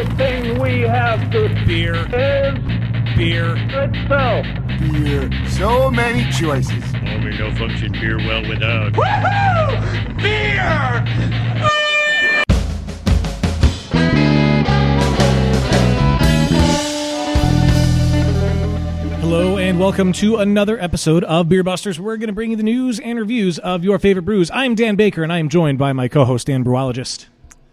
only thing we have to Beer. is Beer. itself. Beer. So many choices. Only no function beer well without. Woohoo! Beer! Hello and welcome to another episode of Beer Busters. We're going to bring you the news and reviews of your favorite brews. I'm Dan Baker, and I am joined by my co-host and brewologist,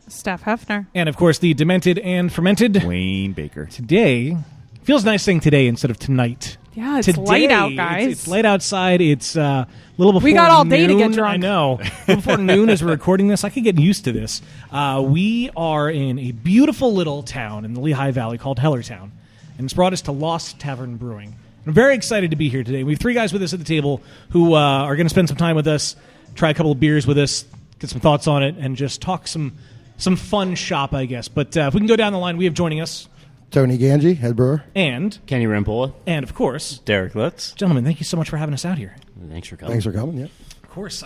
Steph Hefner. and of course the demented and fermented Wayne Baker. Today, feels nice saying today instead of tonight. Yeah, it's Today, late out, guys. It's late outside. It's a little before We got all day to noon. get drunk. I know. A little before noon as we're recording this. I could get used to this. We are in a beautiful little town in the Lehigh Valley called Hellertown, and it's brought us to Lost Tavern Brewing. I'm very excited to be here today. We have three guys with us at the table who are going to spend some time with us, try a couple of beers with us, get some thoughts on it, and just talk some fun shop, I guess. But if we can go down the line, we have joining us Tony Ganji, head brewer. and Kenny Rampola. of course, Derek Lutz. gentlemen, thank you so much for having us out here. Thanks for coming. Thanks for coming. Yeah. Of course.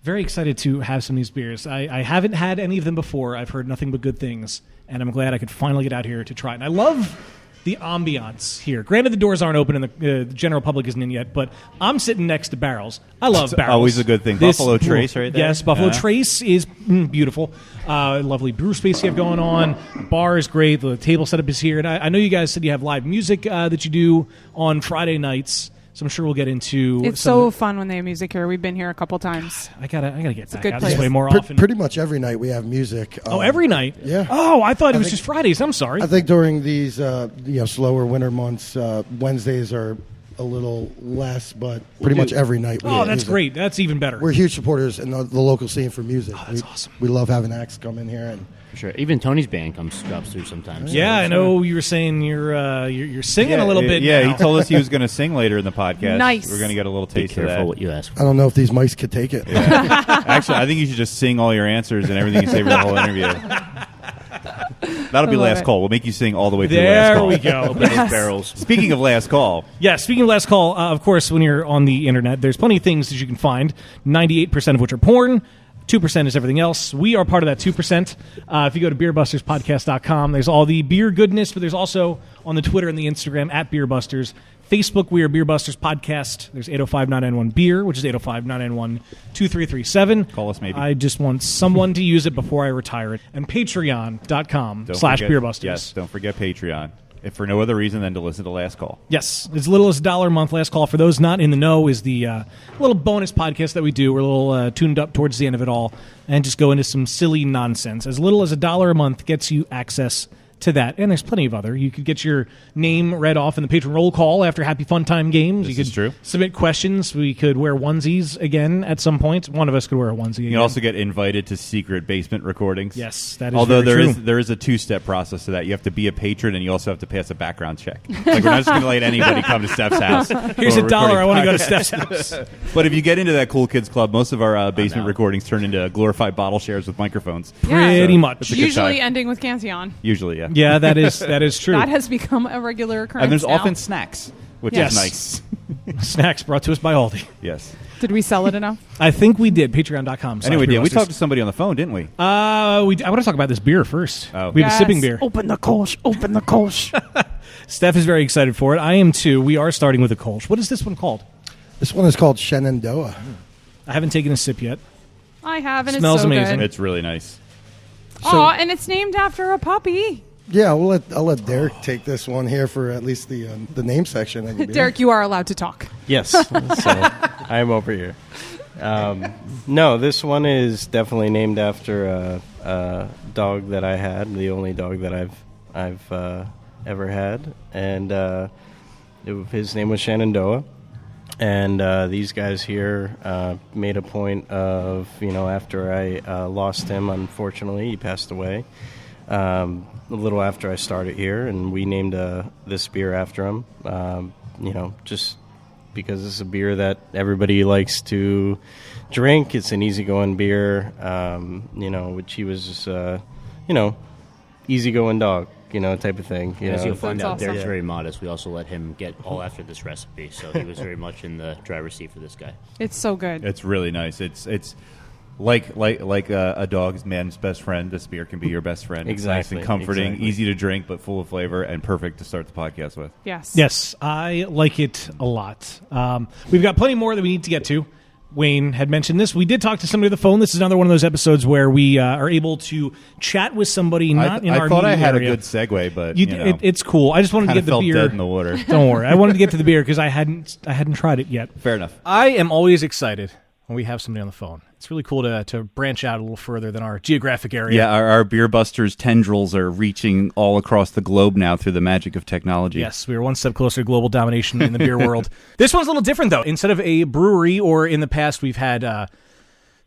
Very excited to have some of these beers. I haven't had any of them before. I've heard nothing but good things, and I'm glad I could finally get out here to try it. And I love the ambiance here. Granted, the doors aren't open and the general public isn't in yet, but I'm sitting next to barrels. I love barrels. Always a good thing. Buffalo Trace right there. Yes, Buffalo Yeah. Trace is beautiful. Lovely brew space you have going on. Bar is great. The table setup is here. And I know you guys said you have live music that you do on Friday nights. So I'm sure we'll get into. It's so fun when they have music here. We've been here a couple times. I gotta get back good out place. this way more often. Pretty much every night we have music. Every night. Yeah. Oh, I thought it was just Fridays. I'm sorry. I think during these slower winter months, Wednesdays are a little less, but pretty much every night. We Oh, have that's music. great. That's even better. We're huge supporters in the local scene for music. Oh, that's awesome. We love having acts come in here and. For sure. Even Tony's band drops through sometimes. Yeah, I know you were saying you're singing a little bit. Yeah, now. he told us he was going to sing later in the podcast. Nice. We're going to get a little Be taste of careful that. what you ask I for. don't know if these mics could take it. Actually, I think you should just sing all your answers and everything you say for the whole interview. That'll be I love last it. call. We'll make you sing all the way through There last call. we go. Open those barrels. Speaking of last call, Yeah, speaking of last call, of course, when you're on the internet, there's plenty of things that you can find, 98% of which are porn, 2% is everything else. We are part of that 2%. If you go to beerbusterspodcast.com, there's all the beer goodness, but there's also on the Twitter and the Instagram at Beerbusters. Facebook, we are Beer Busters Podcast. There's 805-991-BEER, which is 805-991-2337. Call us maybe. I just want someone to use it before I retire it. And patreon.com/beerbusters. Yes, don't forget Patreon. If for no other reason than to listen to last call. Yes, as little as $1 a month. Last call for those not in the know is the little bonus podcast that we do. We're a little tuned up towards the end of it all and just go into some silly nonsense. As little as $1 a month gets you access to that, and there's plenty of other. You could get your name read off in the patron roll call after Happy Fun Time games. This you could is true. submit questions. We could wear onesies again at some point. One of us could wear a onesie. You again. can also get invited to secret basement recordings. Yes, that is Although very true. there is a two-step process to that. You have to be a patron, and you also have to pass a background check. Like we're not just going to let anybody come to Steph's house. Here's while $1. we're I want to go to recording Steph's house. But if you get into that Cool Kids Club, most of our basement recordings turn into glorified bottle shares with microphones. Pretty much. It's a good Usually time. ending with Cantillon. Usually, yeah. Yeah, that is true. That has become a regular occurrence And there's now. often snacks, which Yes. is nice. Snacks brought to us by Aldi. Yes. Did we sell it enough? I think we did. Patreon.com. Anyway, Dan, we talked to somebody on the phone, didn't we? I want to talk about this beer first. Oh. We have a sipping beer. Open the Kolsch. Open the Kolsch. Steph is very excited for it. I am too. We are starting with a Kolsch. What is this one called? This one is called Shenandoah. I haven't taken a sip yet. I have, and Smells it's so amazing. good. It's really nice. Oh, and it's named after a puppy. Yeah, I'll let Derek take this one here for at least the name section. Of the beer. Derek, you are allowed to talk. Yes, so I'm over here. No, this one is definitely named after a dog that I had, the only dog that I've ever had, and his name was Shenandoah. And these guys here made a point of, after I lost him, unfortunately, he passed away. A little after I started here, and we named this beer after him. Just because it's a beer that everybody likes to drink. It's an easygoing beer. Which he was just, easygoing dog. Type of thing. As you'll find That's out, awesome. Derek's very modest. We also let him get all after this recipe, so he was very much in the driver's seat for this guy. It's so good. It's really nice. It's Like a dog's man's best friend, this beer can be your best friend. It's nice Exactly, and comforting, exactly. easy to drink, but full of flavor and perfect to start the podcast with. Yes. Yes, I like it a lot. We've got plenty more that we need to get to. Wayne had mentioned this. We did talk to somebody on the phone. This is another one of those episodes where we are able to chat with somebody not in our I thought I immediate had area. a good segue, but it's cool. I just wanted to kind get of the felt beer. dead in the water. Don't worry. I wanted to get to the beer because I hadn't tried it yet. Fair enough. I am always excited when we have somebody on the phone. It's really cool to branch out a little further than our geographic area. Yeah, our Beer Busters tendrils are reaching all across the globe now through the magic of technology. Yes, we are one step closer to global domination in the beer world. This one's a little different, though. Instead of a brewery, or in the past, we've had a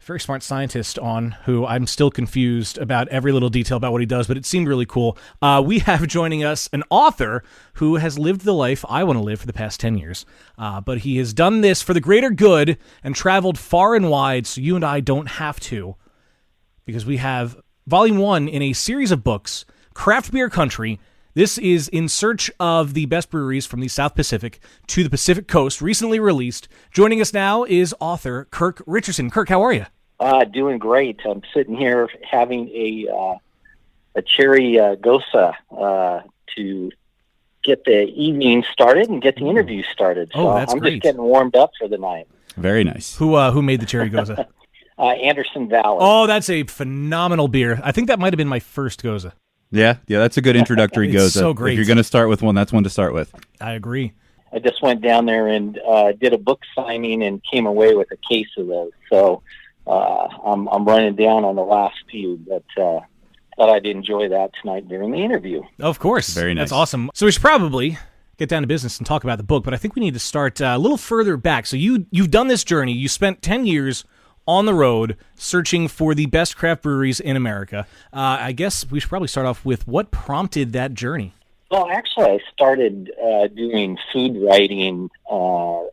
very smart scientist on who I'm still confused about every little detail about what he does, but it seemed really cool. We have joining us an author who has lived the life I want to live for the past 10 years. But he has done this for the greater good and traveled far and wide so you and I don't have to. Because we have Volume 1 in a series of books, Craft Beer Country. This is in search of the best breweries from the South Pacific to the Pacific Coast, recently released. Joining us now is author Kirk Richardson. Kirk, how are you? Doing great. I'm sitting here having a cherry gosa to get the evening started and get the interview started. So Oh, that's I'm great. just getting warmed up for the night. Very nice. Who made the cherry goza? Anderson Valley. Oh, that's a phenomenal beer. I think that might have been my first goza. Yeah, that's a good introductory It's goza. so great. If you're going to start with one, that's one to start with. I agree. I just went down there and did a book signing and came away with a case of those. So I'm running down on the last few, but thought I'd enjoy that tonight during the interview. Of course. Very nice. That's awesome. So we should probably get down to business and talk about the book, but I think we need to start a little further back. So you've done this journey. You spent 10 years on the road searching for the best craft breweries in America. I guess we should probably start off with what prompted that journey. Well, actually, I started doing food writing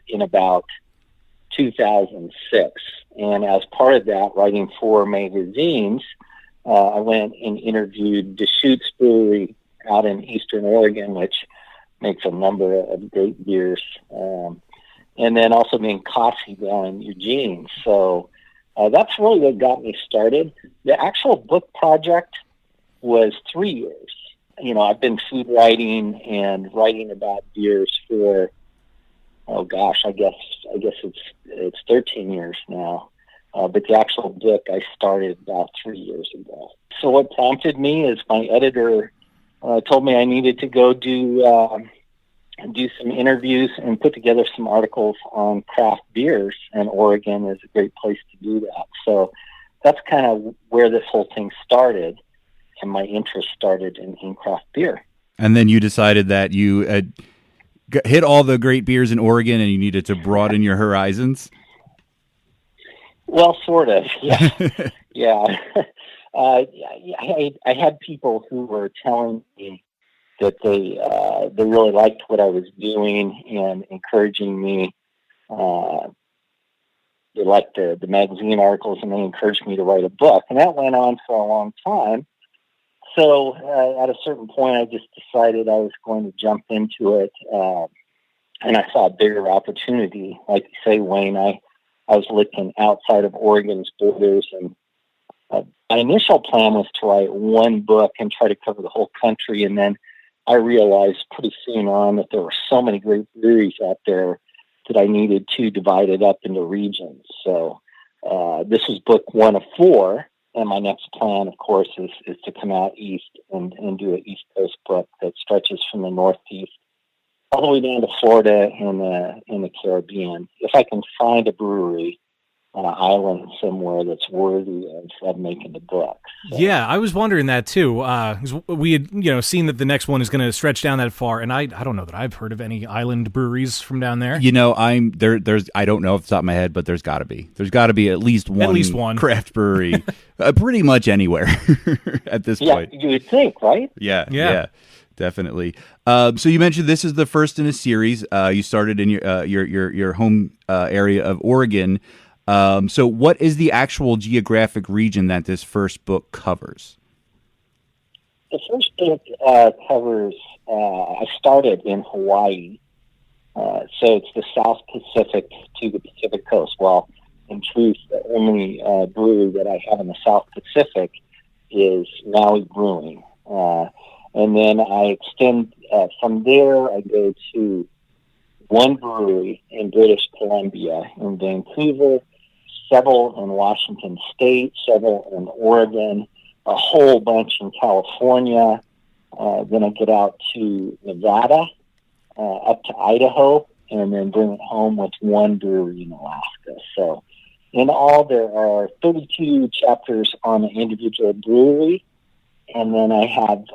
in about 2006. And as part of that, writing for magazines, I went and interviewed Deschutes Brewery out in Eastern Oregon, which makes a number of great beers. And then also being Coffee down in Eugene. So that's really what got me started. The actual book project was 3 years. You know, I've been food writing and writing about beers for, oh gosh, I guess it's 13 years now. But the actual book I started about 3 years ago. So what prompted me is my editor told me I needed to go do some interviews and put together some articles on craft beers, and Oregon is a great place to do that. So that's kind of where this whole thing started, and my interest started in craft beer. And then you decided that you hit all the great beers in Oregon and you needed to broaden your horizons? Well, sort of, yeah. Yeah. I had people who were telling me that they really liked what I was doing and encouraging me. They liked the magazine articles, and they encouraged me to write a book. And that went on for a long time. So at a certain point, I just decided I was going to jump into it. And I saw a bigger opportunity. Like you say, Wayne, I was looking outside of Oregon's borders, and my initial plan was to write one book and try to cover the whole country. And then I realized pretty soon on that there were so many great breweries out there that I needed to divide it up into regions. So this was book 1 of 4. And my next plan, of course, is to come out east and do an East Coast book that stretches from the Northeast all the way down to Florida and in the Caribbean. If I can find a brewery on an island somewhere that's worthy of making the book. So. Yeah, I was wondering that too. 'Cause we had seen that the next one is going to stretch down that far, and I don't know that I've heard of any island breweries from down there. You know, there's I don't know off the top of my head, but there's got to be at least one craft brewery, pretty much anywhere at this point. Yeah, you would think, right? Yeah. Definitely. So you mentioned this is the first in a series. You started in your home area of Oregon. So what is the actual geographic region that this first book covers? The first book covers, I started in Hawaii. So it's the South Pacific to the Pacific Coast. Well, in truth, the only brewery that I have in the South Pacific is Maui Brewing. And then I extend from there, I go to one brewery in British Columbia, in Vancouver, several in Washington State, several in Oregon, a whole bunch in California. Then I get out to Nevada, up to Idaho, and then bring it home with one brewery in Alaska. So in all, there are 32 chapters on an individual brewery. And then I have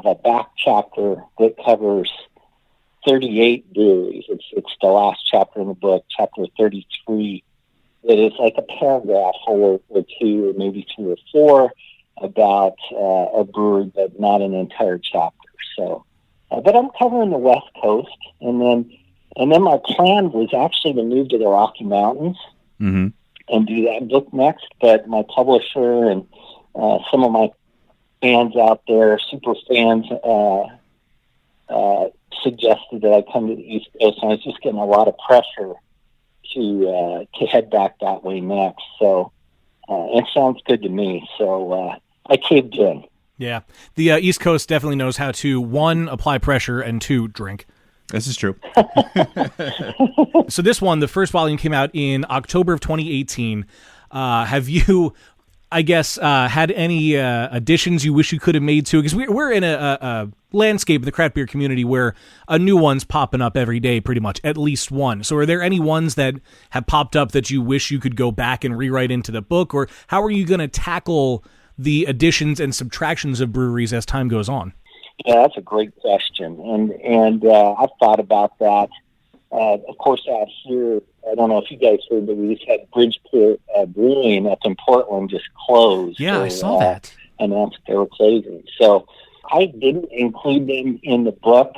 a back chapter that covers 38 breweries. It's the last chapter in the book, chapter 33. That is like a paragraph or two, or maybe 3 or 4 about a brewery, but not an entire chapter. So, but I'm covering the West Coast, and then my plan was actually to move to the Rocky Mountains and do that book next. But my publisher and some of my fans out there, super fans, suggested that I come to the East Coast, and I was just getting a lot of pressure to head back that way next. So it sounds good to me. So I caved in. Yeah. The East Coast definitely knows how to, 1, apply pressure, and 2, drink. This is true. So this one, the first volume, came out in October of 2018. Have you, I guess, had any additions you wish you could have made to it? Because we're in a landscape in the craft beer community where a new one's popping up every day, pretty much, at least one. So are there any ones that have popped up that you wish you could go back and rewrite into the book? Or how are you going to tackle the additions and subtractions of breweries as time goes on? Yeah, that's a great question. And I've thought about that. Of course, out here, I don't know if you guys heard, but we just had Bridgeport Brewing up in Portland just closed. Yeah, I saw that. Announced they were closing. So I didn't include them in the book.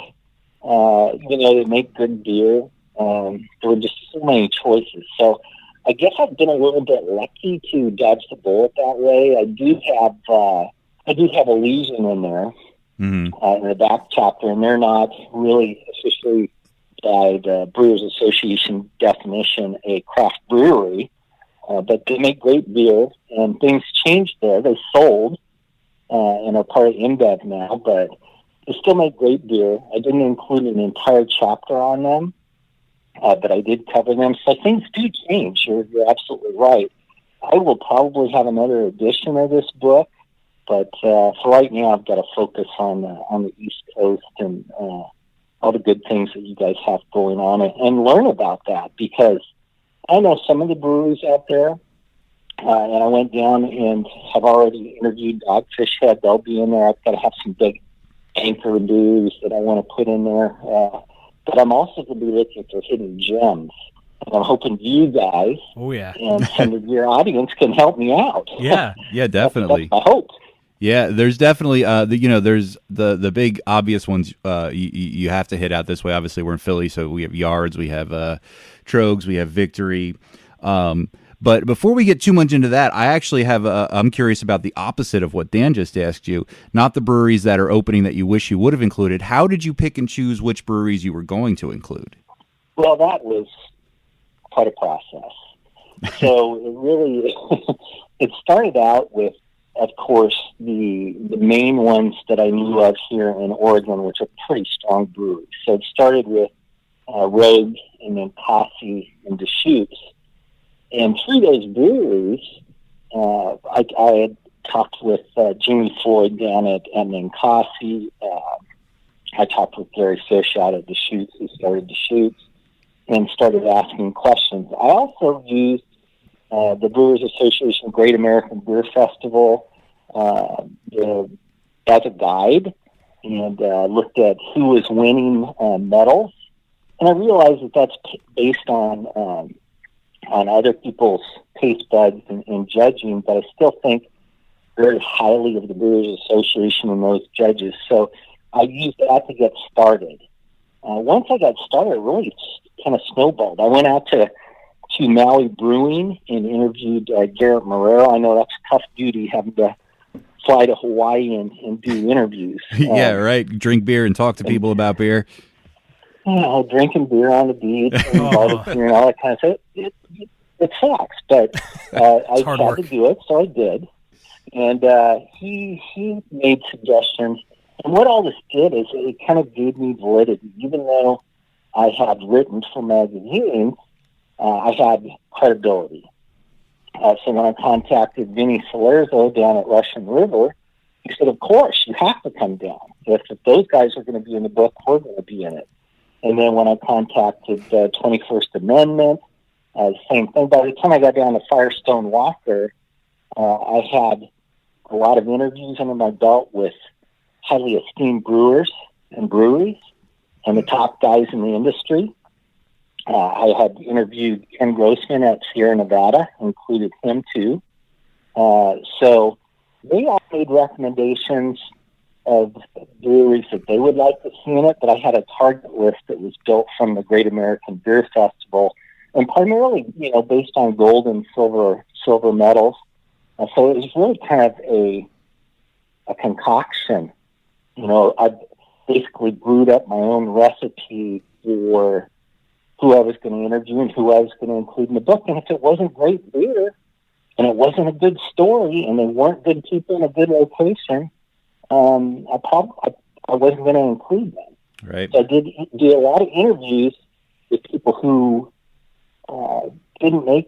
They make good beer. There were just so many choices. So I guess I've been a little bit lucky to dodge the bullet that way. I do have a Legion in there in the back chapter, and they're not really officially, by the Brewers Association definition, a craft brewery, but they make great beer, and things changed there. They sold and are part of InBev now, but they still make great beer. I didn't include an entire chapter on them, but I did cover them. So things do change. You're absolutely right. I will probably have another edition of this book, but for right now, I've got to focus on the East Coast and all the good things that you guys have going on, and learn about that, because I know some of the breweries out there, and I went down and have already interviewed Dogfish Head. They'll be in there. I've got to have some big anchor brews that I want to put in there. But I'm also going to be looking for hidden gems. And I'm hoping you guys and some of your audience can help me out. Yeah, definitely. That's my hope. Yeah, there's definitely there's the big obvious ones you have to hit out this way. Obviously, we're in Philly, so we have Yards, we have Trogs, we have Victory. But before we get too much into that, I actually have I'm curious about the opposite of what Dan just asked you. Not the breweries that are opening that you wish you would have included. How did you pick and choose which breweries you were going to include? Well, that was quite a process. So it really it started out with, of course, the main ones that I knew of here in Oregon, which are pretty strong breweries. So it started with Rogue, and then Kasi and Deschutes. And through those breweries, I had talked with Jimmy Floyd down at Ninkasi. I talked with Gary Fish out at Deschutes, who started Deschutes, and started asking questions. I also used the Brewers Association Great American Beer Festival as a guide, and looked at who was winning medals. And I realized that that's based on other people's taste buds and judging, but I still think very highly of the Brewers Association and those judges. So I used that to get started. Once I got started, it really kind of snowballed. I went out to Maui Brewing and interviewed Garrett Marrero. I know that's tough duty, having to fly to Hawaii and do interviews. Yeah, right. Drink beer and talk to people about beer. Drinking beer on the beach and barbecue and all that kind of stuff. it sucks, but I hard had work. to do it, so I did. And he made suggestions. And what all this did is it kind of gave me validity. Even though I had written for magazines, I had credibility. So when I contacted Vinny Salerzo down at Russian River, he said, of course, you have to come down. If those guys are going to be in the book, we're going to be in it. And then when I contacted 21st Amendment, same thing. By the time I got down to Firestone Walker, I had a lot of interviews under my belt with highly esteemed brewers and breweries and the top guys in the industry. I had interviewed Ken Grossman at Sierra Nevada, included him too. So they all made recommendations of breweries that they would like to see in it, but I had a target list that was built from the Great American Beer Festival, and primarily, based on gold and silver medals. So it was really kind of a concoction. I basically brewed up my own recipe for who I was going to interview and who I was going to include in the book. And if it wasn't great beer and it wasn't a good story and they weren't good people in a good location, I wasn't going to include them. Right. So I did do a lot of interviews with people who didn't make,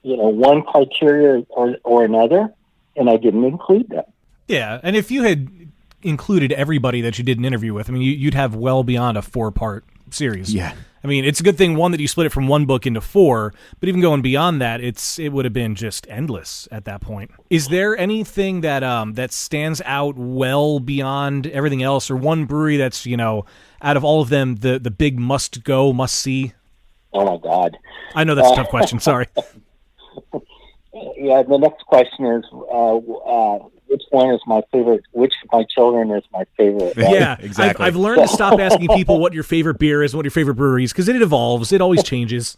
one criteria or another, and I didn't include them. Yeah, and if you had included everybody that you did an interview with, I mean, you'd have well beyond a 4-part series. Yeah. I mean, it's a good thing, one, that you split it from one book into 4, but even going beyond that, it would have been just endless at that point. Is there anything that that stands out well beyond everything else, or one brewery that's, out of all of them, the big must-go, must-see? Oh, my God. I know that's a tough question, sorry. Yeah, the next question is, which one is my favorite? Which of my children is my favorite? Right? Yeah, exactly. I've learned to stop asking people what your favorite beer is, what your favorite brewery is, because it evolves. It always changes.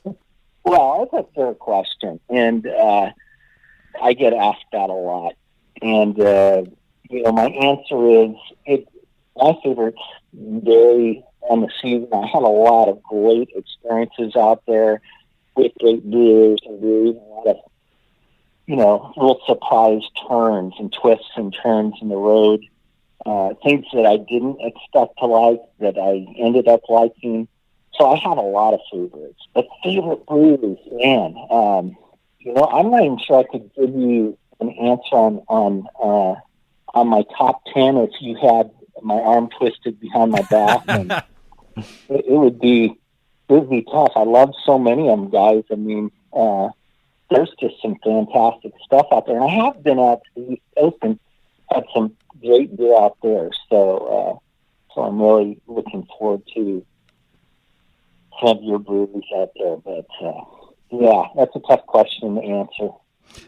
Well, that's a fair question, and I get asked that a lot. And my answer is, my favorite's very on the season. I had a lot of great experiences out there with great brewers and breweries, a lot of little surprise turns and twists and turns in the road, things that I didn't expect to like that I ended up liking. So I had a lot of favorites. But favorite breweries, man, I'm not even sure I could give you an answer on my top 10 if you had my arm twisted behind my back, and it would be tough. I love so many of them, guys. I mean, there's just some fantastic stuff out there. And I have been out to the East Coast and had some great beer out there. So I'm really looking forward to some of your breweries out there. But, yeah, that's a tough question to answer.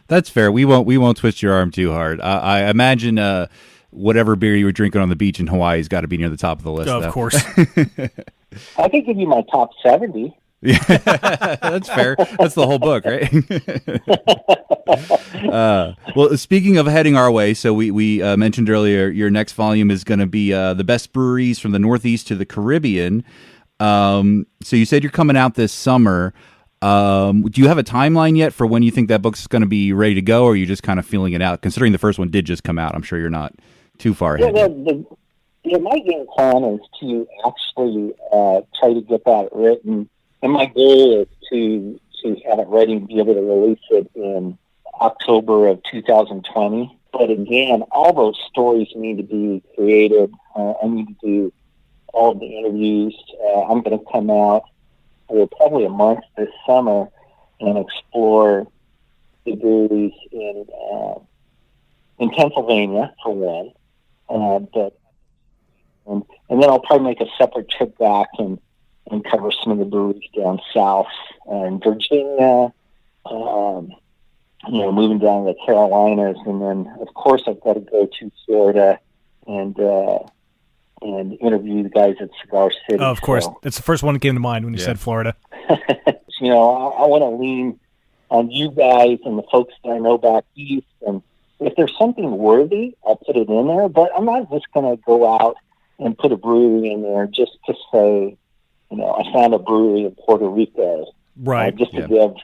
That's fair. We won't twist your arm too hard. I imagine whatever beer you were drinking on the beach in Hawaii has got to be near the top of the list. Of course. I could give you my top 70. Yeah, that's fair. That's the whole book, right? Well, speaking of heading our way, so we mentioned earlier your next volume is going to be the best breweries from the Northeast to the Caribbean. So you said you're coming out this summer. Do you have a timeline yet for when you think that book's going to be ready to go, or are you just kind of feeling it out? Considering the first one did just come out, I'm sure you're not too far ahead. My game plan is to actually try to get that written. And my goal is to have it ready and be able to release it in October of 2020. But again, all those stories need to be created. I need to do all of the interviews. I'm going to come out for probably a month this summer and explore the breweries in Pennsylvania, for one. And then I'll probably make a separate trip back and cover some of the breweries down south in Virginia, moving down to the Carolinas, and then of course I've got to go to Florida and interview the guys at Cigar City. Oh, of course, that's the first one that came to mind when you said Florida. I want to lean on you guys and the folks that I know back east, and if there's something worthy, I'll put it in there. But I'm not just going to go out and put a brewery in there just to say, I found a brewery in Puerto Rico. Right. Just to give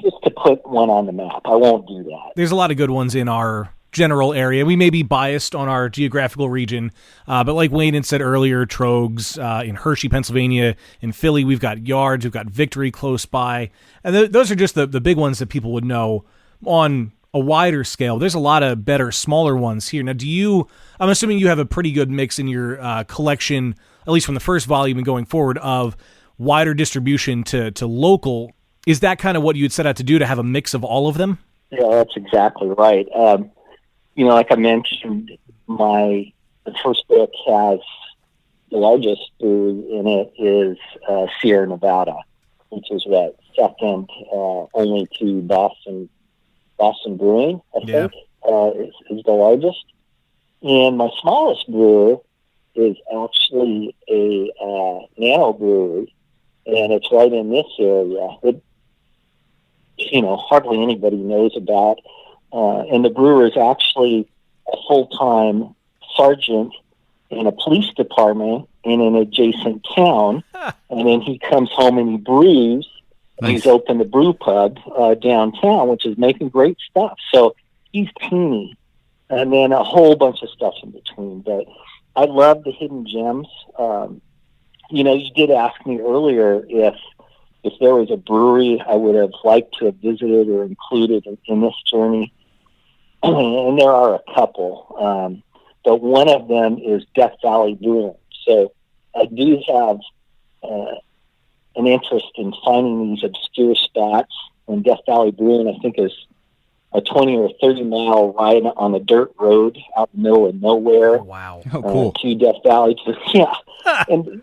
just to put one on the map. I won't do that. There's a lot of good ones in our general area. We may be biased on our geographical region, but like Wayne had said earlier, Trogs in Hershey, Pennsylvania, in Philly, we've got Yards, we've got Victory close by, and those are just the big ones that people would know. On a wider scale, there's a lot of better, smaller ones here. Now, I'm assuming you have a pretty good mix in your collection, at least from the first volume and going forward, of wider distribution to local. Is that kind of what you'd set out to do, to have a mix of all of them? Yeah, that's exactly right. Like I mentioned, the first book has the largest brewery in it is Sierra Nevada, which is second only to Boston Brewing, I think, is the largest. And my smallest brewer is actually a nano brewery, and it's right in this area that, hardly anybody knows about. And the brewer is actually a full-time sergeant in a police department in an adjacent town. And then he comes home and he brews. Nice. He's opened a brew pub downtown, which is making great stuff. So he's teeny. And then a whole bunch of stuff in between. But I love the hidden gems. You did ask me earlier if there was a brewery I would have liked to have visited or included in this journey. And there are a couple. But one of them is Death Valley Brewing. So I do have an interest in finding these obscure spots. And Death Valley Brewing, I think, is a 20 or 30 mile ride on a dirt road out in the middle of nowhere. Oh, wow. Oh, cool. To Death Valley. Yeah. And,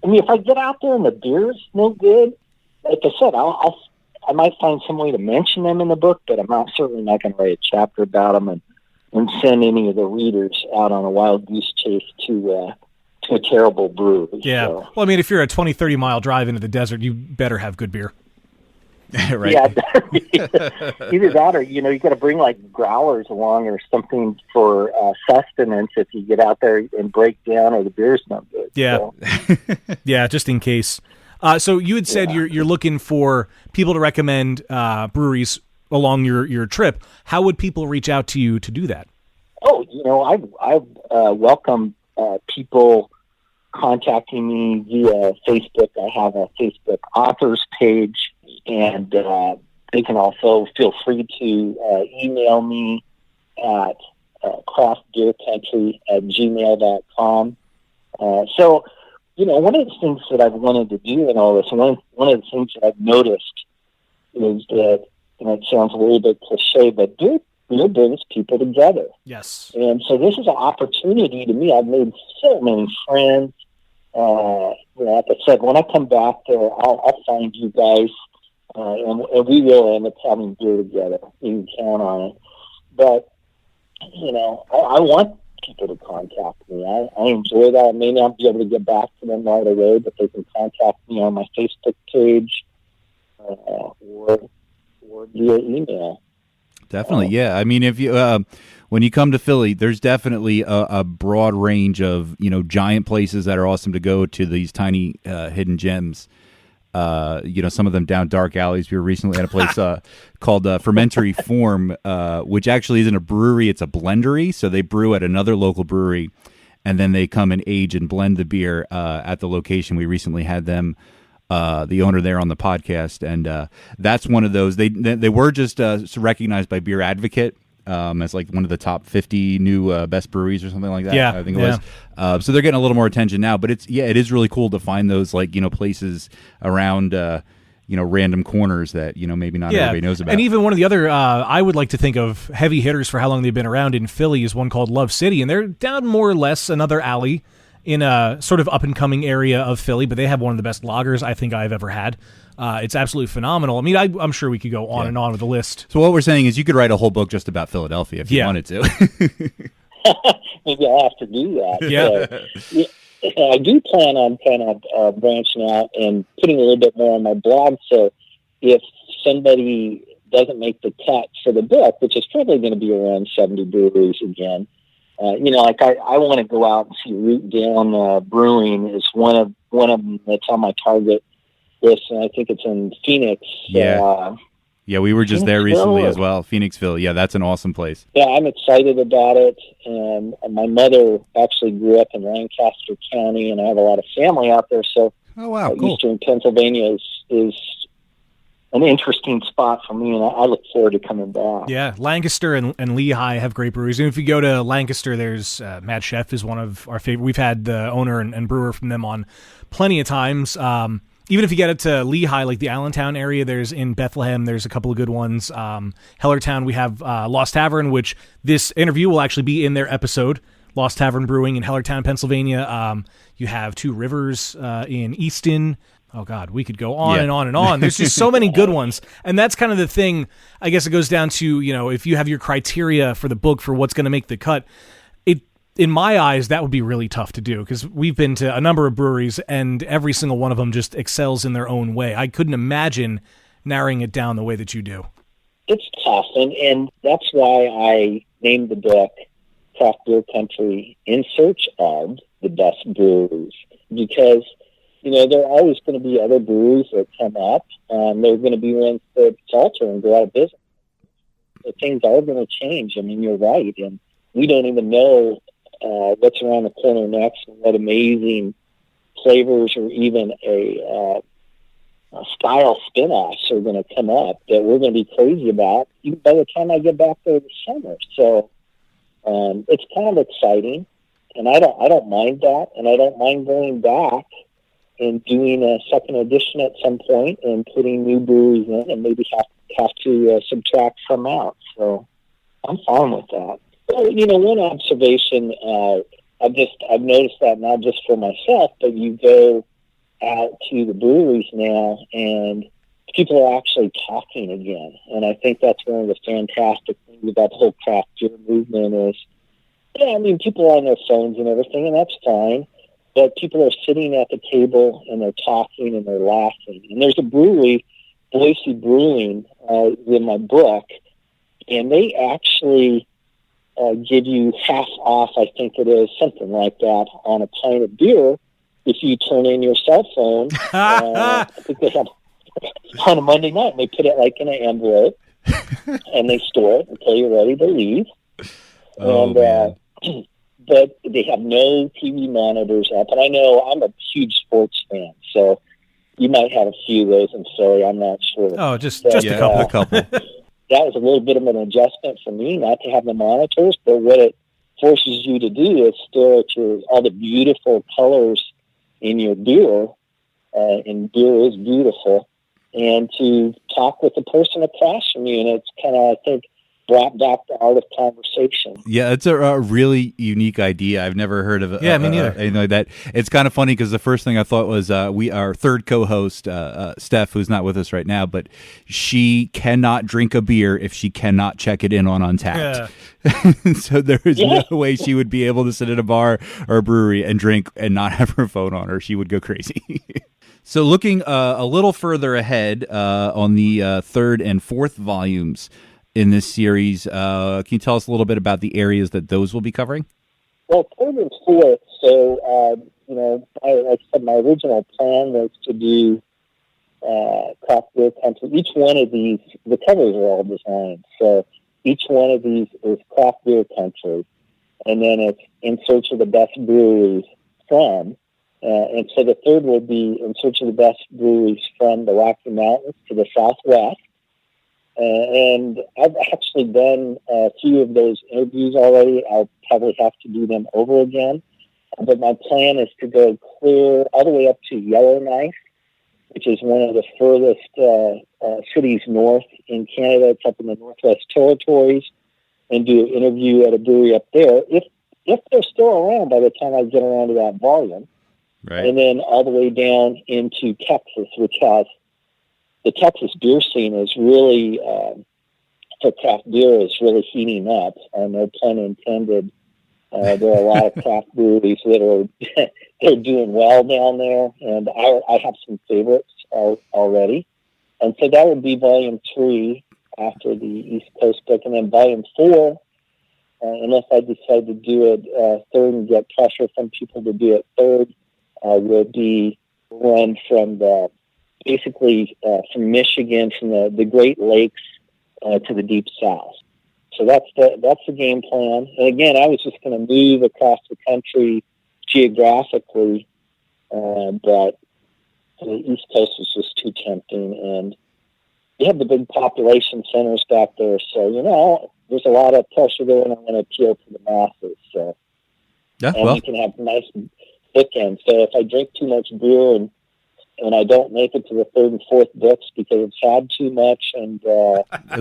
if I get out there and the beer's no good, like I said, I might find some way to mention them in the book, but I'm certainly not going to write a chapter about them and send any of the readers out on a wild goose chase to a terrible brewery. Yeah. So. Well, if you're a 20, 30 mile drive into the desert, you better have good beer. Right. Yeah, either that or, you got to bring like growlers along or something for sustenance if you get out there and break down or the beer's not good. Yeah. So. Yeah, just in case. So you had said you're looking for people to recommend breweries along your trip. How would people reach out to you to do that? Oh, I welcome people contacting me via Facebook. I have a Facebook authors page, and they can also feel free to email me at craftbeercountry@gmail.com. So, one of the things that I've wanted to do in all this, and one of the things that I've noticed is that, it sounds a little bit cliche, but beer brings people together. Yes. And so this is an opportunity to me. I've made so many friends. Like I said, when I come back there, I'll find you guys, and we will end up having beer together. You can count on it. But, I want people to contact me. I enjoy that. I may not be able to get back to them right away, but they can contact me on my Facebook page or via email. Definitely, yeah. If you when you come to Philly, there's definitely a broad range of giant places that are awesome to go to. These tiny hidden gems. Some of them down dark alleys. We were recently at a place called Fermentary Form, which actually isn't a brewery; it's a blendery. So they brew at another local brewery, and then they come and age and blend the beer at the location. We recently had them. The owner there on the podcast, and that's one of those. They were just recognized by Beer Advocate as like one of the top 50 new best breweries or something like that. Yeah, I think it was. So they're getting a little more attention now. But it is really cool to find those places around random corners that maybe not everybody knows about. And even one of the other I would like to think of heavy hitters for how long they've been around in Philly is one called Love City, and they're down more or less another alley in a sort of up-and-coming area of Philly, but they have one of the best lagers I think I've ever had. It's absolutely phenomenal. I'm sure we could go on and on with the list. So what we're saying is you could write a whole book just about Philadelphia if you wanted to. Maybe I'll have to do that. Yeah. I do plan on kind of branching out and putting a little bit more on my blog, so if somebody doesn't make the cut for the book, which is probably going to be around 70 breweries again, I want to go out and see Root Down Brewing is one of them that's on my target list, and I think it's in Phoenix. Yeah. Yeah, we were just there Phoenixville recently or- as well. Phoenixville. Yeah, that's an awesome place. Yeah, I'm excited about it. And my mother actually grew up in Lancaster County, and I have a lot of family out there. So Oh, wow, cool. Eastern Pennsylvania is an interesting spot for me, and I look forward to coming back. Yeah, Lancaster and Lehigh have great breweries. And if you go to Lancaster, there's Mad Chef is one of our favorite. We've had the owner and brewer from them on plenty of times. Even if you get it to Lehigh, like the Allentown area, there's in Bethlehem, there's a couple of good ones. Hellertown, we have Lost Tavern, which this interview will actually be in their episode. Lost Tavern Brewing in Hellertown, Pennsylvania. You have Two Rivers in Easton. Oh, God, we could go on and on and on. There's just so many good ones. And that's kind of the thing, I guess it goes down to, if you have your criteria for the book for what's going to make the cut, in my eyes, that would be really tough to do because we've been to a number of breweries and every single one of them just excels in their own way. I couldn't imagine narrowing it down the way that you do. It's tough, and that's why I named the book Craft Beer Country in Search of the Best Breweries, because there are always going to be other breweries that come up. There are going to be ones that falter and go out of business. So things are going to change. I mean, you're right, and we don't even know what's around the corner next and what amazing flavors or even a style spin-offs are going to come up that we're going to be crazy about even by the time I get back there this summer. So it's kind of exciting, and I don't mind that, and I don't mind going back and doing a second edition at some point and putting new breweries in and maybe have to subtract some out. So I'm fine with that. Well, one observation, I've noticed that not just for myself, but you go out to the breweries now and people are actually talking again. And I think that's one of the fantastic things about the whole craft beer movement is, people are on their phones and everything, and that's fine. But people are sitting at the table and they're talking and they're laughing. And there's a brewery, Boise Brewing, in my book, and they actually give you half off, I think it is, something like that, on a pint of beer if you turn in your cell phone. I think they have on a Monday night, and they put it like in an envelope, and they store it until you're ready to leave. Man. But they have no TV monitors up. And I know I'm a huge sports fan, so you might have a few of those in Philly. I'm not sure. Oh, just But, a couple. A couple. That was a little bit of an adjustment for me not to have the monitors, but what it forces you to do is stare at all the beautiful colors in your beer, and beer is beautiful, and to talk with the person across from you, and it's kind of, I think, brought back the art of conversation. Yeah, it's a really unique idea. I've never heard of it. Yeah, me neither. Anything like that. It's kind of funny because the first thing I thought was our third co-host, Steph, who's not with us right now, but she cannot drink a beer if she cannot check it in on Untapped. Yeah. So there is no way she would be able to sit at a bar or a brewery and drink and not have her phone on her. She would go crazy. So looking a little further ahead on the third and fourth volumes in this series, can you tell us a little bit about the areas that those will be covering? Well, third and fourth, so, like I said, my original plan was to do Craft Beer Country. Each one of these, the covers are all designed, so each one of these is Craft Beer Country, and then it's In Search of the Best Breweries from, and so the third will be In Search of the Best Breweries from the Rocky Mountains to the Southwest. And I've actually done a few of those interviews already. I'll probably have to do them over again. But my plan is to go clear all the way up to Yellowknife, which is one of the furthest cities north in Canada. It's up in the Northwest Territories, and do an interview at a brewery up there, if they're still around by the time I get around to that volume. Right. And then all the way down into Texas, which has the Texas beer scene is really, for craft beer, is really heating up. No pun intended. There are a lot of craft breweries that are they're doing well down there, and I have some favorites already. And so that would be volume 3 after the East Coast book, and then volume 4, unless I decide to do it third and get pressure from people to do it third, would be run from the basically from Michigan, from the Great Lakes to the Deep South. So that's the game plan. And again, I was just going to move across the country geographically, but the East Coast was just too tempting. And you have the big population centers back there, so there's a lot of pressure there, and I want to appeal to the masses. So, Yeah, and well, you can have nice bookends. So if I drink too much beer and I don't make it to the third and fourth books because it's had too much, and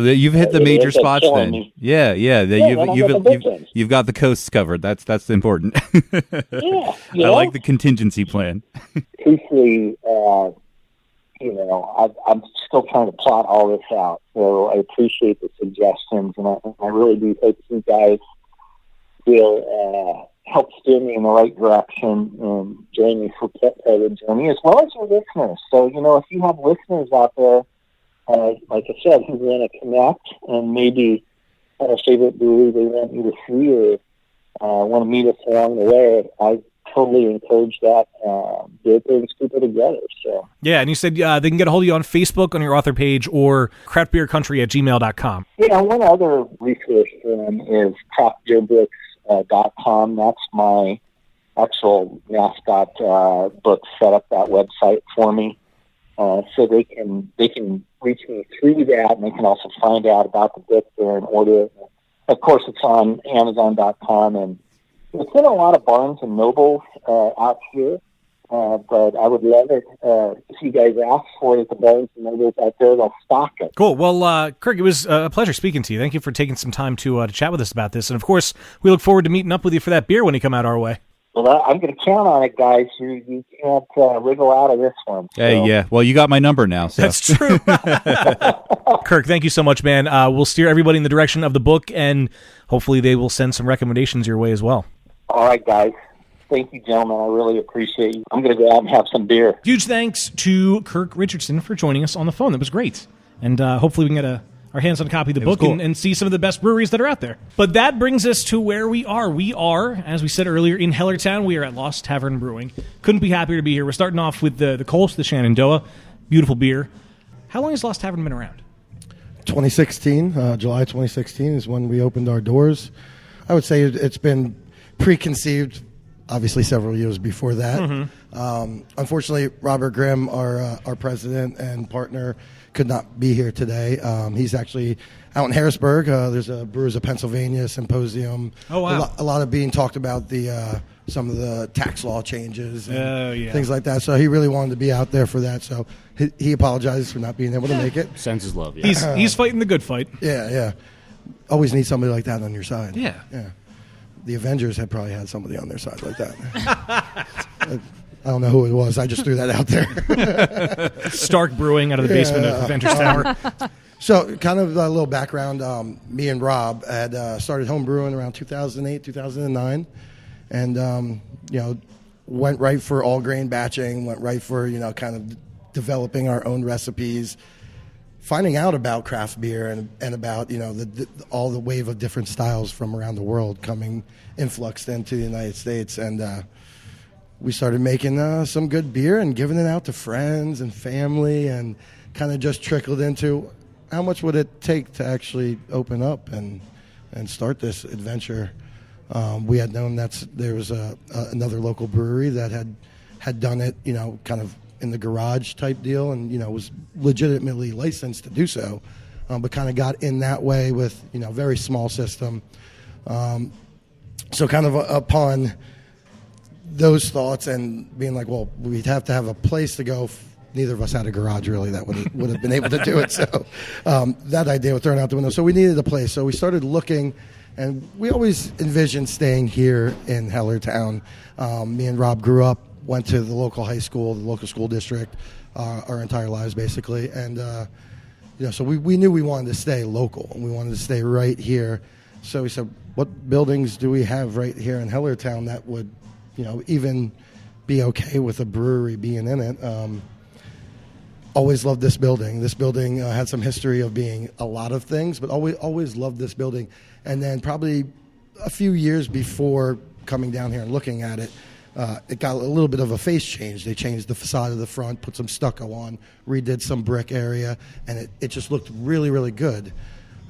you've hit the it major ends up spots killing then. me. Yeah. then I got the bookends. You've got the coasts covered. That's important. Yeah, I like the contingency plan. Truthfully, I'm still trying to plot all this out. So I appreciate the suggestions, and I really do hope you guys will help steer me in the right direction and join me for part of the journey, as well as your listeners. So, if you have listeners out there, like I said, who want to connect and maybe have a favorite brewery they want you to see or want to meet us along the way, I totally encourage that. It brings people together. So Yeah, and you said they can get a hold of you on Facebook on your author page or craftbeercountry@gmail.com. one other resource for them is craftbeerbooks.com. That's my actual mascot book. Set up that website for me, so they can reach me through that, and they can also find out about the book there and order it. Of course, it's on Amazon.com, and it's in a lot of Barnes and Nobles out here. But I would love it if you guys ask for it at the Barnes and Nobles out there. They'll stock it. Cool. Well, Kirk, it was a pleasure speaking to you. Thank you for taking some time to chat with us about this. And, of course, we look forward to meeting up with you for that beer when you come out our way. Well, I'm going to count on it, guys. You can't wriggle out of this one. So. Hey, yeah. Well, you got my number now. So. That's true. Kirk, thank you so much, man. We'll steer everybody in the direction of the book, and hopefully they will send some recommendations your way as well. All right, guys. Thank you, gentlemen. I really appreciate you. I'm going to go out and have some beer. Huge thanks to Kirk Richardson for joining us on the phone. That was great. And hopefully we can get our hands on a copy of the book cool. and see some of the best breweries that are out there. But that brings us to where we are. We are, as we said earlier, in Hellertown. We are at Lost Tavern Brewing. Couldn't be happier to be here. We're starting off with the Kolsch, the Shenandoah. Beautiful beer. How long has Lost Tavern been around? 2016, July 2016 is when we opened our doors. I would say it's been preconceived, obviously several years before that. Mm-hmm. Unfortunately, Robert Grimm, our president and partner, could not be here today. He's actually out in Harrisburg. There's a Brewers of Pennsylvania symposium. Oh, wow. A lot of being talked about some of the tax law changes and yeah. things like that. So he really wanted to be out there for that. So he apologizes for not being able to make it. Sends his love. Yeah. He's fighting the good fight. Yeah. Always need somebody like that on your side. Yeah. The Avengers had probably had somebody on their side like that. I don't know who it was. I just threw that out there. Stark Brewing out of the basement of Avengers Tower. So kind of a little background. Me and Rob had started home brewing around 2008, 2009. And, went right for all grain batching, went right for, kind of developing our own recipes, finding out about craft beer and about, all the wave of different styles from around the world coming influxed into the United States. And we started making some good beer and giving it out to friends and family, and kind of just trickled into how much would it take to actually open up and start this adventure. We had known there was another local brewery that had done it, kind of in the garage type deal, and was legitimately licensed to do so, but kind of got in that way with very small system. So kind of upon those thoughts and being like, well, we'd have to have a place to go. Neither of us had a garage really that would have been able to do it. So that idea was thrown out the window. So we needed a place. So we started looking. And we always envisioned staying here in Hellertown. Me and Rob grew up, went to the local high school, the local school district, our entire lives basically. And, so we knew we wanted to stay local, and we wanted to stay right here. So we said, what buildings do we have right here in Hellertown that would, even be okay with a brewery being in it? Always loved this building. This building had some history of being a lot of things, but always loved this building. And then probably a few years before coming down here and looking at it, it got a little bit of a face change. They changed the facade of the front, put some stucco on, redid some brick area, and it just looked really, really good.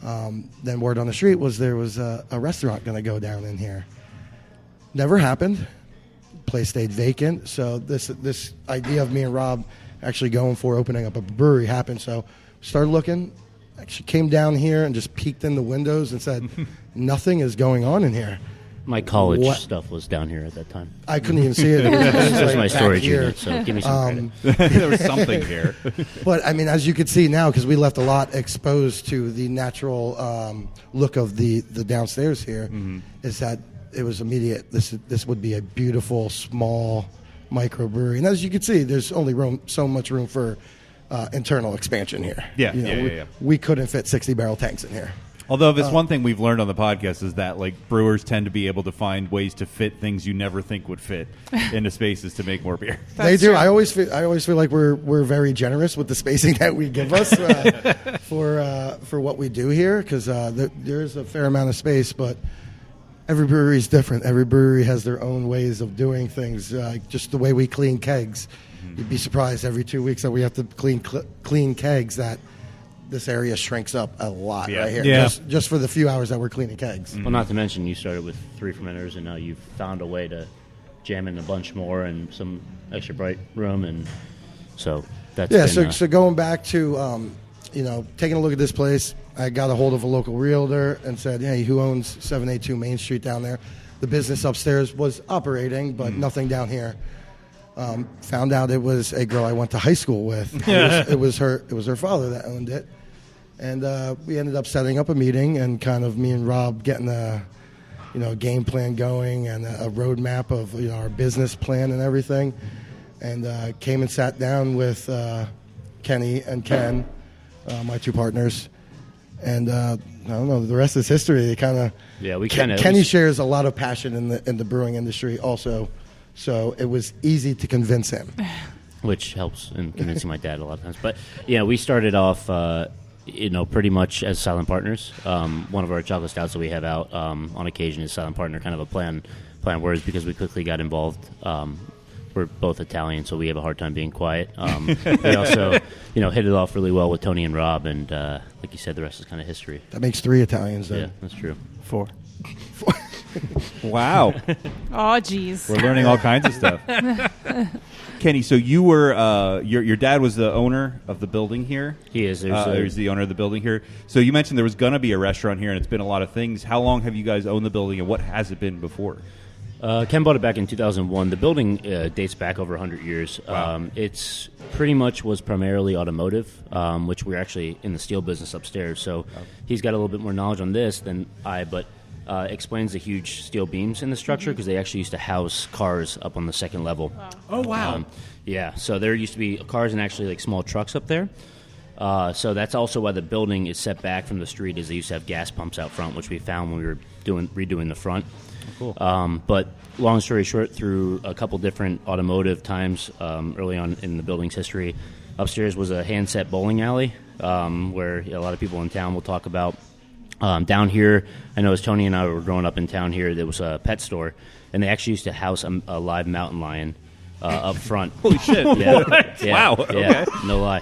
Then word on the street was there was a restaurant going to go down in here. Never happened. Place stayed vacant. So this idea of me and Rob actually going for opening up a brewery happened. So started looking. Actually came down here and just peeked in the windows and said, nothing is going on in here. My college stuff was down here at that time. I couldn't even see it. It was That was like my back storage here. unit, so give me some credit. There was something here. But I mean, as you can see now, because we left a lot exposed to the natural look of the downstairs here, is that it was immediate. This would be a beautiful small microbrewery, and as you can see, there's only so much room for internal expansion here. Yeah, You know, yeah. We couldn't fit 60-barrel tanks in here. Although, if it's one thing we've learned on the podcast is that like brewers tend to be able to find ways to fit things you never think would fit into spaces to make more beer. They do. true. I always feel like we're very generous with the spacing that we give us for what we do here, because there's a fair amount of space, but every brewery is different. Every brewery has their own ways of doing things. Just the way we clean kegs, you'd be surprised every 2 weeks that we have to clean kegs that. This area shrinks up a lot right here, just for the few hours that we're cleaning kegs. Well, not to mention you started with 3 fermenters, and now you've found a way to jam in a bunch more and some extra bright room, and so that's been, so going back to taking a look at this place, I got a hold of a local realtor and said, "Hey, who owns 782 Main Street down there?" The business upstairs was operating, but nothing down here. Found out it was a girl I went to high school with. It was her father that owned it. And we ended up setting up a meeting, and kind of me and Rob getting a game plan going and a roadmap of our business plan and everything. And came and sat down with Kenny and Ken, my two partners. And I don't know, the rest is history. They Kenny shares a lot of passion in the brewing industry also, so it was easy to convince him. which helps in convincing my dad a lot of times. But yeah, we started off. Pretty much as silent partners. One of our chocolate stouts that we have out on occasion is silent partner, kind of a plan words, because we quickly got involved. We're both Italian, so we have a hard time being quiet. We also, hit it off really well with Tony and Rob, and like you said, the rest is kind of history. That makes 3 Italians then. Yeah, that's true. 4. Wow. Oh, geez. We're learning all kinds of stuff. Kenny, so you were your dad was the owner of the building here? He is. He's the owner of the building here. So you mentioned there was going to be a restaurant here, and it's been a lot of things. How long have you guys owned the building, and what has it been before? Ken bought it back in 2001. The building dates back over 100 years. Wow. It's pretty much was primarily automotive, which we're actually in the steel business upstairs. So he's got a little bit more knowledge on this than I, but explains the huge steel beams in the structure, because they actually used to house cars up on the second level. Wow. Oh, wow. Yeah, so there used to be cars and actually like small trucks up there. So that's also why the building is set back from the street, is they used to have gas pumps out front, which we found when we were redoing the front. Cool. But long story short, through a couple different automotive times early on in the building's history, upstairs was a handset bowling alley where a lot of people in town will talk about. Down here, I know as Tony and I were growing up in town here, there was a pet store, and they actually used to house a live mountain lion up front. Holy shit. Yeah. Wow. Yeah, Okay. no lie.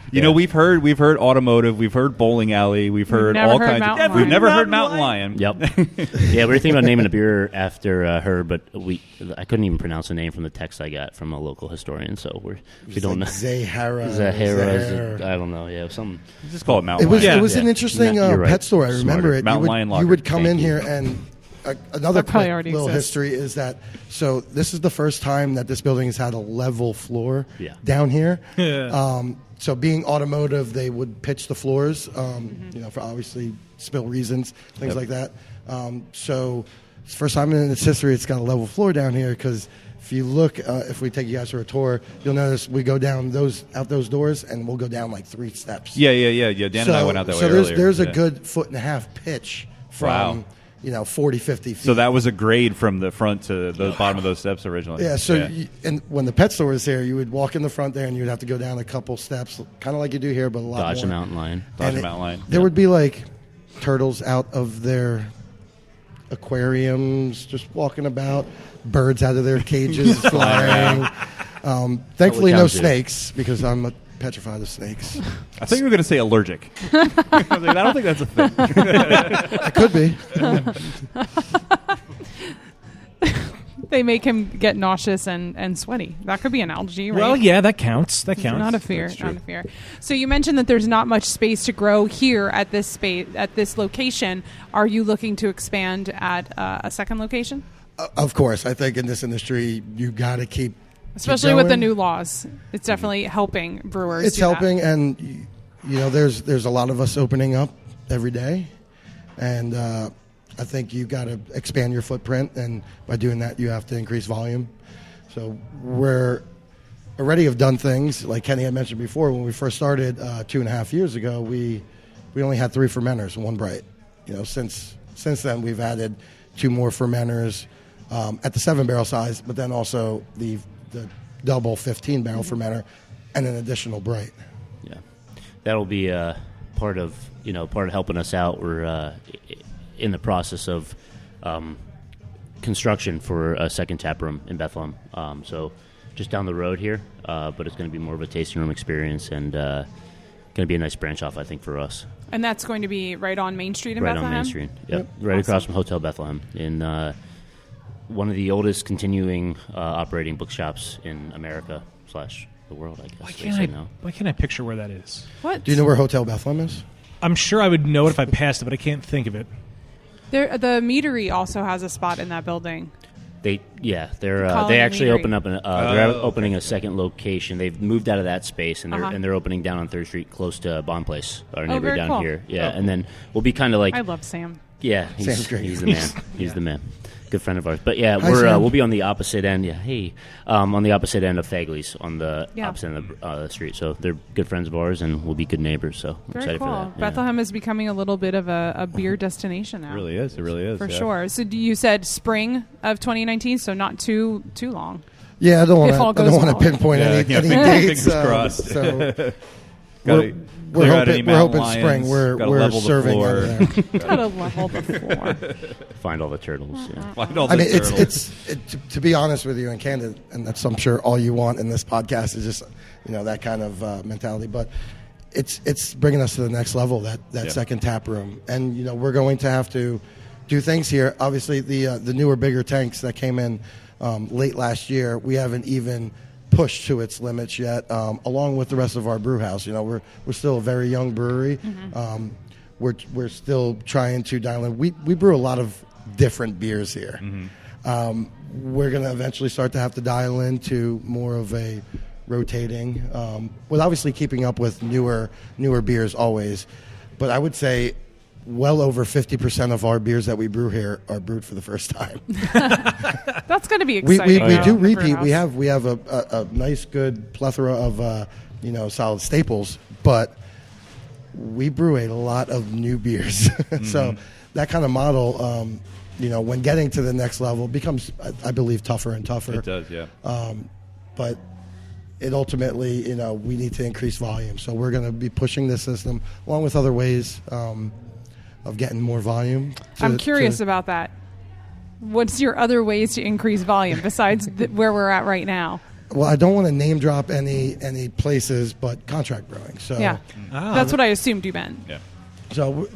You know, we've heard automotive, we've heard bowling alley, we've heard never all heard kinds Mountain of. Lion. We've never heard Mountain Lion. Yep. Yeah, we were thinking about naming a beer after her, but I couldn't even pronounce the name from the text I got from a local historian, so we don't know. Zahara. I don't know. Yeah, something. Just call it Mountain It was Lion. it was an interesting You're right. pet store. I remember Smarter. it. Mountain Lion Lager. You would come Thank in you. here, and another That probably quick already little exists. history is that this is the first time that this building has had a level floor Yeah. down here. Yeah. So being automotive, they would pitch the floors, for obviously spill reasons, things like that. So it's the first time in its history it's got a level floor down here, because if you look, if we take you guys for a tour, you'll notice we go down out those doors, and we'll go down like 3 steps. Yeah. Dan and I went out that way so earlier. there's a Yeah. good 1.5 pitch from, Wow. 40, 50 feet. So that was a grade from the front to the bottom of those steps originally. Yeah, so and when the pet store was here, you would walk in the front there, and you'd have to go down a couple steps, kind of like you do here, but a lot Dodge more. the mountain lion. Dodge And a mountain lion. There would be like turtles out of their aquariums just walking about, birds out of their cages flying. Thankfully, no snakes, because I'm petrified of snakes. I thought you were going to say allergic. I don't think that's a thing. It could be. They make him get nauseous and sweaty. That could be an allergy, right? Well, yeah, that counts. That counts. Not a fear. Not a fear. So you mentioned that there's not much space to grow here at this location. Are you looking to expand at a second location? Of course. I think in this industry, you got to keep Especially with the new laws. It's definitely helping brewers. It's helping, and there's a lot of us opening up every day, and I think you got to expand your footprint, and by doing that, you have to increase volume. So we're already have done things like Kenny had mentioned before. When we first started 2.5 years ago, we only had 3 fermenters and 1 bright. Since then we've added 2 more fermenters at the 7-barrel size, but then also the double 15-barrel fermenter and an additional bright. Yeah, that'll be part of helping us out. We're in the process of construction for a second tap room in Bethlehem. So just down the road here, but it's going to be more of a tasting room experience and going to be a nice branch off, I think, for us. And that's going to be right on Main Street in Bethlehem? Right on Main Street, yep. Right across from Hotel Bethlehem in one of the oldest continuing operating bookshops in America / the world, I guess. Why can't I picture where that is? What? Do you know where Hotel Bethlehem is? I'm sure I would know it if I passed it, but I can't think of it. The meadery also has a spot in that building. They actually open up they're opening a second location. They've moved out of that space and they're opening down on 3rd Street close to Bond Place, our neighbor down cool. here. Yeah, and then we'll be kind of like I love Sam. Yeah, Sam's great. He's the man. He's the man. Good friend of ours. But yeah, Sam. we'll be on the opposite end. Yeah, hey, on the opposite end of Fagley's on the opposite end of the street. So they're good friends of ours, and we'll be good neighbors. So I'm Very excited cool. for that. Yeah. Bethlehem is becoming a little bit of a beer destination now. It really is. For sure. So you said spring of 2019, so not too long. Yeah, I don't want to well. pinpoint any dates. Fingers crossed. So We're hoping spring. We're serving out there. Gotta level the floor. Find all the turtles. Yeah. Find all the turtles. It's to be honest with you and candid, and that's I'm sure all you want in this podcast is just that kind of mentality. But it's bringing us to the next level. That second tap room, and we're going to have to do things here. Obviously, the newer, bigger tanks that came in late last year, we haven't even pushed to its limits yet, along with the rest of our brew house. We're still a very young brewery. Mm-hmm. We're still trying to dial in. We brew a lot of different beers here. Mm-hmm. We're going to eventually start to have to dial into more of a rotating, with obviously keeping up with newer beers always. But I would say well over 50% of our beers that we brew here are brewed for the first time. That's going to be exciting. We do repeat. We have a nice, good plethora of solid staples, but we brew a lot of new beers. So that kind of model, when getting to the next level, becomes, I believe, tougher and tougher. It does, yeah. But it ultimately, we need to increase volume. So we're going to be pushing this system along with other ways of getting more volume. I'm curious about that. What's your other ways to increase volume besides where we're at right now? Well, I don't want to name drop any places, but contract brewing. So yeah, that's what I assumed you meant. Yeah. So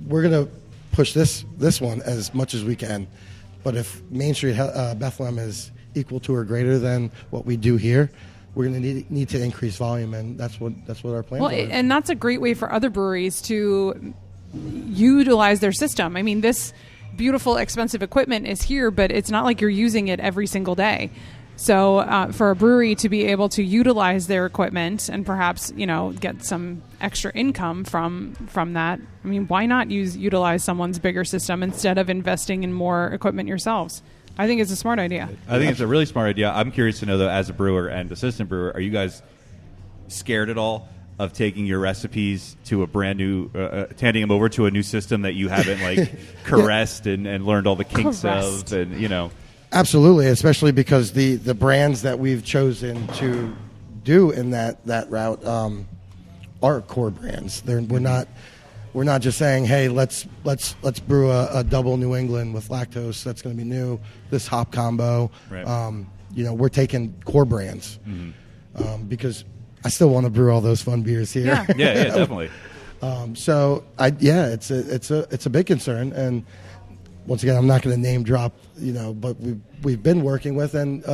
we're going to push this one as much as we can. But if Main Street Bethlehem is equal to or greater than what we do here, we're going to need to increase volume, and that's what our plan is. And that's a great way for other breweries to utilize their system. I mean, this beautiful, expensive equipment is here, but it's not like you're using it every single day. So for a brewery to be able to utilize their equipment and perhaps, get some extra income from that, I mean, why not utilize someone's bigger system instead of investing in more equipment yourselves? I think it's a smart idea. I think it's a really smart idea. I'm curious to know, though, as a brewer and assistant brewer, are you guys scared at all of taking your recipes to a brand new, handing them over to a new system that you haven't caressed and learned all the kinks of, and Absolutely, especially because the brands that we've chosen to do in that route are core brands. We're not we're not just saying, hey, let's brew a double New England with lactose that's going to be new, this hop combo. Right. We're taking core brands because I still want to brew all those fun beers here. Yeah. Yeah, definitely. It's a big concern, and once again, I'm not going to name drop, but we've been working with, and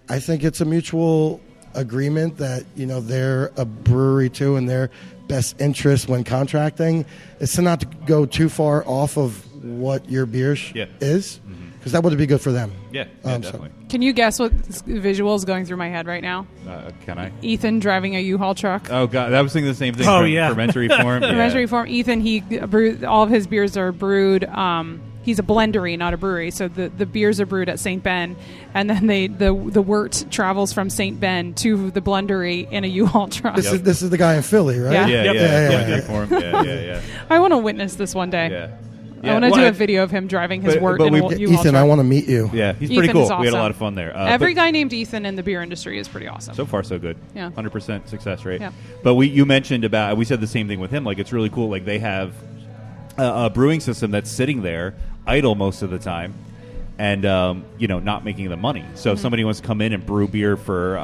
I think it's a mutual agreement that they're a brewery too, and their best interest when contracting is to not go too far off of what your beer is, because that would be good for them. Yeah, definitely. Can you guess what visual is going through my head right now? Can I? Ethan driving a U-Haul truck. Oh God, I was thinking the same thing. Oh, yeah. Fermentary form. Fermentary form. Ethan, he brewed, all of his beers are brewed. He's a blendery, not a brewery. So the beers are brewed at St. Ben, and then the wort travels from St. Ben to the blendery in a U-Haul truck. This is the guy in Philly, right? Yeah. Yeah. I want to witness this one day. Yeah. I want to do a video of him driving his wort in a U-Haul Ethan, truck. I want to meet you. Yeah, he's pretty Ethan cool. is We had a awesome. lot of fun there. Every guy named Ethan in the beer industry is pretty awesome. So far, so good. Yeah. 100% success rate. Yeah. But you mentioned about, we said the same thing with him. Like, it's really cool. Like, they have a brewing system that's sitting there idle most of the time, and not making the money. So if somebody wants to come in and brew beer for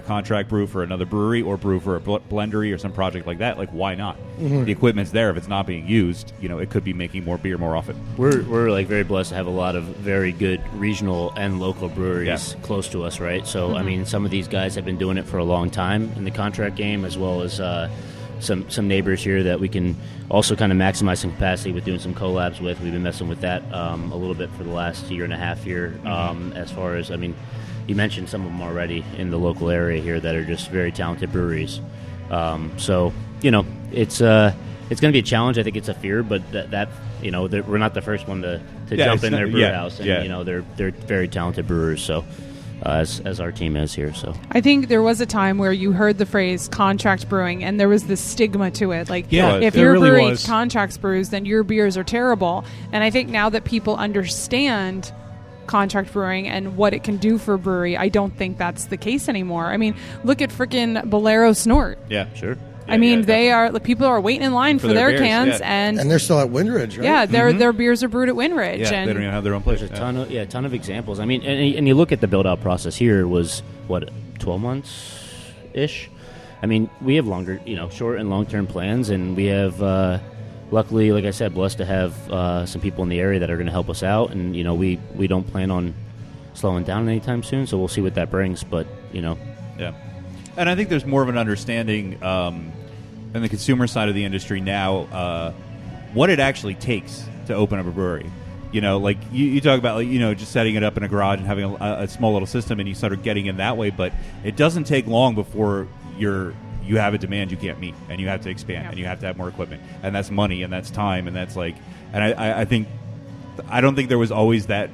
contract brew for another brewery, or brew for a blendery or some project like that, like, why not? The equipment's there. If it's not being used, it could be making more beer more often. We're like very blessed to have a lot of very good regional and local breweries close to us, right? So I mean, some of these guys have been doing it for a long time in the contract game, as well as some neighbors here that we can also kind of maximize some capacity with doing some collabs with. We've been messing with that a little bit for the last year and a half here. As far as, I mean, you mentioned some of them already in the local area here that are just very talented breweries. So it's going to be a challenge. I think it's a fear, but that we're not the first one to jump in their brew house, and they're very talented brewers. So. As our team is here, so I think there was a time where you heard the phrase contract brewing, and there was this stigma to it. Like, if your really brewery was. contracts brews, then your beers are terrible. And I think now that people understand contract brewing and what it can do for a brewery, I don't think that's the case anymore. I mean, look at frickin' Bolero Snort. Yeah, sure. I mean, people are waiting in line for their beers, cans, and they're still at Windridge, right? yeah, their beers are brewed at Windridge. Yeah, and they don't even have their own place. there's a ton of examples. I mean, and you look at the build out process here was 12 months ish. I mean, we have longer, short and long term plans, and we have luckily, like I said, blessed to have some people in the area that are going to help us out, and we don't plan on slowing down anytime soon, so we'll see what that brings. But Yeah. And I think there's more of an understanding on the consumer side of the industry now what it actually takes to open up a brewery. Like you talk about, just setting it up in a garage and having a small little system, and you sort of getting in that way. But it doesn't take long before you have a demand you can't meet, and you have to expand, and you have to have more equipment, and that's money, and that's time, and that's like. And I don't think there was always that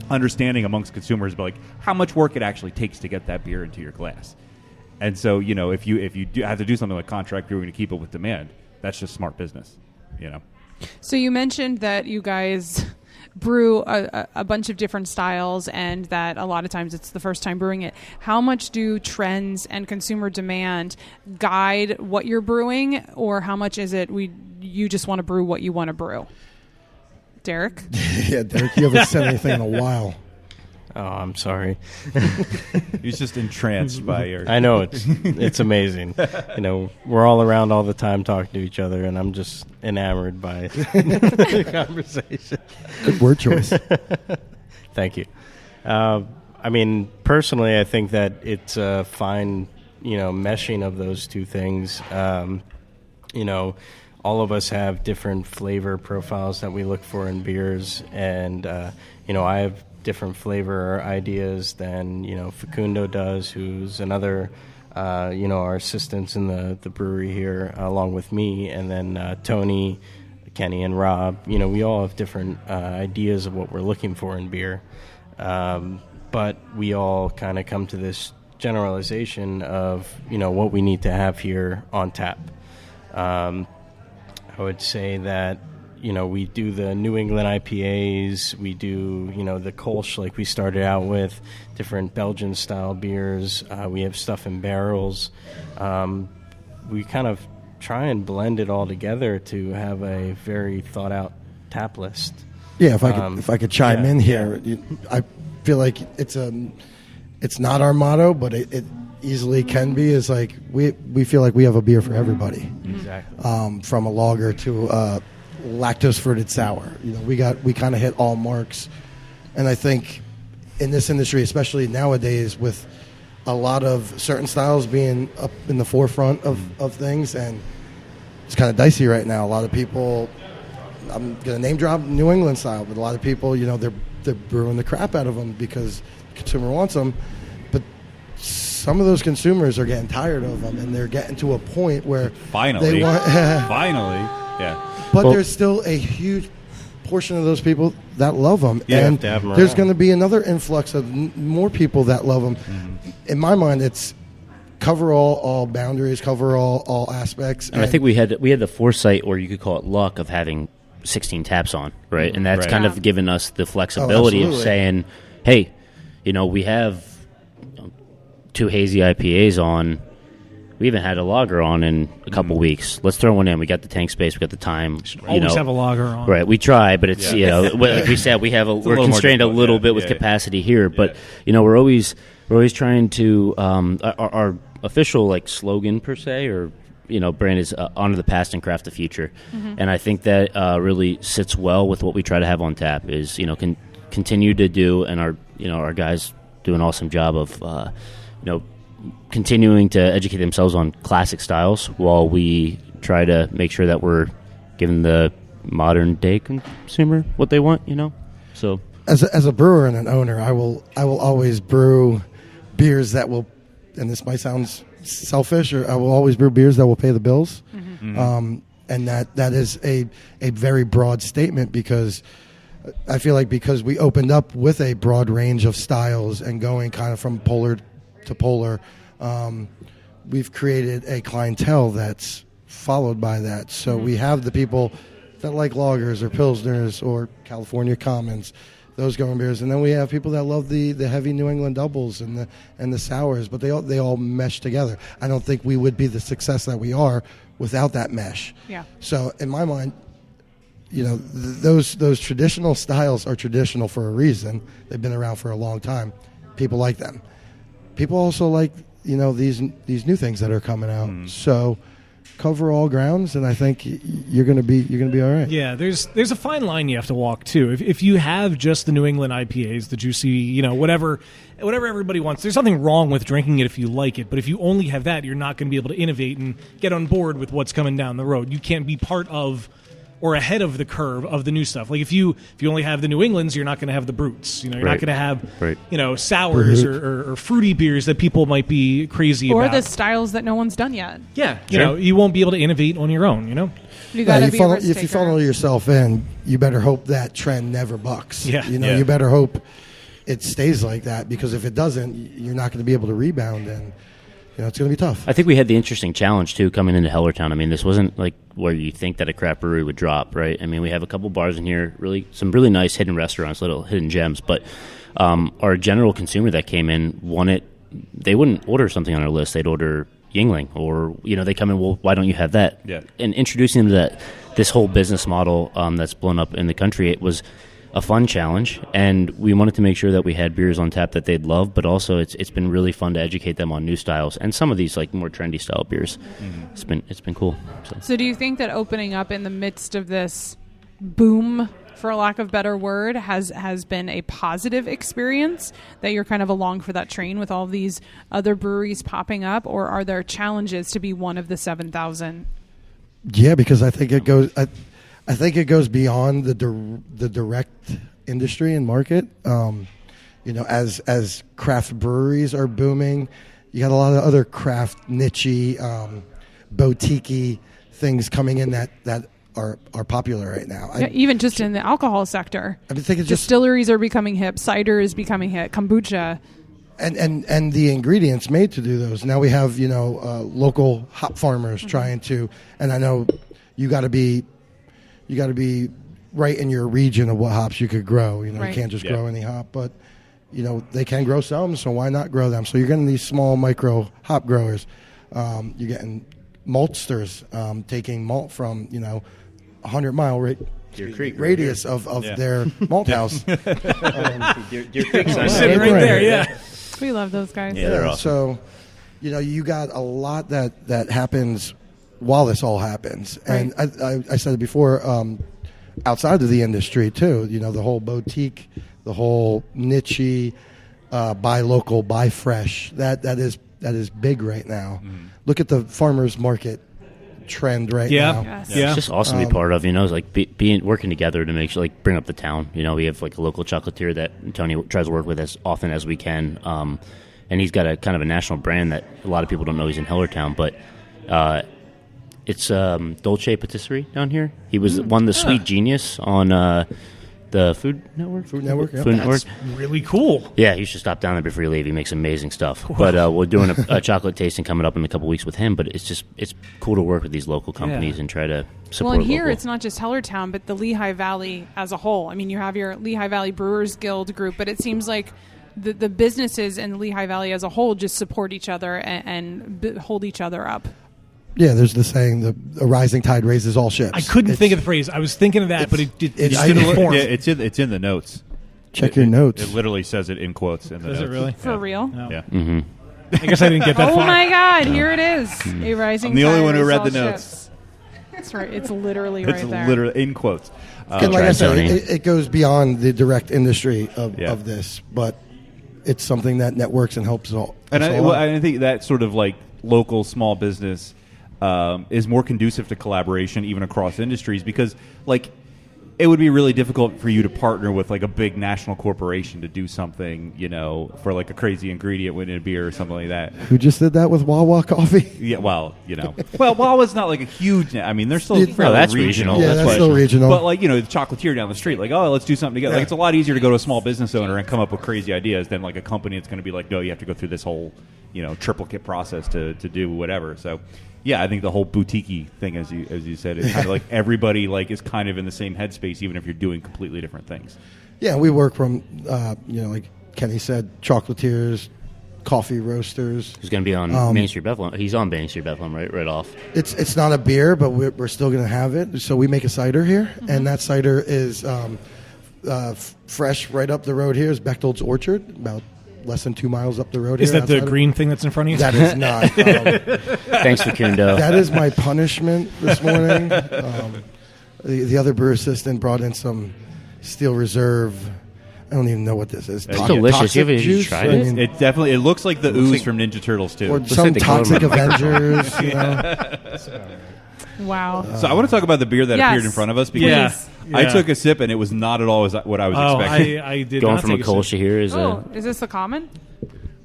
understanding amongst consumers about like how much work it actually takes to get that beer into your glass. And so, if you do have to do something like contract brewing to keep up with demand, that's just smart business, So you mentioned that you guys brew a bunch of different styles, and that a lot of times it's the first time brewing it. How much do trends and consumer demand guide what you're brewing, or how much is it you just want to brew what you want to brew? Derek? Yeah, Derek, you haven't said anything in a while. Oh, I'm sorry. He's just entranced by your. I know, it's amazing. We're all around all the time talking to each other, and I'm just enamored by the conversation. Good word choice. Thank you. I mean, personally, I think that it's a fine, meshing of those two things. All of us have different flavor profiles that we look for in beers, and I have different flavor ideas than Facundo does, who's another our assistants in the brewery here along with me, and then Tony, Kenny, and Rob. We all have different ideas of what we're looking for in beer, but we all kind of come to this generalization of what we need to have here on tap. I would say that we do the New England IPAs, we do, the Kolsch like we started out with, different Belgian-style beers. We have stuff in barrels. We kind of try and blend it all together to have a very thought out tap list. Yeah, if I could chime in here, I feel like it's not our motto, but it easily can be. Is like we feel like we have a beer for everybody. Exactly. From a lager to a lactose fruited sour. We kind of hit all marks, and I think in this industry, especially nowadays, with a lot of certain styles being up in the forefront of things, and it's kind of dicey right now. A lot of people, I'm going to name drop New England style, but a lot of people, they're brewing the crap out of them because the consumer wants them. But some of those consumers are getting tired of them, and they're getting to a point where finally, they want, yeah. But there's still a huge portion of those people that love them, Yeah, and to have 'em there's around. going to be another influx of more people that love them. In my mind, it's cover all boundaries, cover all aspects. And I think we had the foresight, or you could call it luck, of having 16 taps on, right? And that's Right. kind Yeah. of given us the flexibility of absolutely. saying, hey, we have 2 hazy IPAs on. We even had a lager on in a couple weeks. Let's throw one in. We got the tank space. We got the time. Always have a lager on. Right, we try, but it's like we said, we're little more constrained a difficult, little yeah, bit with yeah. capacity here. But we're always trying to our official slogan per se, or brand is honor the past and craft the future, and I think that really sits well with what we try to have on tap. Is continue to do, and our guys do an awesome job of continuing to educate themselves on classic styles while we try to make sure that we're giving the modern day consumer what they want, So as a brewer and an owner, I will always brew beers that will, and this might sound selfish, or I will always brew beers that will pay the bills. And that is a very broad statement, because I feel like because we opened up with a broad range of styles and going kind of from polar to polar, we've created a clientele that's followed by that. So we have the people that like lagers or pilsners or California commons, those going beers, and then we have people that love the heavy New England doubles and the sours. But they all mesh together. I don't think we would be the success that we are without that mesh. Yeah. So in my mind, those traditional styles are traditional for a reason. They've been around for a long time. People like them. People also like these new things that are coming out. So cover all grounds, and I think you're gonna be all right. Yeah, there's a fine line you have to walk too. If you have just the New England IPAs, the juicy, whatever everybody wants, there's nothing wrong with drinking it if you like it. But if you only have that, you're not going to be able to innovate and get on board with what's coming down the road. You can't be part of or ahead of the curve of the new stuff. Like if you only have the New Englands, you're not going to have the brutes. You're not Right. going to have Right. sours or fruity beers that people might be crazy Or about. the styles that no one's done yet. Yeah, you won't be able to innovate on your own. You got to be a risk If you taker. funnel yourself in, you better hope that trend never bucks. Yeah. You better hope it stays like that, because if it doesn't, you're not going to be able to rebound, and it's going to be tough. I think we had the interesting challenge too coming into Hellertown. I mean, this wasn't like where you think that a craft brewery would drop, right? I mean, we have a couple bars in here, some really nice hidden restaurants, little hidden gems. But our general consumer that came in they wouldn't order something on our list. They'd order Yingling, or they come in. Well, why don't you have that? Yeah. And introducing them to this whole business model that's blown up in the country, it was a fun challenge, and we wanted to make sure that we had beers on tap that they'd love, but also it's been really fun to educate them on new styles and some of these more trendy style beers. It's been cool. So do you think that opening up in the midst of this boom, for lack of a better word, has been a positive experience, that you're kind of along for that train with all these other breweries popping up, or are there challenges to be one of the 7,000? Yeah, because I think it goes. I think it goes beyond the direct industry and market. As craft breweries are booming, you got a lot of other craft niche-y, boutique-y things coming in that are popular right now. Even just in the alcohol sector. I think it's just, Distilleries are becoming hip. Cider is becoming hip. Kombucha. and the ingredients made to do those. Now we have local hop farmers trying to, and I know you got to be right in your region of what hops you could grow. Right. You can't just grow any hop, but they can grow some, so why not grow them? So you're getting these small micro hop growers. You're getting maltsters taking malt from 100-mile radius of their malt house. Deer Creek's Sitting right there, yeah. We love those guys. Yeah, they're awesome. So, you got a lot that happens while this all happens. Right. And I said it before, outside of the industry too, the whole boutique, the whole niche, buy local, buy fresh. That is big right now. Look at the farmers market trend right now. Yes. Yeah. It's just awesome to be part of, it's like being working together to make sure, like, bring up the town. We have like a local chocolatier that Tony tries to work with as often as we can. And he's got a kind of a national brand that a lot of people don't know he's in Hellertown, but it's Dolce Patisserie down here. He won the Sweet Genius on the Food Network. Food Network, yeah. Food Network. Really cool. Yeah, you should stop down there before you leave. He makes amazing stuff. But we're doing a chocolate tasting coming up in a couple weeks with him. But it's cool to work with these local companies and try to support. Well, and here local. it's not just Hellertown, but the Lehigh Valley as a whole. I mean, you have your Lehigh Valley Brewers Guild group, but it seems like the businesses in the Lehigh Valley as a whole just support each other and hold each other up. Yeah, there's the saying, a rising tide raises all ships. I couldn't think of the phrase. I was thinking of that, but it just didn't form. Yeah, it's in the notes. Check your notes. It literally says it in quotes in the Does notes. it really? For real? No. Yeah. Mm-hmm. I guess I didn't get that Oh far. my God! Here it is. A rising. I'm the only tide one who read raises the all notes. ships. That's right. It's literally It's right there. literally in quotes. And like I Try, said, Tony. it goes beyond the direct industry of Yeah. this, but it's something that networks and helps all. And us I, all well, out. I think that sort of like local small business is more conducive to collaboration even across industries, because like it would be really difficult for you to partner with like a big national corporation to do something, for like a crazy ingredient within a beer or something like that. Who just did that with Wawa coffee? Yeah, well, well, Wawa's not like a huge. I mean, they're still fairly that's regional. regional. Yeah, that's still regional. But like the chocolatier down the street, like, oh, let's do something together. Yeah. Like, it's a lot easier to go to a small business owner and come up with crazy ideas than like a company that's going to be like, no, you have to go through this whole triplicate process to do whatever. So yeah, I think the whole boutique-y thing, as you said, is kind of like everybody like is kind of in the same headspace, even if you're doing completely different things. Yeah, we work from like Kenny said, chocolatiers, coffee roasters. He's going to be on Main Street Bethlehem. He's on Main Street Bethlehem, right off. It's not a beer, but we're still going to have it. So we make a cider here, and that cider is fresh right up the road. Here is Bechtold's Orchard, about less than 2 miles up the road. Is here that the outside of- green thing that's in front of you? That is not. Thanks, Facundo. That is my punishment this morning. The other brewer assistant brought in some Steel Reserve. I don't even know what this is. It's delicious. Toxic Have you juice? tried I it? mean, It definitely looks like the ooze from Ninja Turtles too. or Looks some like the color Toxic of my Avengers. Wow. So I want to talk about the beer that Yes. appeared in front of us, because Yeah. I Yeah. took a sip and it was not at all what I was Oh, expecting. I did Going not from a take sip. Kolsch here is Is this the common?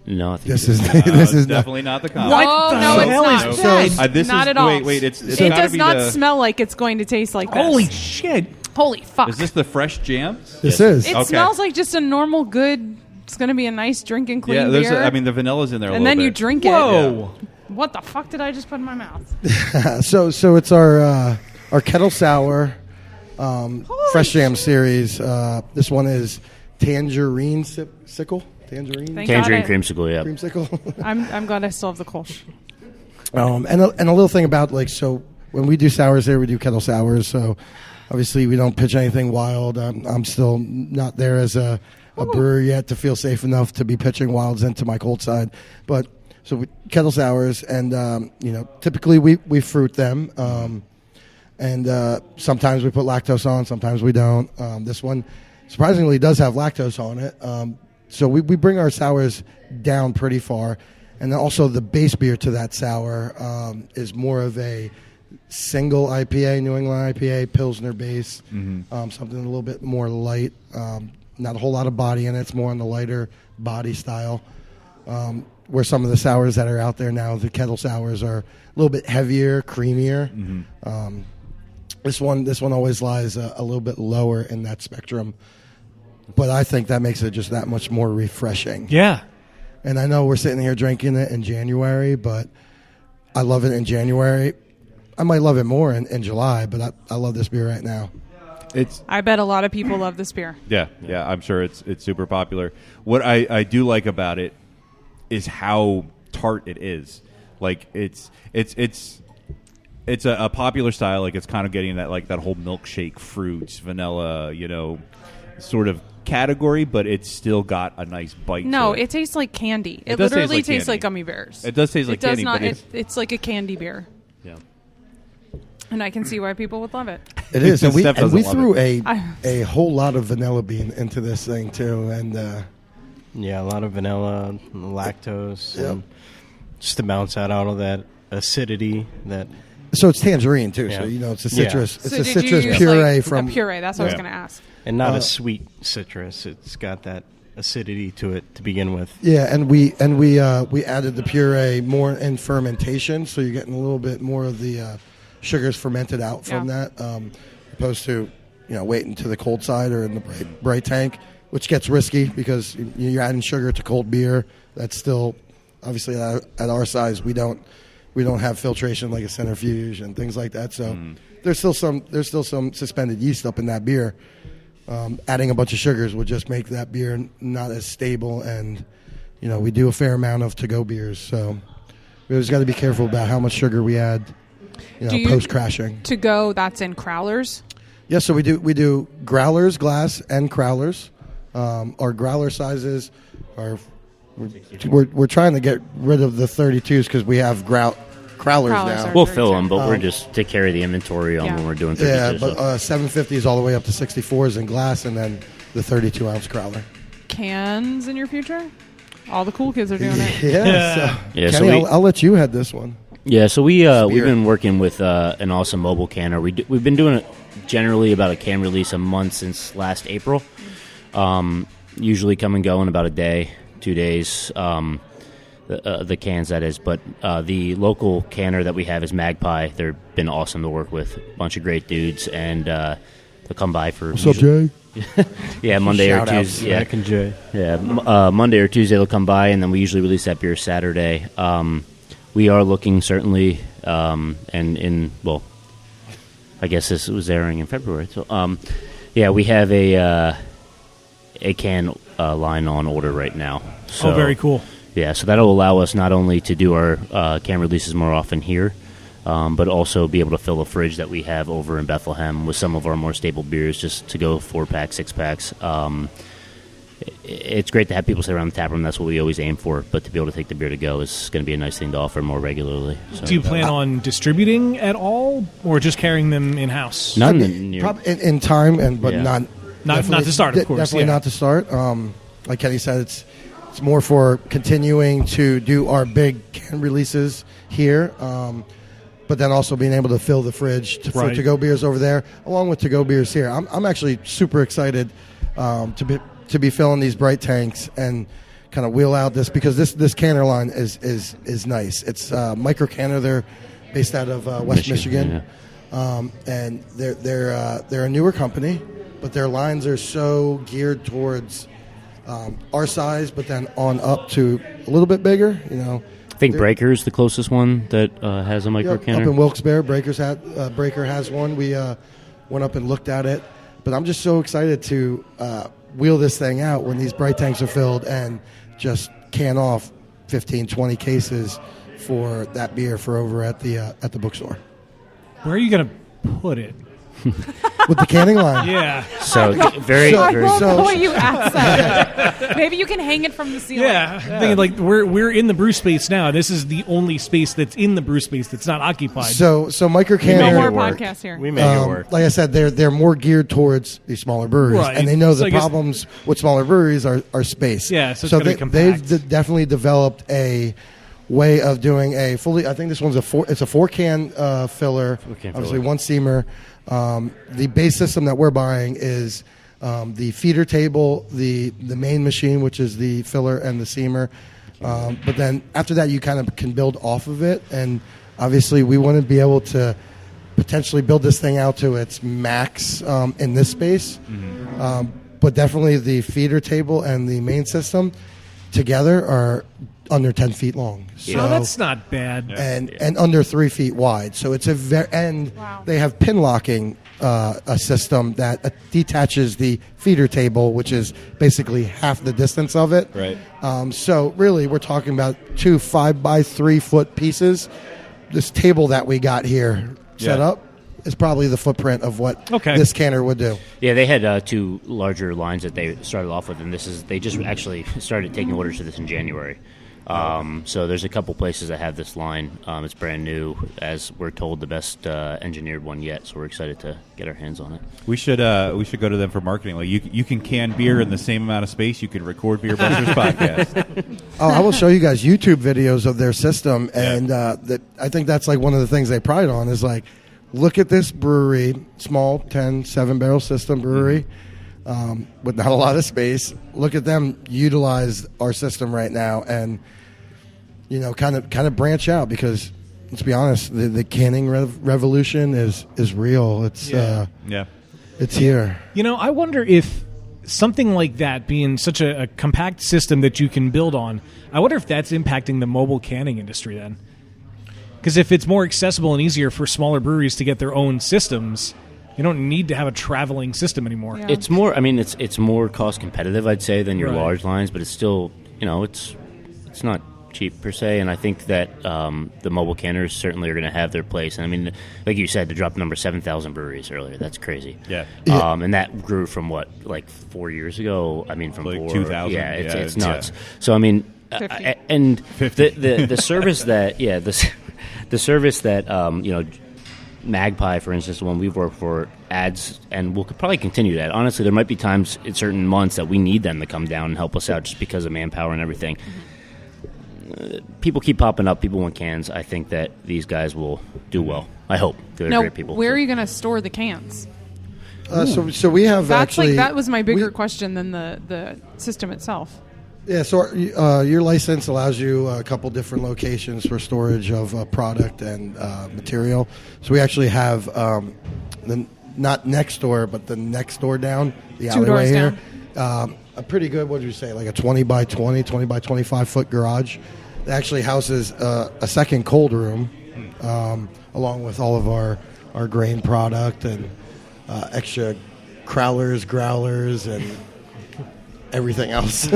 no. I think This it's- is this is not. definitely not the common. What Oh, the no, it's hell not. is So- that? This Not is, at all. Wait, it's It gotta does be not the, smell like it's going to taste like this. Holy shit. Holy fuck. Is this the fresh jams? This is. It Okay. smells like just a normal, good. It's going to be a nice drinking clean Yeah, there's. beer. I mean, the vanilla's in there, a and little then you bit. drink it. Whoa. What the fuck did I just put in my mouth? So it's our kettle sour fresh jam series. This one is tangerine sickle. Tangerine Thank Tangerine God I- creamsicle, yeah. creamsicle. I'm glad I still have the Kolsch. And a little thing about so when we do sours here, we do kettle sours. So obviously we don't pitch anything wild. I'm still not there as a brewer yet to feel safe enough to be pitching wilds into my cold side. But so kettle sours, and typically we fruit them, and sometimes we put lactose on, sometimes we don't. This one surprisingly does have lactose on it. So we bring our sours down pretty far. And then also the base beer to that sour is more of a single IPA, New England IPA, Pilsner base, something a little bit more light. Not a whole lot of body in it. It's more on the lighter body style. Where some of the sours that are out there now, the kettle sours, are a little bit heavier, creamier. This one always lies a little bit lower in that spectrum. But I think that makes it just that much more refreshing. Yeah. And I know we're sitting here drinking it in January, but I love it in January. I might love it more in July, but I love this beer right now. It's I bet a lot of people love this beer. yeah. I'm sure it's super popular. What I do like about it is how tart it is. Like it's it's a popular style. Like it's kind of getting that like that whole milkshake fruits, vanilla, sort of category, but it's still got a nice bite. No, to it tastes like candy. It does taste literally like tastes candy. like gummy bears. It does taste like it does candy, not. but It's like a candy beer, Yeah. and I can see why people would love it. It is, and we Steph and we doesn't threw love a whole lot of vanilla bean into this thing too, and Yeah, a lot of vanilla, lactose, Yep. and just to bounce out all of that acidity. That so it's tangerine too. Yeah. So it's a Yeah. citrus. So It's a did citrus you use, puree like, from a puree. That's what I was Yeah. going to ask. and not a sweet citrus. It's got that acidity to it to begin with. Yeah, and we added the puree more in fermentation, so you're getting a little bit more of the sugars fermented out from Yeah. that, opposed to waiting to the cold side or in the bright tank, which gets risky because you're adding sugar to cold beer. That's still obviously at our size we don't have filtration like a centrifuge and things like that. So there's still some suspended yeast up in that beer. Adding a bunch of sugars will just make that beer not as stable, and we do a fair amount of to-go beers, so we always got to be careful about how much sugar we add, Do you- post crashing. To go, that's in crowlers. Yeah, so we do growlers, glass, and crowlers. Our growler sizes are we're trying to get rid of the 32s because we have crowlers Crowlers now. are- We'll fill them, but we're just to carry the inventory on Yeah. when we're doing Yeah, 32. but 750s all the way up to 64s in glass, and then the 32-ounce crowler. Cans in your future? All the cool kids are doing it. Yeah, so, Yeah, so Kenny, we- I'll let you head this one. Yeah, so we've Spirit. been working with an awesome mobile canner. We've been doing it generally about a can release a month since last April. Usually come and go in about a day, 2 days. The cans, that is. But the local canner that we have is Magpie. They've been awesome to work with. A bunch of great dudes, and they'll come by for What's up, Jay? yeah, Monday or Shout-outs. Tuesday. Yeah, Mac and Jay. yeah, Monday or Tuesday they'll come by, and then we usually release that beer Saturday. We are looking certainly, I guess this was airing in February. So, yeah, we have a can line on order right now. So, very cool. Yeah, so that'll allow us not only to do our can releases more often here, but also be able to fill a fridge that we have over in Bethlehem with some of our more stable beers, just to go 4-pack, 6-packs. It's great to have people sit around the tap room. That's what we always aim for. But to be able to take the beer to go is going to be a nice thing to offer more regularly. So. Do you plan on distributing at all, or just carrying them in house? None in your- Probably in time, but Yeah. not Not to start, of course. Definitely yeah. not to start. Like Kenny said, it's more for continuing to do our big can releases here, but then also being able to fill the fridge for Right. to-go beers over there, along with to-go beers here. I'm actually super excited to be filling these bright tanks and kind of wheel out this, because this canner line is nice. It's Micro Canner. They're based out of West Michigan. And they're a newer company, but their lines are so geared towards our size, but then on up to a little bit bigger. I think Breaker's the closest one that has a micro Yep, canner. up in Wilkes-Barre, Breaker has one. We went up and looked at it, but I'm just so excited to wheel this thing out when these bright tanks are filled and just can off 15, 20 cases for that beer for over at the bookstore Where are you going to put it? with the canning line. Yeah. So very, I very. love So- the way you asked that. Maybe you can hang it from the ceiling. Yeah, I'm thinking like we're in the brew space now. This is the only space that's in the brew space that's not occupied. So Micro We No make Canner. more it work. podcasts here. We make it work. Like I said, they're more geared towards these smaller breweries, Right. and they know So the I guess- problems with smaller breweries are space. Yeah, so it's gonna be compact. they've definitely developed a way of doing a fully. I think this one's it's a 4-can filler, Four-can obviously filler. one steamer. The base system that we're buying is the feeder table, the main machine, which is the filler and the seamer. But then after that, you kind of can build off of it, and obviously we want to be able to potentially build this thing out to its max in this space. But definitely the feeder table and the main system together are under 10 feet long. So, Oh, that's not bad. and under 3 feet wide. So it's and Wow. they have pin locking a system that detaches the feeder table, which is basically half the distance of it. Right. So really, we're talking about 2 5 by 3 foot pieces this table that we got here set Yeah. up is probably the footprint of what Okay. this canner would do. Yeah, they had 2 larger lines that they started off with, and they just actually started taking orders for this in January. So there's a couple places that have this line. It's brand new, as we're told, the best engineered one yet. So we're excited to get our hands on it. We should go to them for marketing. Like you can can beer in the same amount of space you can record Beer Busters podcast. Oh, I will show you guys YouTube videos of their system, and that I think that's like one of the things they pride on is like, look at this brewery, small 7-barrel system brewery, with not a lot of space. Look at them utilize our system right now, and kind of branch out, because let's be honest, the canning revolution is real. It's Yeah. it's here. I wonder if something like that, being such a compact system that you can build on, I wonder if that's impacting the mobile canning industry then. Because if it's more accessible and easier for smaller breweries to get their own systems, you don't need to have a traveling system anymore. Yeah. It's more. I mean, it's more cost competitive, I'd say, than your Right. large lines, but it's still, it's not cheap per se. And I think that the mobile canners certainly are going to have their place. And I mean, like you said, to drop the number 7,000 breweries earlier, that's crazy. Yeah. And that grew from what, like 4 years ago? I mean, from Like 4, 2000. Yeah, it's Yeah. nuts. So I mean, 50. and the service that the service that Magpie, for instance, the one we've worked for, adds, and we'll probably continue that. Honestly, there might be times in certain months that we need them to come down and help us out just because of manpower and everything. People keep popping up. People want cans. I think that these guys will do well. I hope. They're Now, great people. where are you going to store the cans? So we have That's actually that was my bigger we- question than the system itself. Yeah, so your license allows you a couple different locations for storage of product and material. So we actually have not next door, but the next door down, the 2 doors alleyway here. A pretty good, what did you say, like a 20 by 25 foot garage. It actually houses a second cold room, along with all of our grain product and extra crowlers, growlers, and everything else.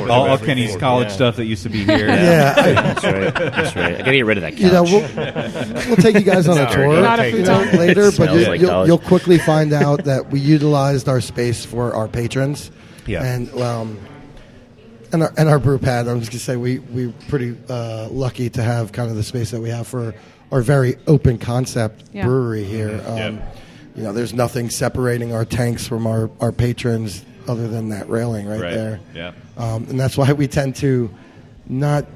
All Kenny's college stuff that used to be here. Yeah. That's right. That's right. I got to get rid of that couch. We'll take you guys on a tour Not a futon. later, but Smells like college. you'll quickly find out that we utilized our space for our patrons. Yeah. And our brew pad. I'm just gonna say we're pretty lucky to have kind of the space that we have for our very open concept Yeah. brewery here. There's nothing separating our tanks from our patrons other than that railing right there. Yeah. And that's why we tend to not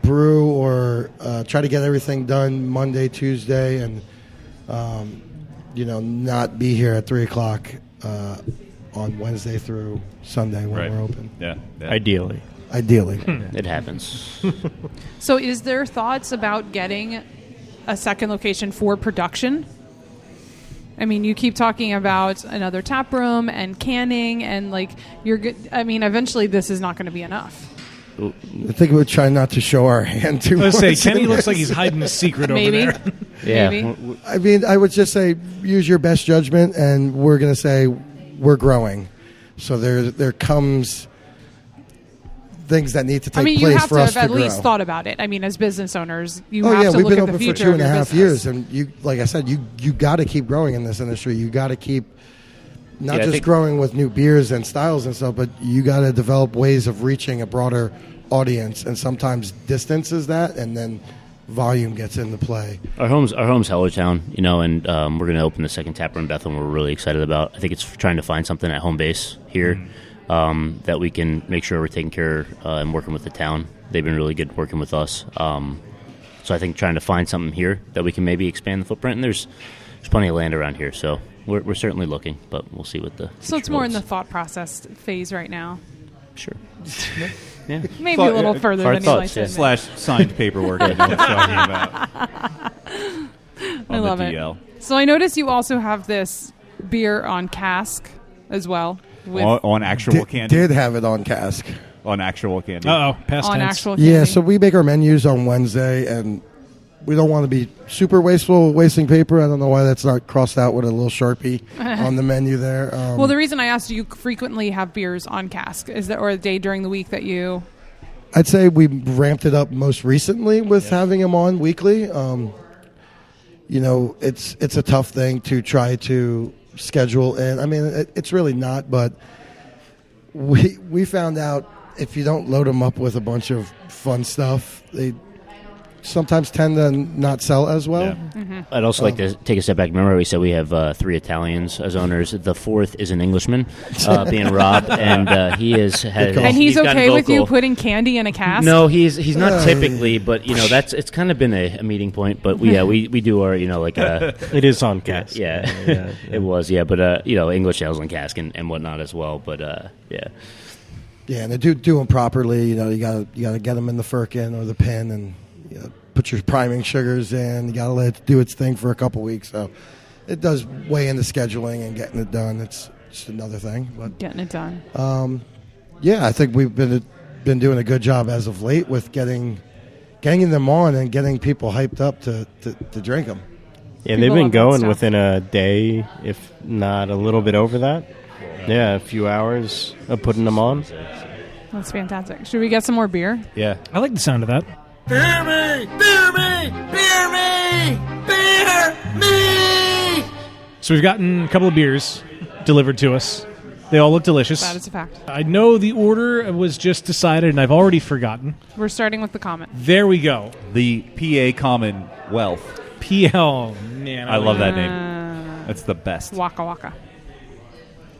brew or try to get everything done Monday, Tuesday, and not be here at 3:00 on Wednesday through Sunday when Right. we're open. Yeah. Ideally. Ideally. It happens. So, is there thoughts about getting a second location for production? I mean, you keep talking about another tap room and canning, and like you're good. I mean, eventually this is not going to be enough. I think we're trying not to show our hand too I was much. going to say, Kenny looks like he's hiding a secret Maybe. over there. Yeah. Maybe. I mean, I would just say use your best judgment, and we're going to say we're growing. So there comes things that need to take I mean, you place have for to us have to at least grow. thght about it. I mean, as business owners, you Oh have yeah, to we've look been at open the for future 2.5 of your business. years, and you, like I said, you got to keep growing in this industry. You got to keep not Yeah, I just think- growing with new beers and styles and stuff, but you got to develop ways of reaching a broader audience. And sometimes distance is that, and then volume gets into play. Our home's Hellertown, and we're going to open the second tap room in Bethlehem. We're really excited about. I think it's trying to find something at home base here that we can make sure we're taking care and working with the town. They've been really good working with us. So I think trying to find something here that we can maybe expand the footprint. And there's plenty of land around here, so we're certainly looking, but we'll see what the So it's future more in the holds. thought process phase right now. Sure. Yeah. Maybe Thought- a little further hard than you thoughts, like to yeah. admit. / signed paperwork. I know what you're talking about. I On love the it. DL. So I noticed you also have this beer on cask as well. With On actual candy. Did have it on cask. On actual candy. Uh-oh, past on tense. actual Yeah, candy. so we make our menus on Wednesday, and we don't want to be super wasteful wasting paper. I don't know why that's not crossed out with a little Sharpie on the menu there. Well, the reason I asked you frequently have beers on cask is that, or a day during the week that you. I'd say we ramped it up most recently with having them on weekly. it's a tough thing to try to schedule. And I mean, it's really not, but we found out if you don't load them up with a bunch of fun stuff, they sometimes tend to not sell as well. Yeah. Mm-hmm. I'd also like to take a step back. Remember, we said we have 3 Italians as owners. The 4th is an Englishman, being Rob, and he has and he's gotten okay with you vocal. putting candy in a cask. No, he's not typically, but it's kind of been a meeting point. But we do our It is on cast. yeah. It was but English ales and cask and whatnot as well. But yeah. Yeah, and to do them properly, you gotta get them in the firkin or the pin, and put your priming sugars in. You gotta let it do its thing for a couple weeks. So it does weigh into scheduling and getting it done. It's just another thing, but Getting it done. I think we've been doing a good job as of late with getting them on and getting people hyped up to drink them. Yeah, People they've been love that going stuff. within a day, if not a little bit over that. Yeah, a few hours of putting them on. That's fantastic. Should we get some more beer? Yeah. I like the sound of that. Beer me! Beer me! Beer me! Beer me! So we've gotten a couple of beers delivered to us. They all look delicious. That is a fact. I know the order was just decided, and I've already forgotten. We're starting with the comment. There we go. The PA Commonwealth. PL. Man, I love that name. That's the best. Waka waka.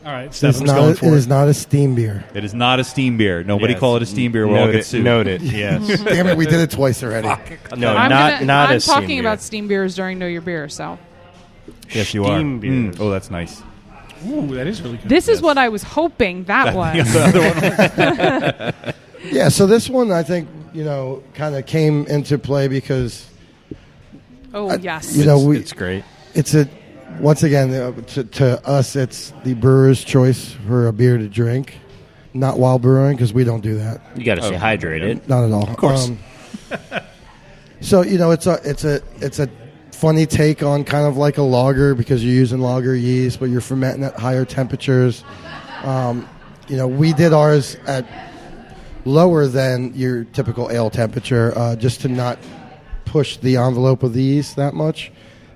All right, It Stephen's going for it is not a steam beer. It is not a steam beer. Nobody Yes. call it a steam beer. We'll all get sued. Note it, yes. Damn it, we did it twice already. No, I'm not I'm a steam talking beer. about steam beers during Know Your Beer, so. Yes, you are. Steam beers. Oh, that's nice. Ooh, that is really good. This is what I was hoping that was. Yeah, so this one I think kind of came into play because Oh, yes. It's great. it's once again to us it's the brewer's choice for a beer to drink, not while brewing, because we don't do that. You got to stay hydrated. Not at all. Of course. So it's a funny take on kind of like a lager because you're using lager yeast, but you're fermenting at higher temperatures. We did ours at lower than your typical ale temperature, just to not push the envelope of the yeast that much,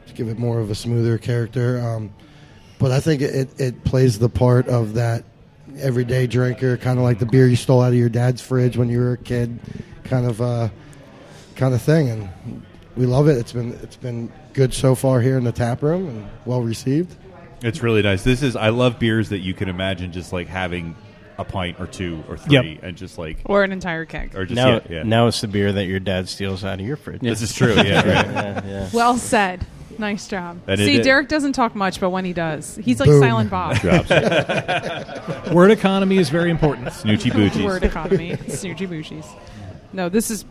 to give it more of a smoother character. But I think it plays the part of that everyday drinker, kind of like the beer you stole out of your dad's fridge when you were a kid, kind of thing. And we love it. It's been good so far here in the tap room and well received. It's really nice. I love beers that you can imagine just like having a pint or 2 or 3 Yep. and just like Or an entire keg. or just Now, yeah. now it's the beer that your dad steals out of your fridge. This is true. Yeah, right. Yeah. Well said. Nice job. And See, it- Derek doesn't talk much, but when he does, he's like Boom. Silent Bob. Drops. Word economy is very important. Snoochie boochies. Word economy. Snoochie boochies. No, this is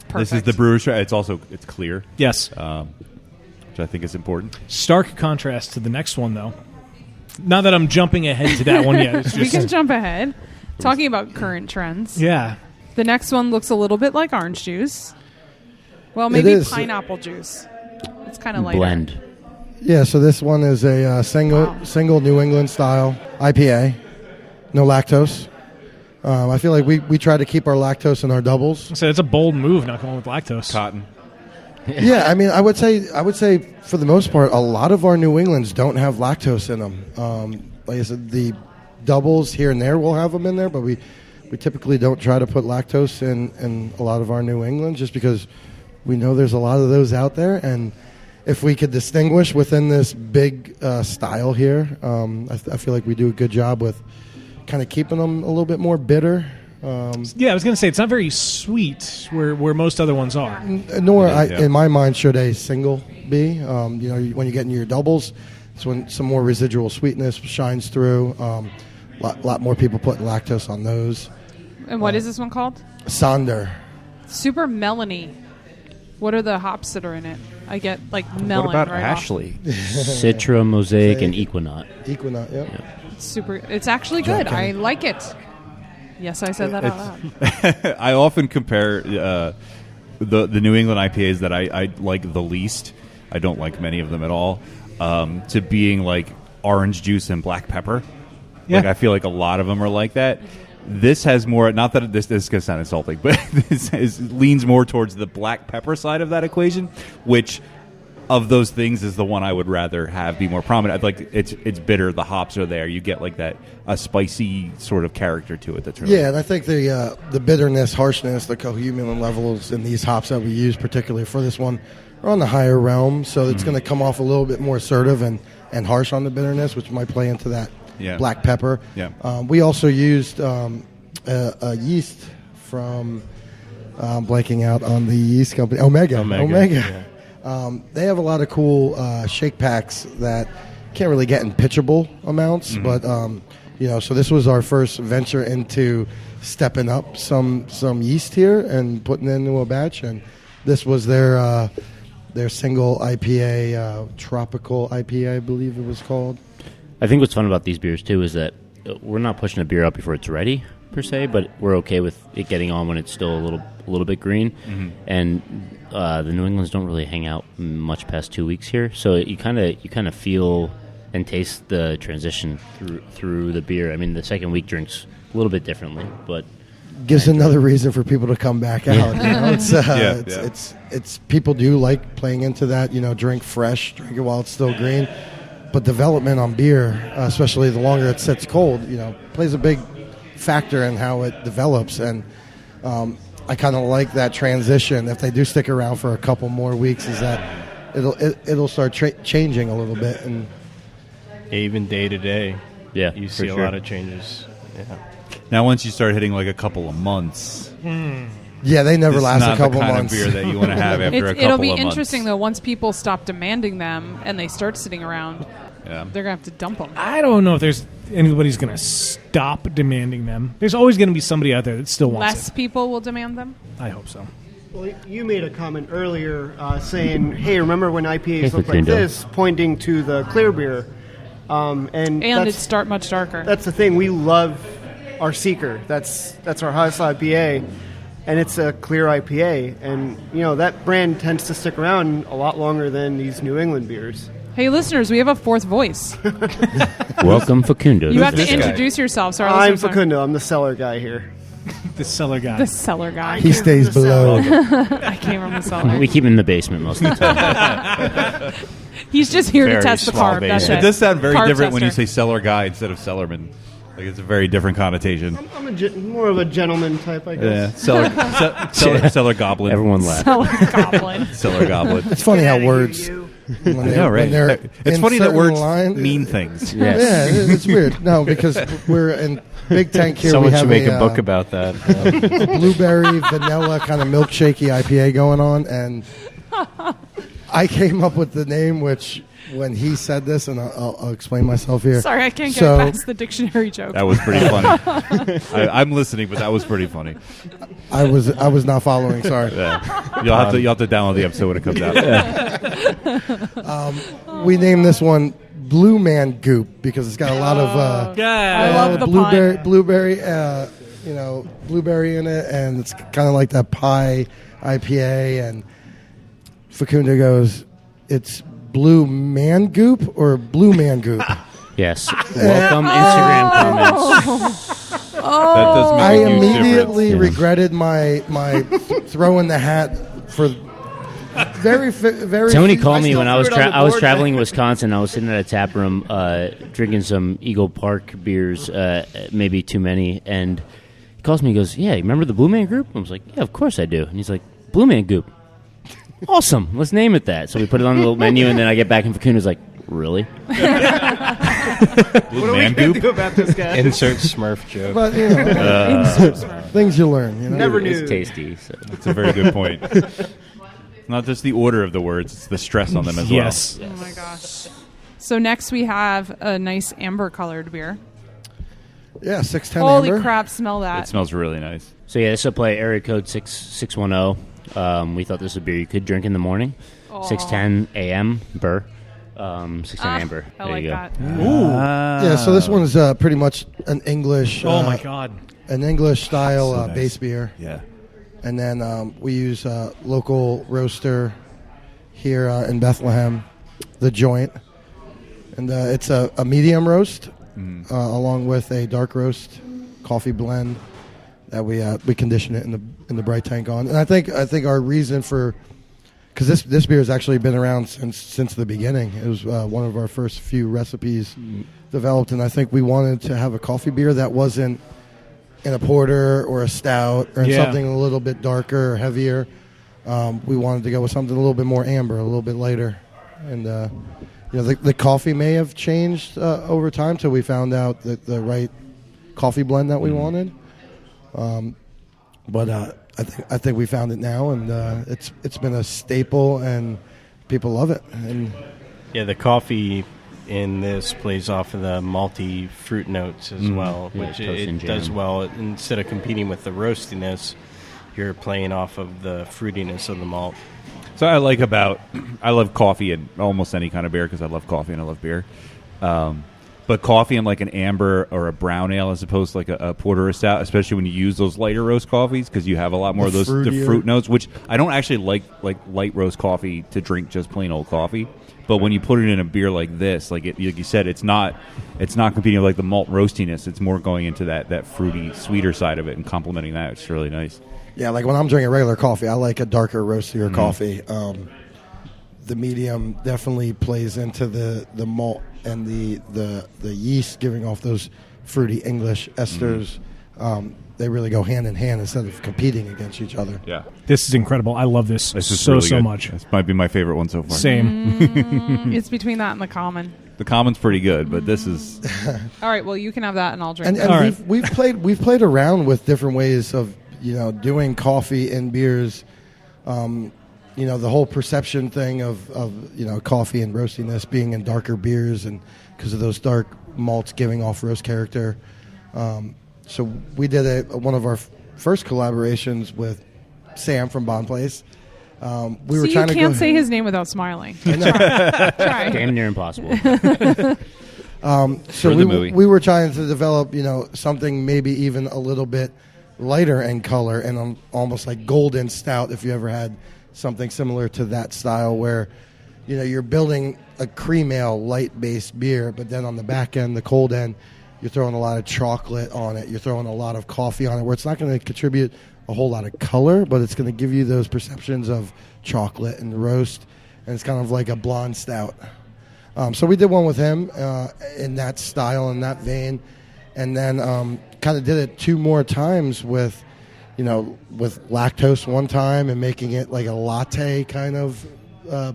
perfect. This is the brewer's. It's clear, Yes. which I think is important. Stark contrast to the next one, though. Not that I'm jumping ahead to that one yet. It's We just, can jump ahead. Talking about current trends. yeah. The next one looks a little bit like orange juice. Well, maybe is. pineapple juice. It's kind of lighter. Blend. Yeah, so this one is a single New England style IPA, no lactose. I feel like we try to keep our lactose in our doubles. So it's a bold move, not going with lactose. Cotton. Yeah, I mean, I would say for the most part, a lot of our New Englands don't have lactose in them. Like I said, the doubles here and there will have them in there, but we typically don't try to put lactose in a lot of our New Englands just because we know there's a lot of those out there. And if we could distinguish within this big style here, I feel like we do a good job with kind of keeping them a little bit more bitter. Yeah, I was going to say, it's not very sweet where most other ones are. Nor, Yeah. in my mind, should a single be. When you get into your doubles, it's when some more residual sweetness shines through. Lot more people putting lactose on those. And what is this one called? Sonder. Super Melanie. What are the hops that are in it? I get like melon What about right Ashley? Citra, Mosaic, and Equinox. Equinox, yep. off. Super. It's actually good. Jack I like it. Yes, I said that out loud. I often compare the New England IPAs that I like the least. I don't like many of them at all. To being like orange juice and black pepper. Yeah. Like I feel like a lot of them are like that. This has more. Not that this is going to sound insulting, but leans more towards the black pepper side of that equation, which of those things is the one I would rather have be more prominent. I'd like it's bitter. The hops are there. You get like that a spicy sort of character to it. That's really Yeah, and I think the bitterness, harshness, the cohumulin levels in these hops that we use, particularly for this one, are on the higher realm. So it's going to come off a little bit more assertive and harsh on the bitterness, which might play into that black pepper. Yeah. We also used a yeast from blanking out on the yeast company, Omega. Yeah. They have a lot of cool shake packs that can't really get in pitchable amounts, but so this was our first venture into stepping up some yeast here and putting it into a batch, and this was their single IPA, tropical IPA, I believe it was called. I think what's fun about these beers too is that we're not pushing a beer out before it's ready per se, but we're okay with it getting on when it's still a little bit green. And the New Englands don't really hang out much past 2 weeks here, so you kind of feel and taste the transition through the beer. I mean, the second week drinks a little bit differently, but gives another reason for people to come back out. It's people do like playing into that. Drink fresh, drink it while it's still green. But development on beer, especially the longer it sits cold, plays a big factor in how it develops. And I kind of like that transition. If they do stick around for a couple more weeks, is that it'll start changing a little bit. And even day to day, you see a sure. lot of changes. Yeah. Now, once you start hitting like a couple of months, yeah, they never this last is not a couple the kind months. of beer that you want to have after a couple It'll be of months. interesting though. Once people stop demanding them and they start sitting around, they're gonna have to dump them. I don't know if anybody's going to stop demanding them. There's always going to be somebody out there that still wants Less people will demand them. it. I hope so. Well, you made a comment earlier saying, "Hey, remember when IPAs look like Facundo. this?" Pointing to the clear beer, and it's much darker. That's the thing. We love our Seeker. That's our house IPA, and it's a clear IPA, and that brand tends to stick around a lot longer than these New England beers. Hey, listeners, we have a fourth voice. welcome Facundo. You have to This guy. introduce yourself. So our I'm listeners Facundo. I'm the cellar guy here. The cellar guy. the cellar guy. He stays below. I came from the cellar. We keep him in the basement most of the time. He's just here to Very test the small carb. That's basement. it. It does sound very Carb different when you tester. say cellar guy instead of cellarman. Like it's a very different connotation. I'm more of a gentleman type, I Yeah, guess. cellar goblin. Everyone laughed. Cellar goblin. Cellar goblin. It's funny how words. When I know, right? when they're It's in funny that certain words line- mean things. Yes. Yeah, it's weird. No, because we're in Big Tank here. Someone we should have make a book about that. blueberry, vanilla, kind of milkshakey IPA going on, and I came up with the name, which when he said this, and I'll explain myself here. Sorry, I can't get So- past the dictionary joke. That was pretty funny. I'm listening, but that was pretty funny. I was not following. Sorry. Yeah. You'll have to download the episode when it comes out. We named this one Blue Man Goop because it's got a lot of I love the blueberry in it, and it's kind of like that pie IPA. And Facundo goes, "It's Blue Man Goop or Blue Man Goop?" Yes. Welcome Instagram comments. That does make I a huge immediately difference. regretted my throw in the hat for very Tony called me when I was threw it on the I was board. traveling in Wisconsin. I was sitting at a tap room drinking some Eagle Park beers, maybe too many, and he calls me. He goes, "Yeah, you remember the Blue Man Group?" I was like, "Yeah, of course I do." And he's like, "Blue Man Goop, awesome. Let's name it that." So we put it on the little menu, and then I get back, and Facundo's like, "Really?" Blue Man Goop. about this guy? Insert Smurf joke. but things you learn. Never It's knew. tasty. So. It's a very good point. Not just the order of the words; it's the stress on them as Yes. Oh my gosh. So next we have a nice amber colored beer. Yeah, 610 Holy amber. crap, smell well. It that. smells really nice. So yeah, this will play area code 610. We thought this was a beer you could drink in the morning. 6:10 a.m. Burr. 6:10 amber. I There like you go. that. Yeah, so this one's pretty much an English. Oh my God. An English style So nice. base beer, Yeah. and then we use local roaster here in Bethlehem, the Joint, and it's a medium roast along with a dark roast coffee blend that we condition it in the bright tank on. And I think our reason for because this beer has actually been around since the beginning. It was one of our first few recipes developed, and I think we wanted to have a coffee beer that wasn't in a porter or a stout or in something a little bit darker or heavier. We wanted to go with something a little bit more amber, a little bit lighter, and the coffee may have changed over time till we found out that the right coffee blend that we wanted. But I think we found it now, and it's been a staple, and people love it. And yeah, the coffee in this plays off of the malty fruit notes as well, which it does well. Instead of competing with the roastiness, you're playing off of the fruitiness of the malt. So I love coffee in almost any kind of beer because I love coffee and I love beer. But coffee in like an amber or a brown ale as opposed to like a porter or stout, especially when you use those lighter roast coffees because you have a lot more of those the fruit notes, which I don't actually like light roast coffee to drink just plain old coffee. But when you put it in a beer like this, like you said, it's not competing with like the malt roastiness. It's more going into that fruity, sweeter side of it and complementing that. It's really nice. Yeah, like when I'm drinking regular coffee, I like a darker, roastier coffee. The medium definitely plays into the malt and the yeast giving off those fruity English esters. They really go hand in hand instead of competing against each other. Yeah, This is incredible. I love this is so really good. much. This might be my favorite one so far. Same. It's between that and the common. The common's pretty good, but this is All right, well, you can have that, and I'll drink. And it. we've played around with different ways of doing coffee in beers. The whole perception thing of coffee and roastiness being in darker beers, and because of those dark malts giving off roast character. So we did one of our first collaborations with Sam from Bond Place. We were trying you to can't say his name without smiling. Try. Damn near impossible. So we were trying to develop, something maybe even a little bit lighter in color and almost like golden stout. If you ever had something similar to that style, where you're building a cream ale light based beer, but then on the back end, the cold end, you're throwing a lot of chocolate on it. You're throwing a lot of coffee on it, where it's not going to contribute a whole lot of color, but it's going to give you those perceptions of chocolate and roast, and it's kind of like a blonde stout. So we did one with him in that style, in that vein, and then kind of did it 2 more times with lactose one time and making it like a latte kind of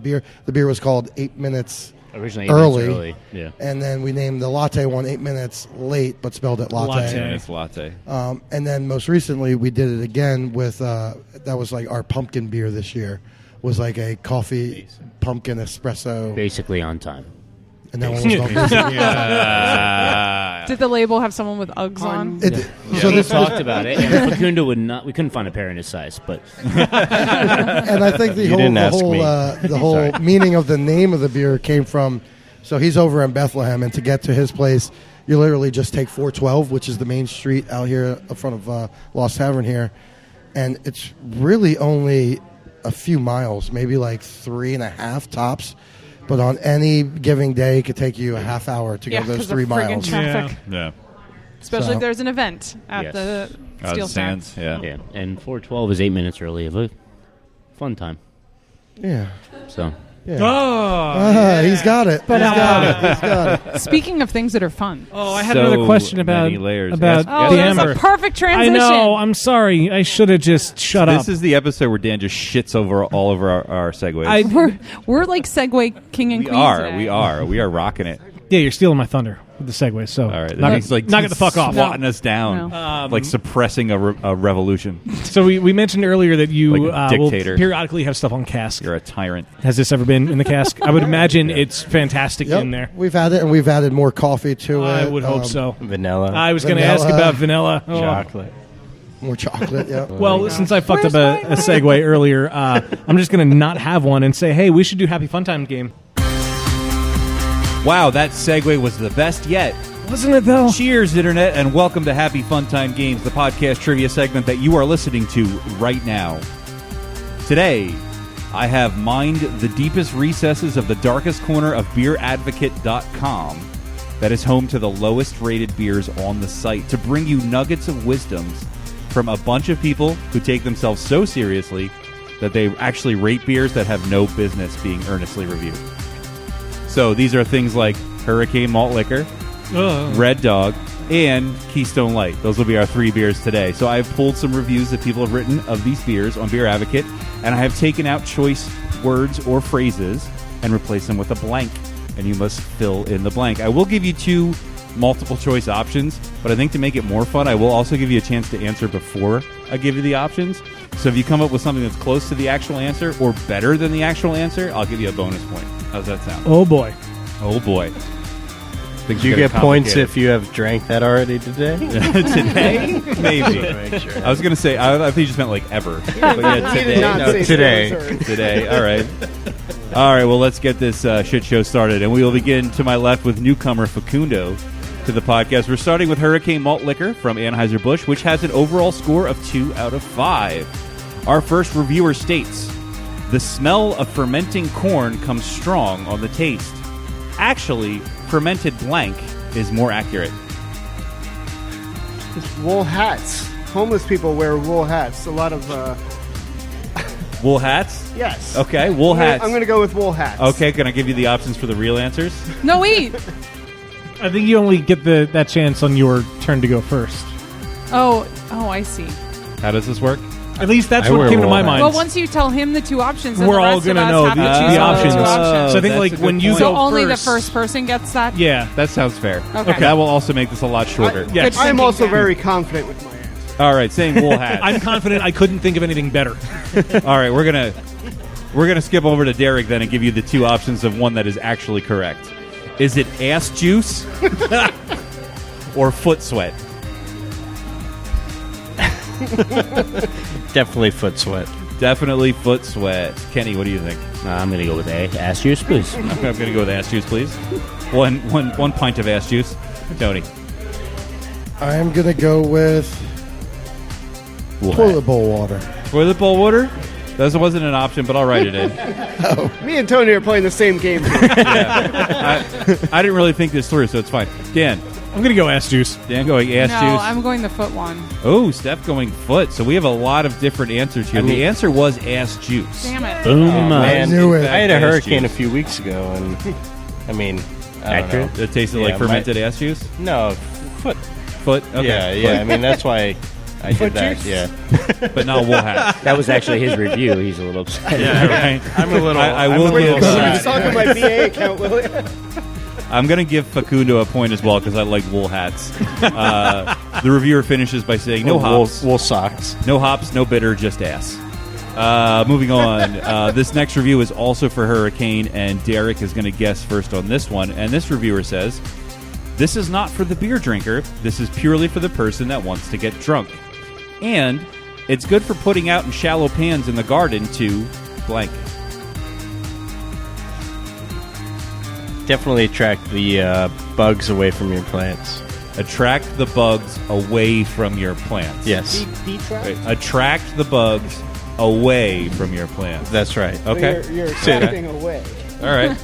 beer. The beer was called 8 minutes Originally 8 minutes early. Yeah. And then we named the latte one 8 minutes late, but spelled it latte. It's latte. And then most recently we did it again with, that was like our pumpkin beer this year, was like a coffee pumpkin espresso. Basically on time. And that one was called Basically. Did the label have someone with Uggs on? So we talked about it, and Facundo we couldn't find a pair in his size, but and I think the whole meaning of the name of the beer came from, so he's over in Bethlehem, and to get to his place, you literally just take 412, which is the main street out here in front of Lost Tavern here, and it's really only a few miles, maybe like 3.5 tops. But on any given day, it could take you a half hour to go those 3 miles. Traffic. Yeah. Especially if there's an event at the Steel Sands. Yeah. And 412 is 8 minutes early of a fun time. Yeah. So. Yeah. He's got it. He's got it. Speaking of things that are fun. Oh, I had another question about that's the amber. a perfect transition. I know. I'm sorry. I should have just shut up. This is the episode where Dan just shits all over our segues. We're like segue king and queen. We are rocking it. Yeah, you're stealing my thunder with the segue. So, all right, knock it the fuck off. Swatting us down, like suppressing a revolution. So we mentioned earlier that you will dictator. Periodically have stuff on cask. You're a tyrant. Has this ever been in the cask? I would imagine it's fantastic in there. We've had it, and we've added more coffee to it. I would hope so. Vanilla. I was going to ask about vanilla. Chocolate. More chocolate, yeah. Well, since I fucked up a segue earlier, I'm just going to not have one and say, hey, we should do Happy Fun Time game. Wow, that segue was the best yet. Wasn't it, though? Cheers, Internet, and welcome to Happy Fun Time Games, the podcast trivia segment that you are listening to right now. Today, I have mined the deepest recesses of the darkest corner of BeerAdvocate.com, that is home to the lowest rated beers on the site, to bring you nuggets of wisdoms from a bunch of people who take themselves so seriously that they actually rate beers that have no business being earnestly reviewed. So these are things like Hurricane Malt Liquor, Red Dog, and Keystone Light. Those will be our 3 beers today. So I've pulled some reviews that people have written of these beers on Beer Advocate, and I have taken out choice words or phrases and replaced them with a blank, and you must fill in the blank. I will give you 2 multiple choice options, but I think to make it more fun, I will also give you a chance to answer before I give you the options. So if you come up with something that's close to the actual answer or better than the actual answer, I'll give you a bonus point. How's that sound? Oh boy. Oh boy. Do you get points if you have drank that already today? Today? Maybe. I was going to say, I think you just meant like ever. But yeah, He today. did not say today. Stone Reserve. Today. All right. All right, well, let's get this shit show started. And we will begin to my left with newcomer Facundo to the podcast. We're starting with Hurricane Malt Liquor from Anheuser-Busch, which has an overall score of 2 out of 5. Our first reviewer states, the smell of fermenting corn comes strong on the taste. Actually, fermented blank is more accurate. It's wool hats. Homeless people wear wool hats. A lot of Wool hats? yes. Okay, wool hats. I'm going to go with wool hats. Okay, can I give you the options for the real answers? No, wait. I think you only get that chance on your turn to go first. Oh, I see. How does this work? At least that's I what wear came to my wool mind. Well, once you tell him the 2 options, then We're the all rest gonna of us know have the to choose options. one of the 2 options. So I think that's like a good when you point. go So only the first- first person gets that? Yeah. That sounds fair. Okay. That will also make this a lot shorter. Yes. Good I am thinking, also Dan. very confident with my answer. All right, same wool hats. I'm confident I couldn't think of anything better. All right, we're gonna skip over to Derek then and give you the 2 options of one that is actually correct. Is it ass juice or foot sweat? Definitely foot sweat. Definitely foot sweat. Kenny, what do you think? I'm going to go with A. Ass juice, please. I'm gonna go with ass juice, please. One pint of ass juice. Tony. I'm going to go with toilet bowl water. Toilet bowl water? That wasn't an option, but I'll write it in. Me and Tony are playing the same game. I didn't really think this through, so it's fine. Dan. I'm going to go ass juice. Dan going ass No, juice. I'm going the foot one. Oh, Steph going foot. So we have a lot of different answers here. The answer was ass juice. Damn it. Boom. I Oh, knew it. I had a Ass hurricane juice. a few weeks ago, and I mean, I don't know. It tasted Yeah, like fermented ass juice? No, foot. Foot? Okay. Yeah. I mean, that's why I did that. Yeah. But not wool hat. That was actually his review. He's a little upset. Yeah, right. I'm a little. I will I'm a give, little Just sad. talking my BA account, will you? I'm going to give Facundo a point as well because I like wool hats. The reviewer finishes by saying no hops. Wool socks. No hops, no bitter, just ass. Moving on. This next review is also for Hurricane, and Derek is going to guess first on this one. And this reviewer says, this is not for the beer drinker. This is purely for the person that wants to get drunk. And it's good for putting out in shallow pans in the garden to blank. Definitely attract the bugs away from your plants. Attract the bugs away from your plants. Yes, Wait, attract the bugs away from your plants. that's right. Okay. You're attracting away. All right.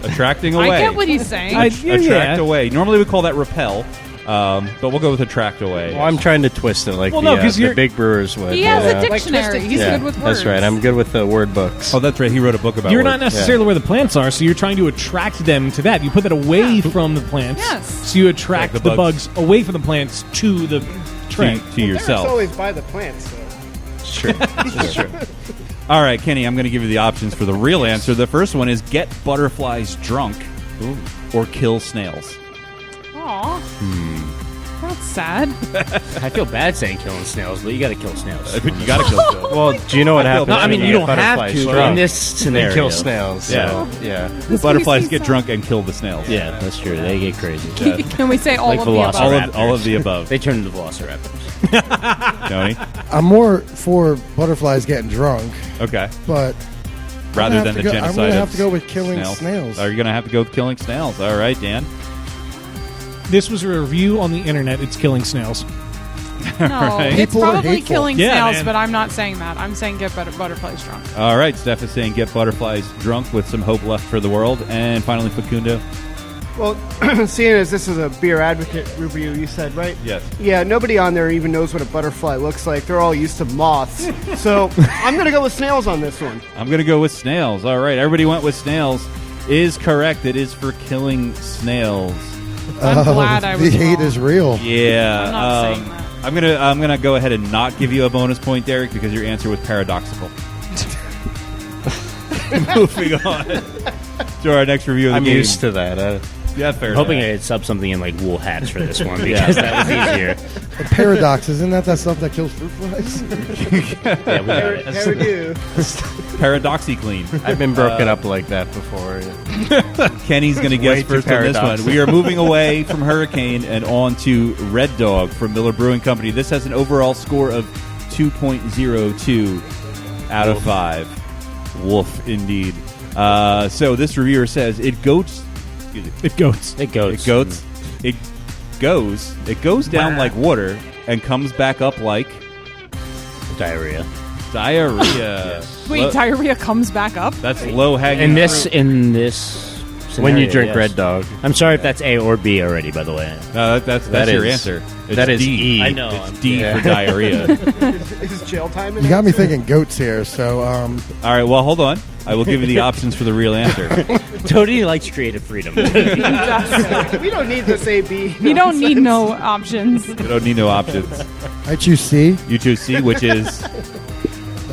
Attracting away. I get what he's saying. Attract away. Normally we call that repel, but we'll go with attract away. Well, I'm trying to twist it like Well, no, 'cause the you're- big brewers would. he has yeah. a dictionary. He's Yeah, good with words. that's right. I'm good with the word books. Oh, that's right. He wrote a book about You're words. not necessarily where the plants are, so you're trying to attract them to that. You put that away from the plants. Yes. So you attract Like the the bugs away from the plants to the tray. to yourself. Derek's always by the plants, though. It's true. It's true. All right, Kenny, I'm going to give you the options for the real answer. The first one is get butterflies drunk or kill snails. Aw. That's sad. I feel bad saying killing snails, but you got to kill snails. You got to kill snails. Well, do you know what happens? No, I mean, when you get don't have butterflies to, drunk? In this scenario. They kill snails. Yeah. So, yeah. The butterflies get drunk and kill the snails. Yeah, that's true. They get crazy. Can we say all Like of the above? velociraptors. All of the above. They turn into velociraptors. Tony? I'm more for butterflies getting drunk, Okay. but Rather have than to the go- I'm genocide gonna of have to go with killing snails. Are you going to have to go with killing snails? All right, Dan. This was a review on the internet. It's killing snails. No, Right. it's People are probably hateful. killing Yeah, snails, man. but I'm not saying that. I'm saying get butterflies drunk. All right, Steph is saying get butterflies drunk with some hope left for the world. And finally, Facundo. Well, seeing as this is a beer advocate review, you said, right? Yes. Yeah, nobody on there even knows what a butterfly looks like. They're all used to moths. So I'm going to go with snails on this one. I'm going to go with snails. All right, everybody went with snails. Is correct. It is for killing snails. I'm glad I was The hate wrong. is real. Yeah. I'm not saying that. I'm gonna go ahead and not give you a bonus point, Derek, because your answer was paradoxical. Moving on to our next review of the I'm game. used to that. Yeah, fair. I'm hoping I enough. had subbed something in like wool hats for this one because that was easier. A paradox, isn't that stuff that kills fruit flies? Yeah, we got it. Paradox. Paradoxically. I've been broken up like that before. Kenny's going to Way guess too first on this one. paradoxical. We are moving away from Hurricane and on to Red Dog from Miller Brewing Company. This has an overall score of 2.02 out of 5. Wolf, indeed. So this reviewer says it goes. It goes. It goes. It goes down like water and comes back up like Diarrhea. diarrhea. Wait, diarrhea comes back up? That's low hanging. In this When you scenario, drink yes. Red Dog. I'm sorry if that's A or B already, by the way. No, that's That your is- answer. It's that is D. E. I know. It's D Yeah. for diarrhea. Is jail time? You got me thinking goats here, so All right, well, hold on. I will give you the options for the real answer. Tony likes creative freedom. We don't need this AB. You don't need no options. You don't need no options. I choose C. You choose C, which is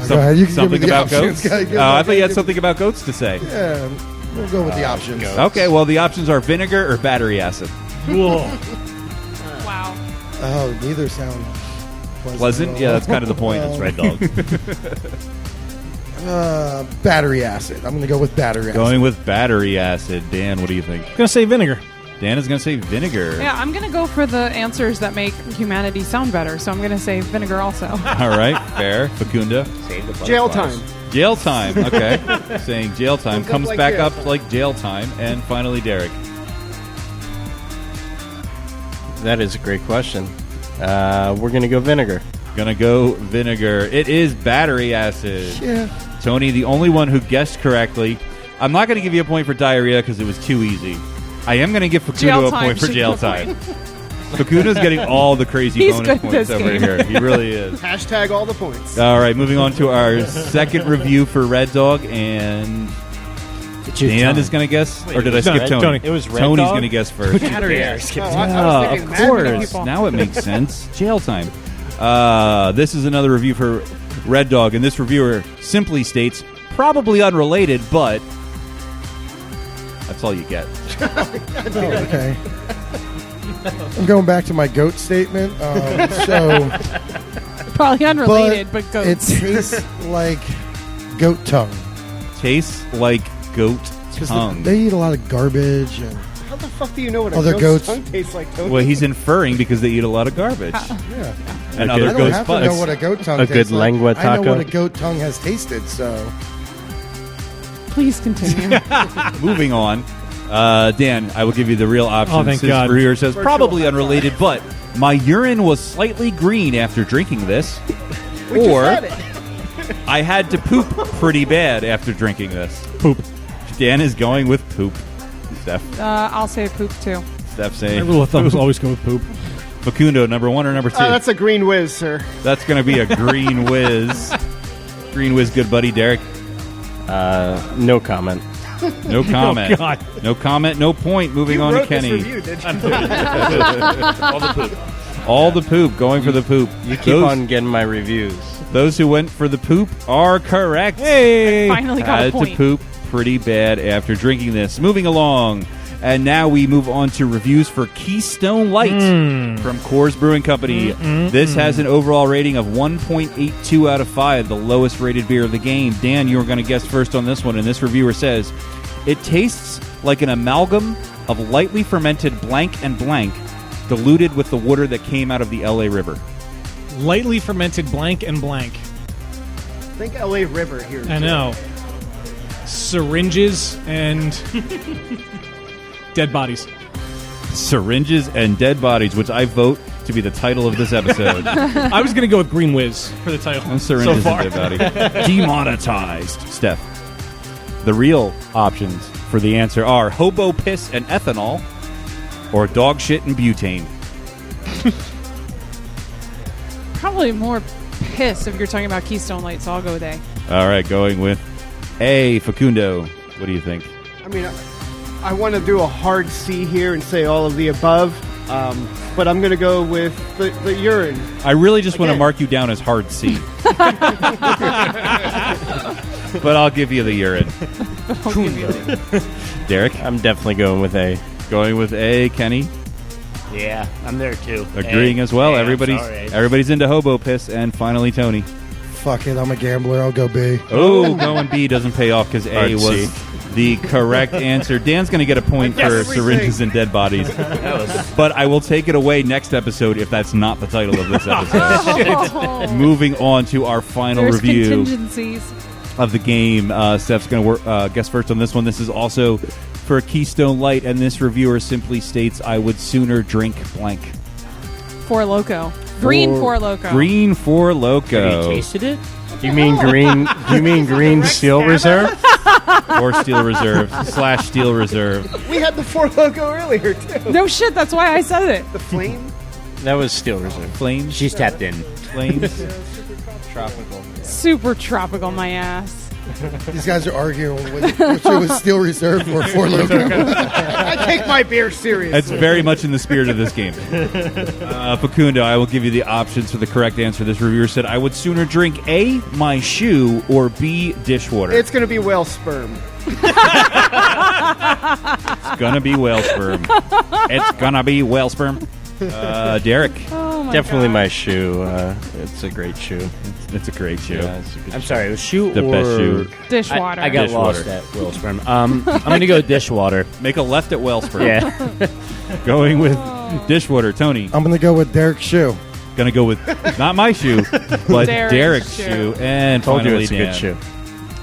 Go ahead. You can something give me the about options. goats. I thought you had something about goats to say. Yeah, we'll go with the options. Okay, well, the options are vinegar or battery acid. Whoa. Wow. Oh, neither sound Pleasant? Yeah, that's kind of the point. Well, Red Dog. Battery acid. I'm going to go with battery acid. Going with battery acid. Dan, what do you think? I'm gonna say vinegar. Dan is going to say vinegar. Yeah, I'm going to go for the answers that make humanity sound better, so I'm going to say vinegar also. All right, fair. Facunda. Save the Jail butterflies. time. Jail time. Okay. Saying jail time. Comes like back jail up time. like jail time. And finally, Derek. That is a great question. We're going to go vinegar. Gonna go vinegar. It is battery acid. Yeah. Tony, the only one who guessed correctly. I'm not going to give you a point for diarrhea because it was too easy. I am going to give Jail Facundo a time point for should jail get a time. Facundo's getting all the crazy He's bonus good at points this over game. here. He really is. Hashtag all the points. All right, moving on to our second review for Red Dog, and Dan is going to guess, or did I skip Tony? Tony. It was Red Tony's Dog? going to guess first. Battery I was thinking Of that many course. people. Now it makes sense. Jail time. This is another review for Red Dog, and this reviewer simply states, probably unrelated, but that's all you get. Oh, okay. I'm going back to my goat statement. Probably unrelated, but, it goats. tastes like goat tongue. Tastes like goat 'Cause tongue. they eat a lot of garbage and How the fuck do you know what a Other goat's goats. tongue tastes like, Tony? Well, he's inferring because they eat a lot of garbage. yeah. And A other good- I don't goats' have to butts. know what a goat tongue A tastes good like. lengua I know taco. what a goat tongue has tasted, so Please continue. Moving on. Dan, I will give you the real option. Oh, thank His God. reviewer says, Virtual probably high five. unrelated, but my urine was slightly green after drinking this. We just or had it. I had to poop pretty bad after drinking this. Poop. Dan is going with poop. Steph I'll say poop too. My My rule of thumb is always go with poop. Facundo, number one or number two? That's a green whiz, sir. That's going to be a green whiz. Green whiz, good buddy, Derek. No comment. No comment. Oh, God. No comment, no point. Moving You on to wrote this Kenny. review, did you? All the poop, going for the poop. You keep on getting my reviews. Those who went for the poop are correct. Hey! Finally got a Had to point. poop pretty bad after drinking this. Moving along. And now we move on to reviews for Keystone Light from Coors Brewing Company. This has an overall rating of 1.82 out of 5, the lowest rated beer of the game. Dan, you were going to guess first on this one, and this reviewer says, it tastes like an amalgam of lightly fermented blank and blank diluted with the water that came out of the LA River. Lightly fermented blank and blank. Think LA River here. I know. Syringes and dead bodies. Syringes and Dead Bodies, which I vote to be the title of this episode. I was going to go with Green Whiz for the title. Syringes so far. and Dead Bodies. Demonetized. Steph. The real options for the answer are hobo piss and ethanol, or dog shit and butane? Probably more piss if you're talking about Keystone Light, so I'll go with A. All right, going with A. Facundo. What do you think? I mean, I want to do a hard C here and say all of the above, but I'm going to go with the urine. I really just want to Again. mark you down as hard C. But I'll give you the urine. Derek? I'm definitely going with A. Going with A. Kenny? Yeah, I'm there too. Agreeing as well. I'm Everybody's sorry. everybody's into hobo piss. And finally, Tony. Fuck it, I'm a gambler. I'll go B. Oh, going B doesn't pay off because A Hard was C. the correct answer. Dan's going to get a point for Syringes and Dead Bodies. But I will take it away next episode if that's not the title of this episode. Moving on to our final There's review contingencies. of the game. Steph's going to guess first on this one. This is also for Keystone Light, and this reviewer simply states, I would sooner drink blank. Four Loko. Green Four Loko. Green Four Have you Loco. tasted it? You mean green? You mean green Steel Reserve? Or Steel Reserve / Steel Reserve. We had the Four Loko earlier, too. No shit, that's why I said it. The flame? That was Steel Reserve. Flames. She's tapped in. Flames. Tropical. Super tropical, my ass. These guys are arguing which it was Steel Reserve or Four Loko. I take my beer seriously. That's very much in the spirit of this game. Facundo, I will give you the options for the correct answer. This reviewer said, I would sooner drink A, my shoe, or B, dishwater. It's going to be whale sperm. It's gonna be whale sperm. It's gonna be whale sperm. Derek. Oh my Definitely God. my shoe. It's a great shoe. It's a great shoe. Yeah, it's a good I'm shoe. sorry, it was shoe The or best shoe. Dishwater. I got Dishwater. lost at Wellsperm. I'm going to go dishwater. Make a left at whale sperm. Yeah. Going with dishwater. Tony. I'm going to go with Derek's shoe. Gonna go with not my shoe, but Derek's Derek's shoe. shoe. And Told you finally, it's a Dan. good shoe.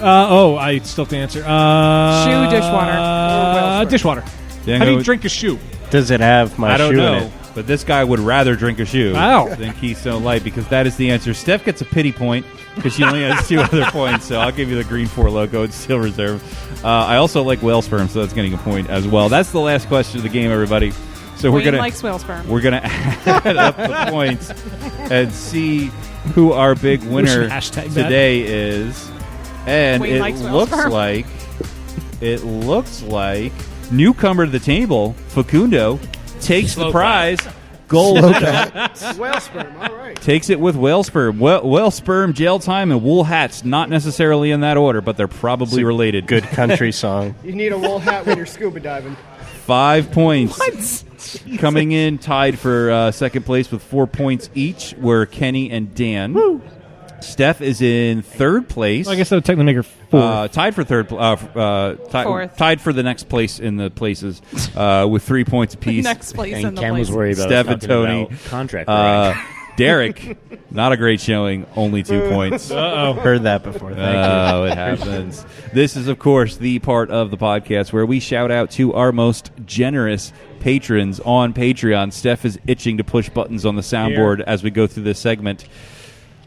I still have to answer. Shoe, dishwater. Dishwater. Dan, How do go- you drink a shoe? Does it have my I don't shoe know, in it? but this guy would rather drink a shoe Wow. than Keystone Light because that is the answer. Steph gets a pity point because she only has 2 other points, so I'll give you the Green 4 Loco. It's Steel Reserve. I also like whale sperm, so that's getting a point as well. That's the last question of the game, everybody. So Wayne likes whale sperm. we're gonna add up the points and see who our big winner hashtag that. today is. And Wayne it likes whale looks sperm. like newcomer to the table, Facundo, takes the prize. Gold. Whale sperm, all right. Takes it with whale sperm. Whale sperm, jail time, and wool hats. Not necessarily in that order, but they're probably related. Good country song. You need a wool hat when you're scuba diving. 5 points. Coming in tied for second place with 4 points each were Kenny and Dan. Woo. Steph is in third place. Well, I guess that would technically make her 4. Tied for third. Fourth. Tied for the next place in the places with 3 points apiece. Next place in And the Ken place. was worried about Steph us and talking Tony. about contract rank. Derek, not a great showing. Only 2 points. Heard that before. Thank Oh, it happens. This is, of course, the part of the podcast where we shout out to our most generous patrons on Patreon. Steph is itching to push buttons on the soundboard as we go through this segment.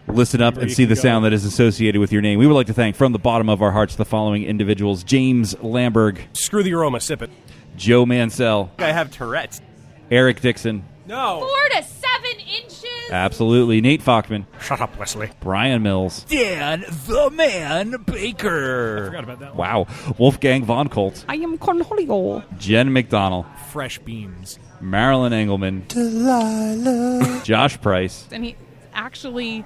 Listen up and see the sound that is associated with your name. We would like to thank from the bottom of our hearts the following individuals: James Lamberg, Screw the aroma, sip it. Joe Mansell, I have Tourette's. Eric Dixon, No. 4 to 7 inches. absolutely, Nate Fockman, Shut up, Wesley. Brian Mills, Dan the Man Baker. Forgot about that one. wow, Wolfgang Von Colt, I am Cornholio. Jen McDonald, Fresh beans. Marilyn Engelman, Josh Price, And he actually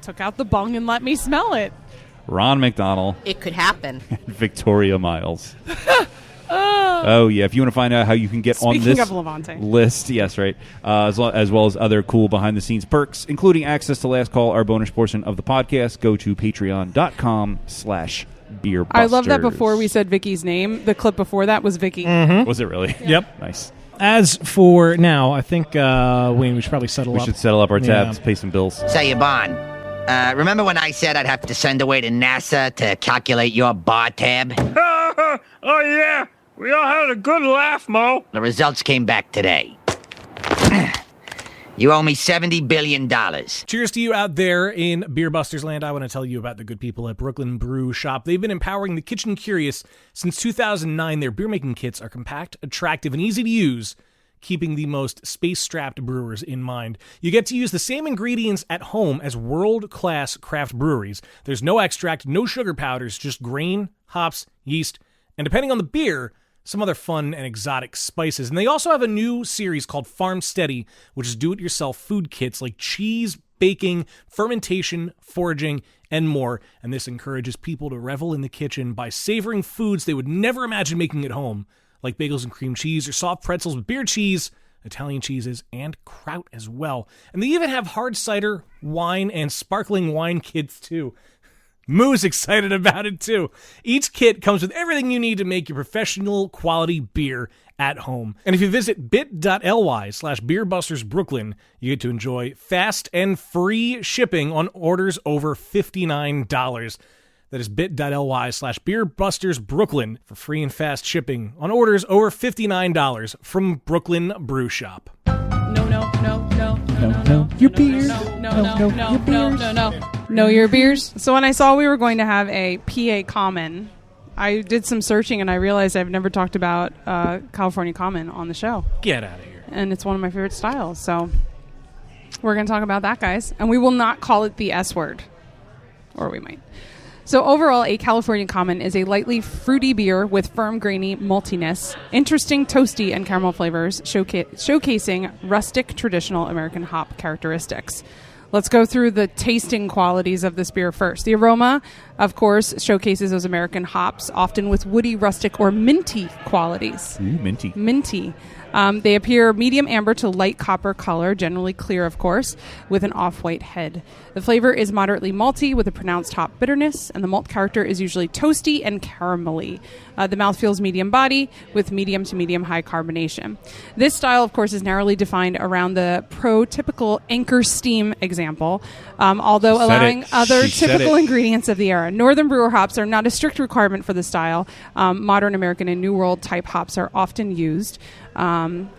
took out the bung and let me smell it. Ron McDonald, It could happen. and Victoria Miles. Oh, yeah. If you want to find out how you can get on Speaking this of Levante. list, yes, right, as well as other cool behind-the-scenes perks, including access to Last Call, our bonus portion of the podcast, go to patreon.com/beerbusters. I love that before we said Vicky's name, the clip before that was Vicky. Was it really? Yep. Nice. As for now, I think, Wayne, we should probably settle We up. should settle up our tabs, Yeah. pay some bills. Say, Yvonne, remember when I said I'd have to send away to NASA to calculate your bar tab? Oh, yeah. We all had a good laugh, Mo. The results came back today. You owe me $70 billion. Cheers to you out there in Beer Busters land. I want to tell you about the good people at Brooklyn Brew Shop. They've been empowering the kitchen curious since 2009. Their beer making kits are compact, attractive, and easy to use. keeping the most space-strapped brewers in mind. You get to use the same ingredients at home as world-class craft breweries. There's no extract, no sugar powders, just grain, hops, yeast, and depending on the beer, some other fun and exotic spices. And they also have a new series called Farm Steady, which is do-it-yourself food kits like cheese, baking, fermentation, foraging, and more. And this encourages people to revel in the kitchen by savoring foods they would never imagine making at home, like bagels and cream cheese or soft pretzels with beer cheese, Italian cheeses, and kraut as well. And they even have hard cider, wine, and sparkling wine kits too. Moo's excited about it too. Each kit comes with everything you need to make your professional quality beer at home. And if you visit bit.ly/beerbustersbrooklyn, you get to enjoy fast and free shipping on orders over $59. That is bit.ly/beerbustersbrooklyn for free and fast shipping on orders over $59 from Brooklyn Brew Shop. No, your beers. No, your beers. So when I saw we were going to have a PA Common, I did some searching and I realized I've never talked about California Common on the show. Get out of here. And it's one of my favorite styles. So we're going to talk about that, guys. And we will not call it the S word. Or we might. So overall, a California Common is a lightly fruity beer with firm, grainy maltiness, interesting toasty and caramel flavors, showcasing rustic, traditional American hop characteristics. Let's go through the tasting qualities of this beer first. The aroma, of course, showcases those American hops, often with woody, rustic, or minty qualities. Ooh, minty. Minty. They appear medium amber to light copper color, generally clear, of course, with an off-white head. The flavor is moderately malty with a pronounced hop bitterness, and the malt character is usually toasty and caramelly. The mouth feels medium body with medium to medium high carbonation. This style, of course, is narrowly defined around the prototypical Anchor Steam example, although allowing other typical ingredients of the era. Northern brewer hops are not a strict requirement for the style. Modern American and New World type hops are often used.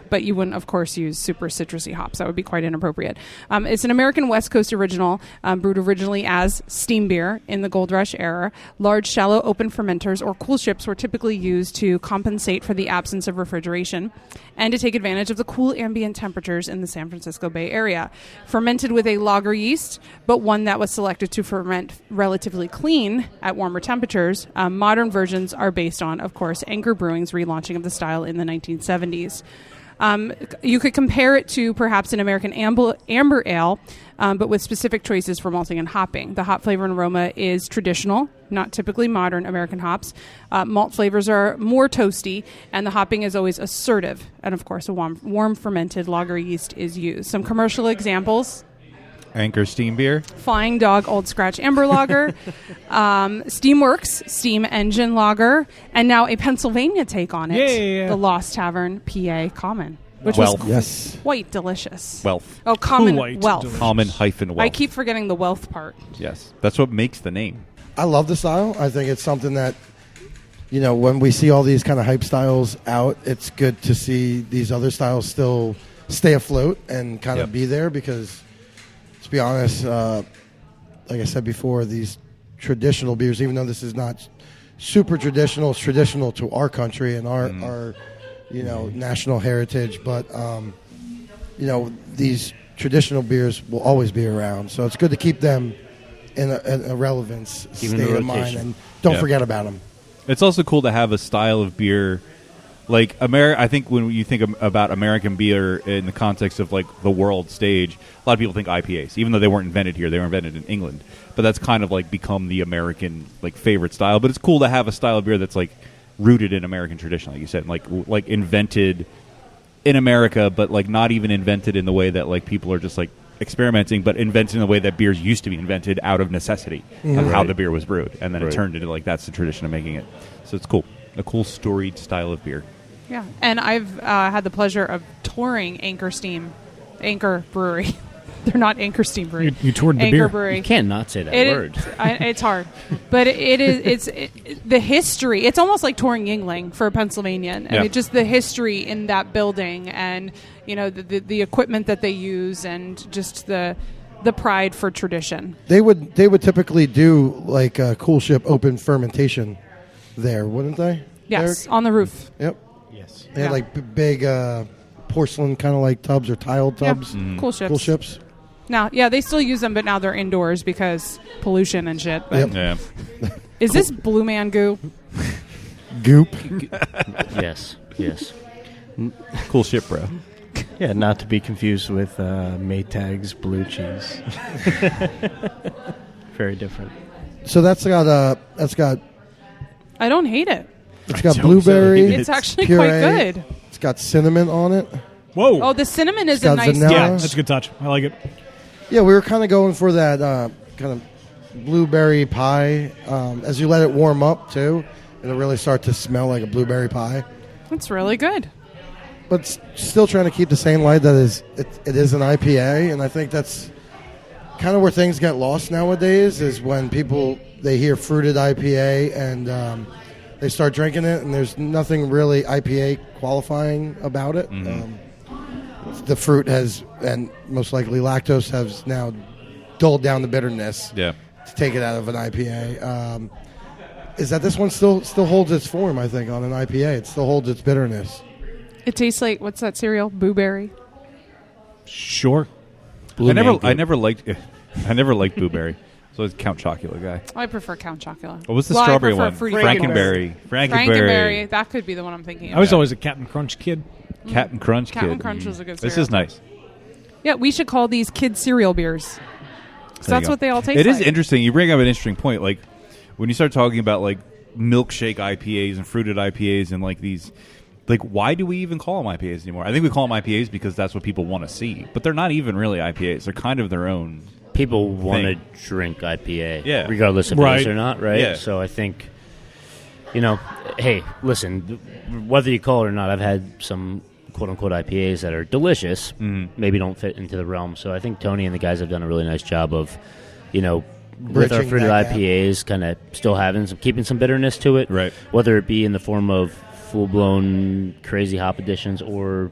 But you wouldn't, of course, use super citrusy hops. That would be quite inappropriate. It's an American West Coast original, brewed originally as steam beer in the Gold Rush era. Large, shallow, open fermenters or cool ships were typically used to compensate for the absence of refrigeration and to take advantage of the cool ambient temperatures in the San Francisco Bay Area. Fermented with a lager yeast, but one that was selected to ferment relatively clean at warmer temperatures. Modern versions are based on, of course, Anchor Brewing's relaunching of the style in the 1970s. You could compare it to perhaps an American amber ale, but with specific choices for malting and hopping. The hop flavor and aroma is traditional, not typically modern American hops. Malt flavors are more toasty, and the hopping is always assertive. And, of course, a warm fermented lager yeast is used. Some commercial examples. Anchor Steam Beer. Flying Dog Old Scratch Amber Lager, Steamworks Steam Engine Lager, and now a Pennsylvania take on it, the Lost Tavern PA Common, which was quite delicious. Wealth. Oh, Common Wealth. Common-Wealth. I keep forgetting the wealth part. Yes, that's what makes the name. I love the style. I think it's something that, you know, when we see all these kind of hype styles out, it's good to see these other styles still stay afloat and kind of be there because... To be honest, like I said before, these traditional beers, even though this is not super traditional, it's traditional to our country and our national heritage. But, these traditional beers will always be around. So it's good to keep them in a relevance state of mind and don't forget about them. It's also cool to have a style of beer. Like I think when you think about American beer in the context of like the world stage, a lot of people think IPAs, even though they weren't invented here; they were invented in England. But that's kind of like become the American like favorite style. But it's cool to have a style of beer that's like rooted in American tradition, like you said, like invented in America, but like not even invented in the way that like people are just like experimenting, but invented in the way that beers used to be invented out of necessity of how the beer was brewed, and then it turned into like that's the tradition of making it. So it's cool, a cool storied style of beer. Yeah, and I've had the pleasure of touring Anchor Brewery. They're not Anchor Steam Brewery. You toured the Anchor beer. Brewery. You cannot say that word. It's hard, but it's the history. It's almost like touring Yingling for a Pennsylvanian. I mean, just the history in that building, and the equipment that they use, and just the pride for tradition. They would typically do like a cool ship open fermentation there, wouldn't they? Yes, Eric? on the roof. Yep. Yes. They had like big porcelain kind of like tubs or tiled Yeah, tubs. cool ships. Cool ships. Now, yeah, they still use them, but now they're indoors because pollution and shit. But Yep. Yeah. is this Blue Man goo? Goop. Yes. Cool ship, bro. Yeah, not to be confused with Maytag's blue cheese. Very different. So that's got I don't hate it. it's got blueberry. It's actually puree. quite good. It's got cinnamon on it. Whoa. Oh, the cinnamon is It's a got nice vanilla. Yeah, touch. that's a good touch. I like it. Yeah, we were kind of going for that kind of blueberry pie. As you let it warm up too, it'll really start to smell like a blueberry pie. That's really good. But still trying to keep the same light that it is an IPA, and I think that's kind of where things get lost nowadays. Is when they hear fruited IPA and they start drinking it, and there's nothing really IPA qualifying about it. The fruit has, and most likely lactose, has now dulled down the bitterness. Yeah. To take it out of an IPA. Is that this one still holds its form? I think on an IPA, it still holds its bitterness. It tastes like, what's that cereal? Blueberry. Sure. I never liked blueberry. So it's Count Chocula guy. I prefer Count Chocula. What was the Well, I strawberry prefer one? Fruity Frankenberry. Frankenberry. That could be the one I'm thinking of. I was always a Captain Crunch kid. Captain Crunch Captain kid. Crunch was a good This cereal. is nice. Yeah, we should call these kid cereal beers. So There you that's go. what they all taste It like. is interesting. You bring up an interesting point. Like when you start talking about like milkshake IPAs and fruited IPAs and like these, like why do we even call them IPAs anymore? I think we call them IPAs because that's what people want to see. But they're not even really IPAs. They're kind of their own. People want to thing. drink IPA, Yeah. regardless if Right. it is or not, right? Yeah. So I think, hey, listen, whether you call it or not, I've had some quote-unquote IPAs that are delicious, maybe don't fit into the realm. So I think Tony and the guys have done a really nice job of, with our Bridging fruited that gap. IPAs, kind of still keeping some bitterness to it, Right. whether it be in the form of full-blown crazy hop additions or,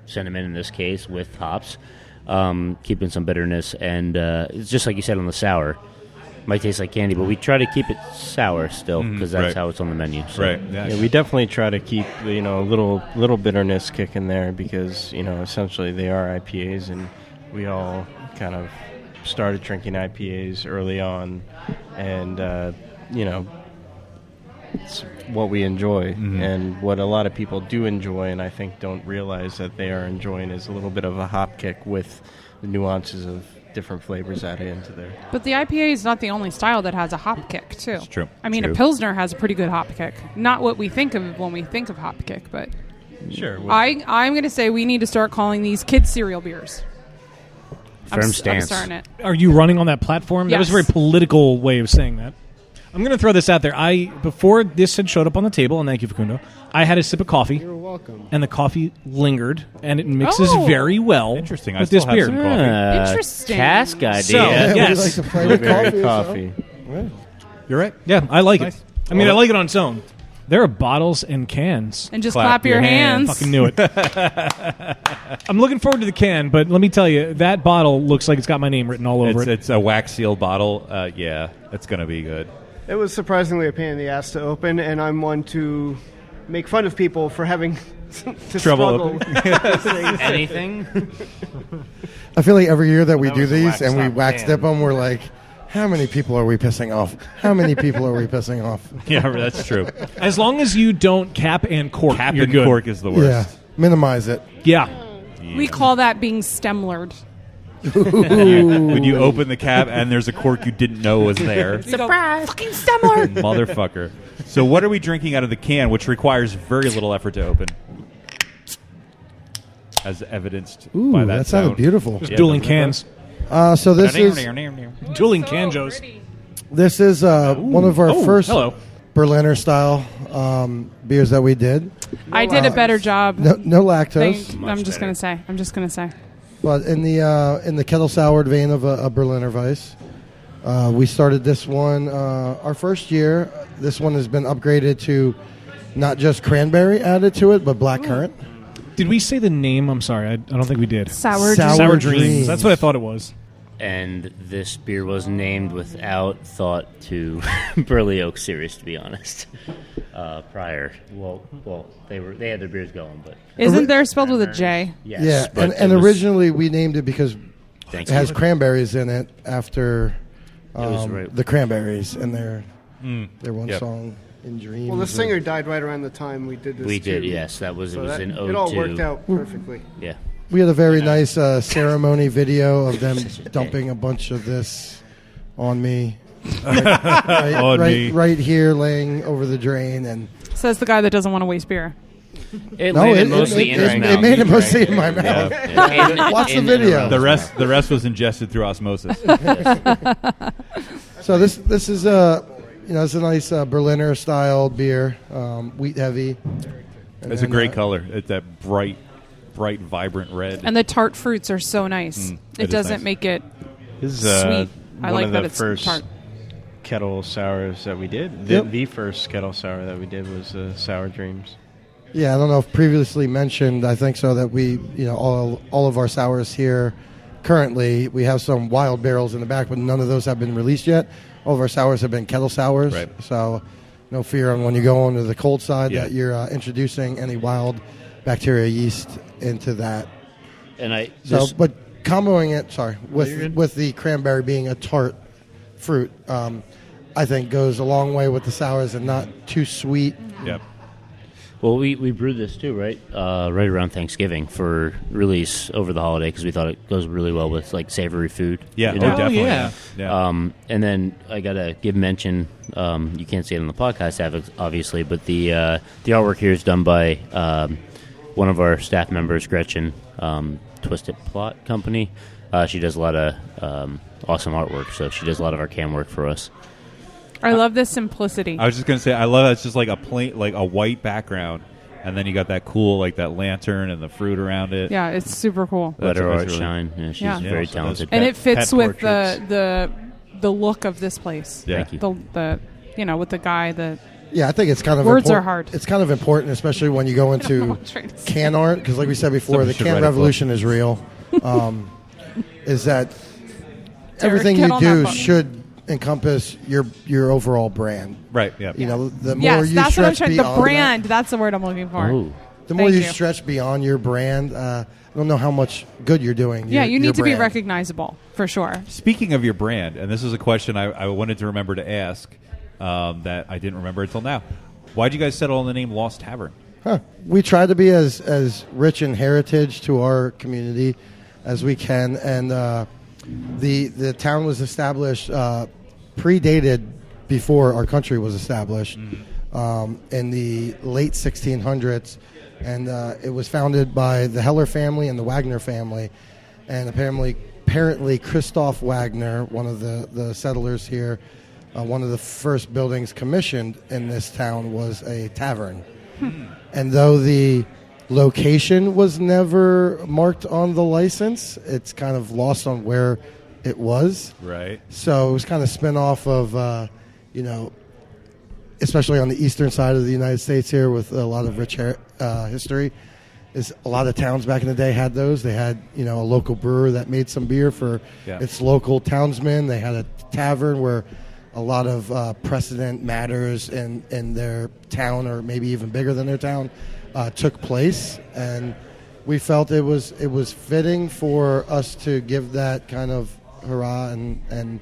cinnamon in this case with hops. Keeping some bitterness, and it's just like you said on the sour. Might taste like candy, but we try to keep it sour still because that's right. how it's on the menu. So. Right. Yeah, we definitely try to keep a little bitterness kick in there because essentially they are IPAs, and we all kind of started drinking IPAs early on, and it's what we enjoy, and what a lot of people do enjoy, and I think don't realize that they are enjoying is a little bit of a hop kick with the nuances of different flavors added into there. But the IPA is not the only style that has a hop kick, too. It's true. I mean, True. a Pilsner has a pretty good hop kick. Not what we think of when we think of hop kick, but Sure. I'm going to say we need to start calling these kid cereal beers. Firm I'm stance. starting it. Are you running on that platform? That was a very Yes. political way of saying that. I'm going to throw this out there. Before this had showed up on the table, and thank you, Facundo, I had a sip of coffee. You're welcome. And the coffee lingered, and it mixes Oh. very well Interesting. I with still this have beer. some coffee. Interesting. Cask idea. So, Yeah, yes. would you like to play with Blueberry coffee? coffee. You're right. Yeah, I like Nice. it. I mean, I like it on its own. There are bottles and cans. And just Clap clap your your hands. Fucking knew it. I'm looking forward to the can, but let me tell you, that bottle looks like it's got my name written all over it. It's a wax seal bottle. Yeah, it's gonna be good. It was surprisingly a pain in the ass to open, and I'm one to make fun of people for having to Trouble struggle. Anything? I feel like every year that we do was a these wax and we top wax can. dip them, we're like, how many people are we pissing off? How many people are we pissing off? Yeah, that's true. As long as you don't cap and cork, Cap you're and good. cork is the worst. Yeah, minimize it. Yeah. We call that being stemlered. When you open the cap and there's a cork you didn't know was there. Surprise! Fucking stemler! Motherfucker. So what are we drinking out of the can, which requires very little effort to open? As evidenced Ooh, by that that sounded sound. beautiful. Just Yeah, dueling doesn't it? cans. So this is Dueling canjos. one of our Oh, first hello. Berliner style beers that we did. I did a better job. No lactose, I'm just going to say. but in the kettle soured vein of a Berliner Weiss. We started this one our first year. This one has been upgraded to not just cranberry added to it, but black currant. Did we say the name? I'm sorry. I don't think we did. Sour Sour Sour Dreams. Dreams. That's what I thought it was. and this beer was named without thought to Burley Oak Series, to be honest. Prior, well, they had their beers going, but isn't there spelled with a J? Yes, Yeah, but and it was originally we named it because it has Thanksgiving. cranberries in it after was right. the Cranberries and their one Yep. song in Dreams. Well, the singer died right around the time we did this. We did, too. yes. That was So it was in it all 02. worked out perfectly. Yeah. We had a very nice ceremony video of them dumping a bunch of this on me. On me. Right here, laying over the drain, and Says the guy that doesn't want to waste beer. It no, landed it mostly in his it mouth. made it mostly in my mouth. Yeah. Watch the In video. and The around his the rest was ingested through osmosis. So this is it's a nice Berliner style beer, wheat heavy. And It's a then, great color. It's that bright, vibrant red. And the tart fruits are so nice. it It is doesn't nice. make it This is sweet. I one like of that the it's first tart. kettle sours that we did. Yep. The first kettle sour that we did was Sour Dreams. Yeah, I don't know if previously mentioned. I think so that we, all of our sours here currently, we have some wild barrels in the back, but none of those have been released yet. All of our sours have been kettle sours, Right. so no fear on when you go onto the cold side Yeah. that you're introducing any wild bacteria yeast into that. And But comboing it, with the cranberry being a tart fruit, I think goes a long way with the sours and not too sweet. Yep. Well, we brewed this too, right? Right around Thanksgiving for release over the holiday because we thought it goes really well with like savory food. Yeah, you know? definitely. yeah. Yeah. And then I gotta give mention. You can't see it on the podcast, obviously, but the artwork here is done by one of our staff members, Gretchen, Twisted Plot Company. She does a lot of awesome artwork, so she does a lot of our cam work for us. I love this simplicity. I was just gonna say, I love it. It's just like a plain, like a white background, and then you got that cool, like that lantern and the fruit around it. Yeah, it's super cool. Let her That's art really- shine. Yeah, she's Yeah. very so talented. And Pet- it fits pet with portraits. the look of this place. Yeah. Thank you. The with the guy that Yeah, I think it's kind of Words are hard. It's kind of important, especially when you go into what I'm trying to say. can art, because like we said before, Somebody the should can write a book. revolution is real. Is that everything get you on that do book. should encompass your overall brand. Right. Yeah. You know, the more yes, you that's what I'm stretch trying. The beyond brand. That's the word I'm looking for. Ooh. the more Thank you you. stretch beyond your brand, I don't know how much good you're doing. Yeah, you need to be brand. recognizable for sure. Speaking of your brand, and this is a question I wanted to remember to ask that I didn't remember until now. Why did you guys settle on the name Lost Tavern? We try to be as rich in heritage to our community as we can, and the town was established predated before our country was established in the late 1600s, and it was founded by the Heller family and the Wagner family, and apparently Christoph Wagner, one of the settlers here, one of the first buildings commissioned in this town was a tavern. And though the location was never marked on the license, it's kind of lost on where it was. Right. So it was kind of spin off of, especially on the eastern side of the United States here with a lot of rich history. Is a lot of towns back in the day had those. They had, a local brewer that made some beer for its local townsmen. They had a tavern where a lot of precedent matters in their town, or maybe even bigger than their town, took place, and we felt it was fitting for us to give that kind of hurrah and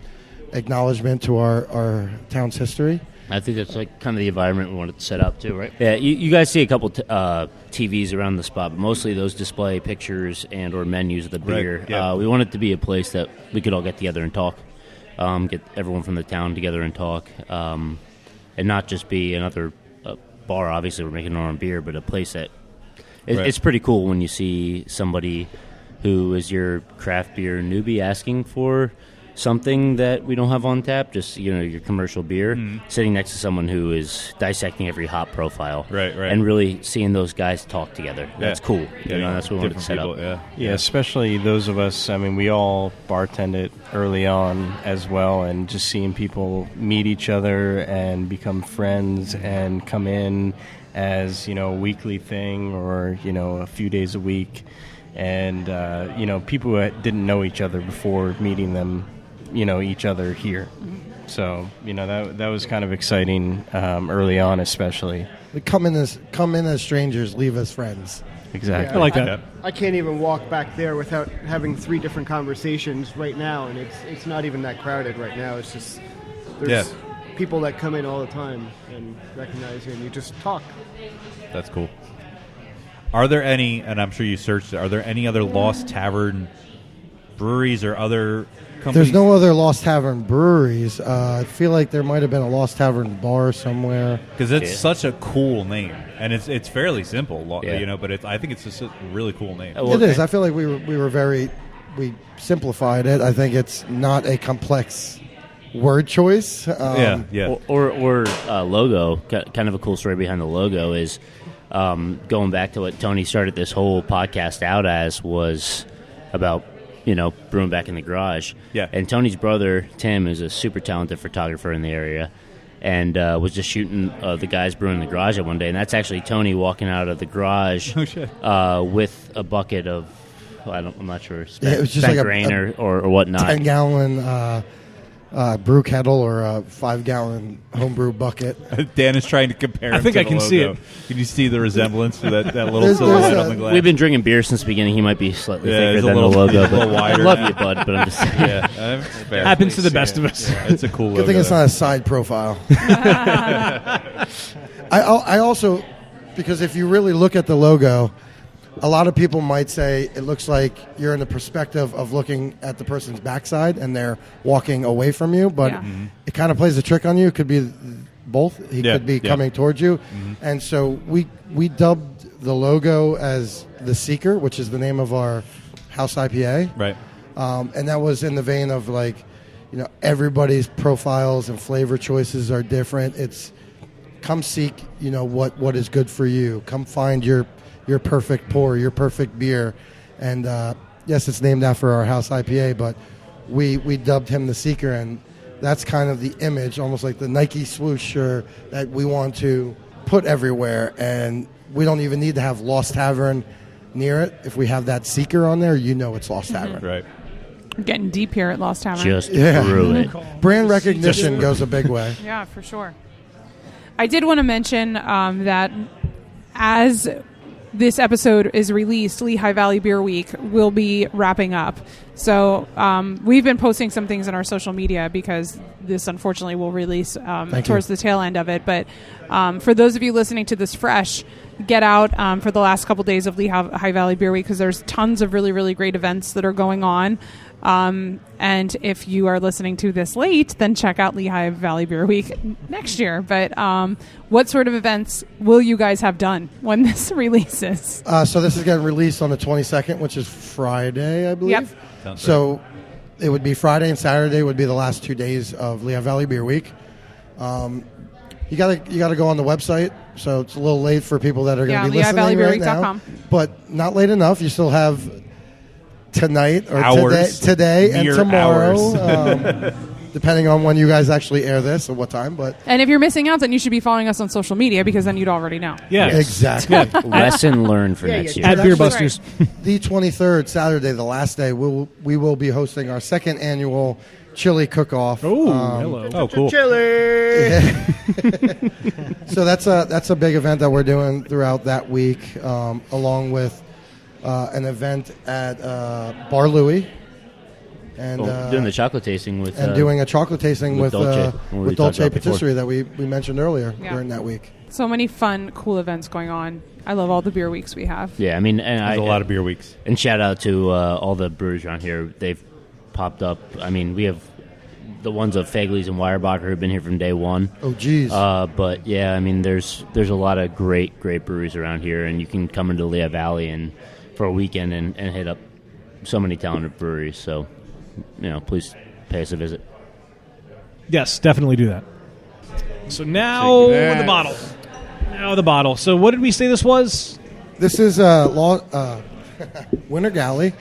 acknowledgement to our town's history. I think that's like kind of the environment we wanted to set up too, right? Yeah, you guys see a couple TVs around the spot, but mostly those display pictures and or menus of the beer. Right, yeah. We want it to be a place that we could all get together and talk. Get everyone from the town together and talk, and not just be another bar. Obviously, we're making our own beer, but a place that it's pretty cool when you see somebody who is your craft beer newbie asking for something that we don't have on tap, just your commercial beer, sitting next to someone who is dissecting every hop profile, Right. and really seeing those guys talk together. That's cool. That's what we wanted to set Different up. people, Yeah, especially those of us. I mean, we all bartended early on as well, and just seeing people meet each other and become friends and come in as a weekly thing or a few days a week, and people who didn't know each other before meeting them, each other here. So that was kind of exciting early on, especially. We come in as strangers, leave as friends. Exactly. I like that. I can't even walk back there without having 3 different conversations right now, and it's not even that crowded right now. It's just there's people that come in all the time and recognize you, and you just talk. That's cool. Are there any, and I'm sure you searched, are there any other Lost Tavern breweries or other companies? There's no other Lost Tavern breweries. I feel like there might have been a Lost Tavern bar somewhere. Because it's such a cool name, and it's fairly simple, but I think it's just a really cool name. It is. I feel like we simplified it. I think it's not a complex word choice. Or logo. Kind of a cool story behind the logo is going back to what Tony started this whole podcast out as was about brewing back in the garage. Yeah. And Tony's brother Tim is a super talented photographer in the area, and was just shooting the guys brewing in the garage at one day, and that's actually Tony walking out of the garage with a bucket of I'm not sure it was just like grain or whatnot. 10-gallon brew kettle or a 5-gallon homebrew bucket. Dan is trying to compare. I think I can see it. Can you see the resemblance to that little silhouette on the glass? We've been drinking beer since the beginning. He might be slightly thicker than the logo, but wider. I love you, bud. But I'm just saying. Happens to the best of us. Yeah, it's a cool logo. Good thing it's not a side profile. I also, because if you really look at the logo, a lot of people might say it looks like you're in the perspective of looking at the person's backside and they're walking away from you, but it kind of plays a trick on you. It could be both. He could be coming towards you. And so we dubbed the logo as the Seeker, which is the name of our house IPA. Right. And that was in the vein of everybody's profiles and flavor choices are different. It's come seek, what is good for you. Come find your perfect pour, your perfect beer. And yes, it's named after our house IPA, but we dubbed him the Seeker, and that's kind of the image, almost like the Nike swoosher that we want to put everywhere. And we don't even need to have Lost Tavern near it. If we have that Seeker on there, it's Lost Tavern. Right. We're getting deep here at Lost Tavern. Just brew it. Brand recognition goes a big way. Yeah, for sure. I did want to mention that as this episode is released, Lehigh Valley Beer Week will be wrapping up. So we've been posting some things on our social media because this unfortunately will release towards the tail end of it. But for those of you listening to this fresh, get out for the last couple days of Lehigh Valley Beer Week because there's tons of really, really great events that are going on. And if you are listening to this late, then check out Lehigh Valley Beer Week next year. But what sort of events will you guys have done when this releases? So this is getting released on the 22nd, which is Friday, I believe. Yep. So it would be Friday and Saturday would be the last 2 days of Lehigh Valley Beer Week. You gotta go on the website, so it's a little late for people that are going to be listening right now. But not late enough. You still have tonight or today and tomorrow, depending on when you guys actually air this or what time. And if you're missing out, then you should be following us on social media because then you'd already know. Yeah, exactly. Lesson learned for next year. At Beer Busters. The 23rd, Saturday, the last day, we will be hosting our second annual chili cook-off. Oh, hello. Oh, cool. Chili! So that's a big event that we're doing throughout that week, along with an event at Bar Louie. And doing the chocolate tasting with... And doing a chocolate tasting with Dolce about Patisserie that we mentioned earlier during that week. So many fun, cool events going on. I love all the beer weeks we have. Yeah, I mean... There's a lot of beer weeks. And shout out to all the brewers around here. They've popped up. I mean, we have the ones of Fagley's and Weyerbacher who've been here from day one. Oh, geez. But, yeah, I mean, there's a lot of great breweries around here, and you can come into Lehigh Valley and for a weekend and hit up so many talented breweries. So, please pay us a visit. Yes, definitely do that. So now the bottle. Now the bottle. So what did we say this was? This is Winter Galley,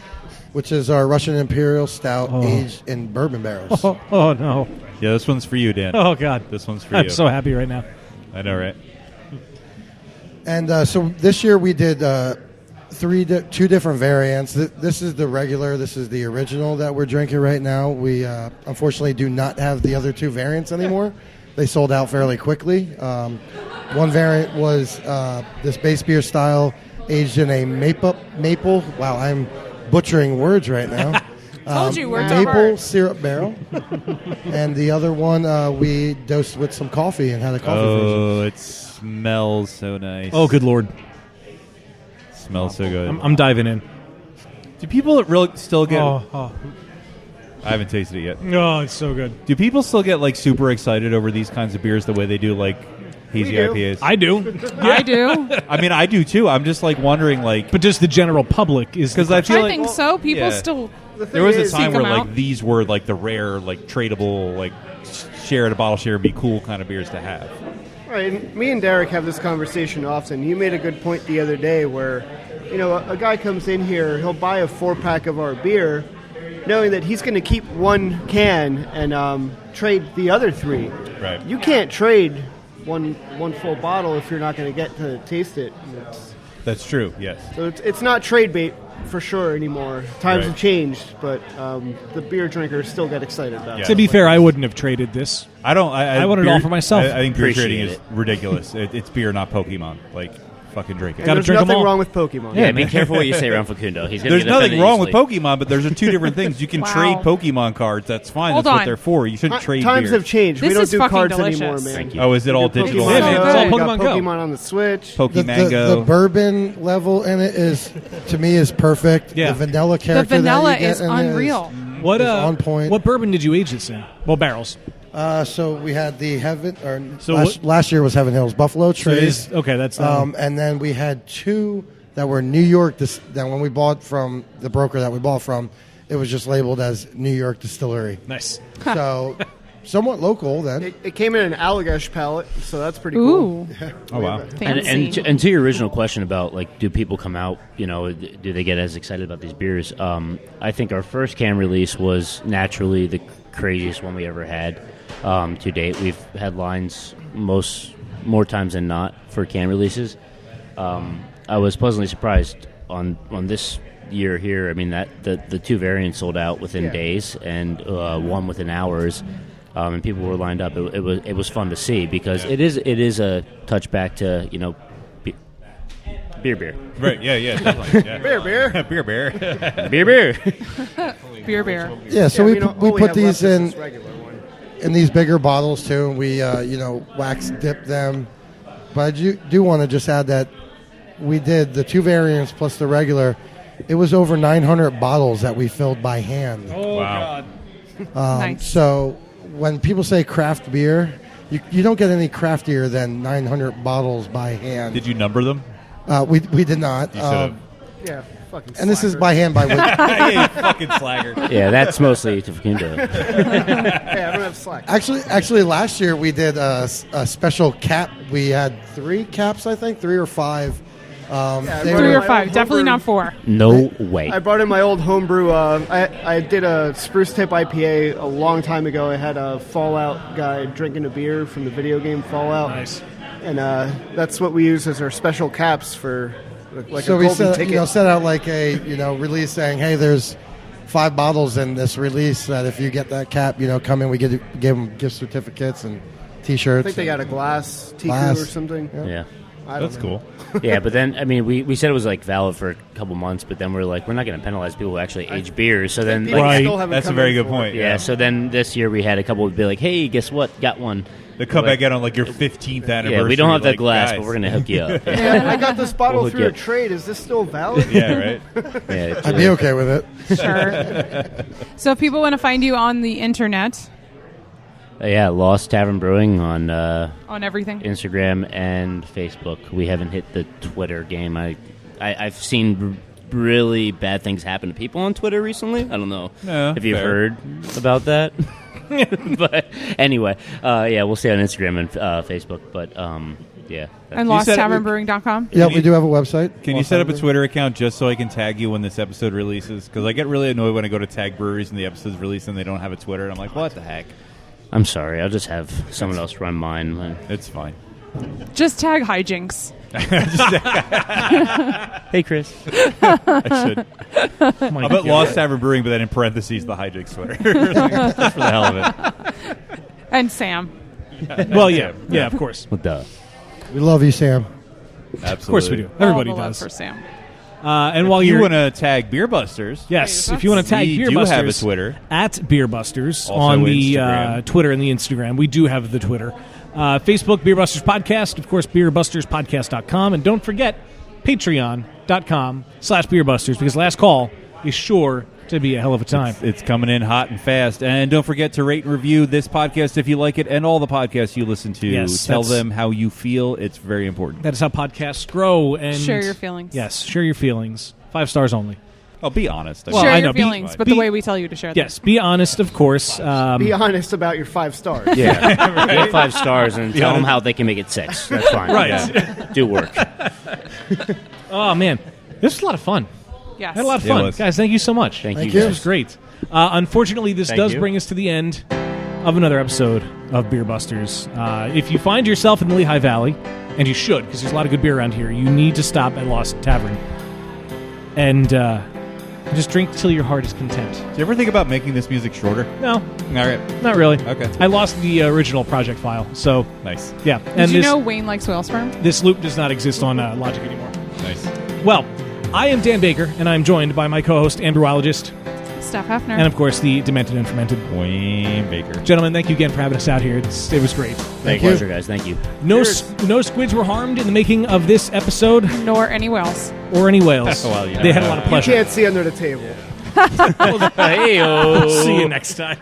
which is our Russian Imperial Stout aged in bourbon barrels. Oh, no. Yeah, this one's for you, Dan. Oh, God. This one's for you. I'm so happy right now. I know, right? And so this year we did two different variants. This is the regular. This is the original that we're drinking right now. We unfortunately do not have the other two variants anymore. They sold out fairly quickly. One variant was this base beer style aged in a maple. Wow, I'm butchering words right now. Told you, words are maple hard. syrup barrel. And the other one we dosed with some coffee and had a coffee version. Oh, it smells so nice. Oh, good Lord. Smells so good. I'm diving in. Do people really still get... Oh, I haven't tasted it yet. oh, it's so good. Do people still get like super excited over these kinds of beers the way they do like hazy We do. IPAs? I do. I do. I mean, I do too. I'm just like wondering, like, But just the general public is... because I feel I like think so. People yeah. still. there was a is- time Seek where 'em like out. these were like the rare, like tradable, like share at a bottle share and be cool kind of beers to have. Right, and me and Derek have this conversation often. You made a good point the other day where, a guy comes in here, he'll buy a 4-pack of our beer, knowing that he's going to keep one can and trade the other 3. Right. You can't trade one full bottle if you're not going to get to taste it. That's true. Yes. So it's not trade bait for sure anymore. Times Right. have changed, but the beer drinkers still get excited about Yeah. it. To be fair, I wouldn't have traded this. I don't. I want it all for myself. I think beer Appreciate trading is it. ridiculous. It's beer, not Pokemon. Like, fucking drink it. And Gotta there's drink 'em nothing all. wrong with Pokemon. Yeah, be careful what you say around Facundo. He's gonna There's get nothing offended wrong with easily. Pokemon, but there's two different things. You can Wow. trade Pokemon cards. That's fine. Hold That's what on. they're for. You shouldn't trade Times beers. have changed. This we don't is do fucking cards delicious. anymore, man. Thank you. Oh, is it all We do digital? Pokemon Yeah, man, it's all Go, you Pokemon got Go. Pokemon on the Switch. The Pokemango. bourbon level in it is, to me, is perfect. Yeah. The vanilla The character vanilla that you get is in it unreal. What It's on point. What bourbon did you age this in? Well, barrels. So we had the Heaven, or So last year was Heaven Hills Buffalo So it Trace. is- okay, that's And then we had 2 that were New York. That when we bought from the broker that we bought from, it was just labeled as New York Distillery. nice. So somewhat local then. It came in an Allagash palette, so that's pretty cool. Ooh, Oh wow. fancy. And to your original question about like, do people come out? Do they get as excited about these beers? I think our first can release was naturally the craziest one we ever had to date. We've had lines more times than not for can releases. I was pleasantly surprised on this year here. I mean that the 2 variants sold out within days, and one within hours. And people were lined up. It was fun to see because it is a touchback to beer. Right. Yeah. Definitely. Yeah. Beer. beer. beer. Yeah, so we all put have these left is in this regular one. in these bigger bottles too, and we wax dip them. But I do want to just add that we did the 2 variants plus the regular. It was over 900 bottles that we filled by hand. Oh Wow. God. Nice. So when people say craft beer, you don't get any craftier than 900 bottles by hand. Did you number them? We did not. You should have. Yeah, fucking And this is slacker. by hand by weight. Yeah, you fucking slagger. Yeah, that's mostly to Facundo. Hey, I don't have slack. Actually, last year we did a special cap. We had 3 caps, I think, 3 or 5. They I 3 brought or my 5, old definitely homebrew. not 4. No way. I brought in my old homebrew. I did a Spruce Tip IPA a long time ago. I had a Fallout guy drinking a beer from the video game Fallout. Nice. And that's what we use as our special caps for like So a we golden ticket. set out like a release saying, hey, there's 5 bottles in this release that if you get that cap, come in. We give them gift certificates and T-shirts. I think they got a glass Tiku Glass. or something. Yeah. I don't That's know. cool. Yeah, but then, I mean, we said it was like valid for a couple months, but then we're like, we're not going to penalize people who actually age beers. So then, People like, still haven't That's a come very in good for point. it. yeah, so then this year we had a couple be like, hey, guess what? Got one. They come Like- back out on like your 15th anniversary. Yeah, we don't have that like, glass, guys. but we're going to hook you up. Yeah, I got this bottle We'll through hook a you up. trade. Is this still valid? Yeah, right. Yeah, I'd be okay with it. Sure. So if people want to find you on the internet, yeah, Lost Tavern Brewing on on everything. Instagram and Facebook. We haven't hit the Twitter game. I've seen really bad things happen to people on Twitter recently. I don't know if you've fair. heard about that. But anyway, yeah, we'll stay on Instagram and Facebook. But yeah. And You said it- LostTavernBrewing.com. Yeah, we do have a website. Can you set up a Twitter account just so I can tag you when this episode releases? Because I get really annoyed when I go to tag breweries and the episode's released and they don't have a Twitter. And I'm like, what the heck? I'm sorry. I'll just have someone else run mine. It's fine. Just tag hijinks. Hey, Chris. I should. My I'll bet God. Lost Tavern Brewing, but then in parentheses, the hijinks Twitter. Just for the hell of it. And Sam. Well, yeah, of course. Well, duh. We love you, Sam. Absolutely. Of course we do. Everybody All the love does. for Sam. And while you you're want to tag Beer Busters, yes, if you want to tag we Beer do Busters, have a Twitter. at Beer Busters Also on the Instagram. Twitter and the Instagram. We do have the Twitter. Facebook, Beer Busters Podcast. Of course, beerbusterspodcast.com. And don't forget, patreon.com/beerbusters, because Last Call is sure to be a hell of a time. It's coming in hot and fast. And don't forget to rate and review this podcast if you like it and all the podcasts you listen to. Yes, Tell that's- them how you feel. It's very important. That is how podcasts grow. And Share your feelings. Yes, share your feelings. 5 stars only. Oh, be honest. Well, share I your know, feelings, but the way we tell you to share them. Yes, be honest, of course. Be honest about your 5 stars. Yeah. Get 5 stars and tell them how they can make it 6. That's fine. Right. Yeah. Do work. Oh, man. This was a lot of fun. Yes. I had a lot of It fun. was. Guys, thank you so much. Thank Thank you. you. This was great. Unfortunately, this Thank does you. bring us to the end of another episode of Beer Busters. If you find yourself in the Lehigh Valley, and you should, because there's a lot of good beer around here, you need to stop at Lost Tavern and just drink till your heart is content. Do you ever think about making this music shorter? No, All right. not really. Okay. I lost the original project file, so Nice. yeah. Did And you this, know Wayne likes whale sperm? this loop does not exist on Logic anymore. Nice. Well, I am Dan Baker, and I'm joined by my co-host, Andrew Wilogist, Steph Hefner. and of course, the Demented and Fermented. Wayne Baker. Gentlemen, thank you again for having us out here. It was great. Thank you. Pleasure, guys. Thank you. No squids were harmed in the making of this episode, Nor any whales. or any whales. Well, you They had a know. lot of You pleasure. can't see under the table. See you next time.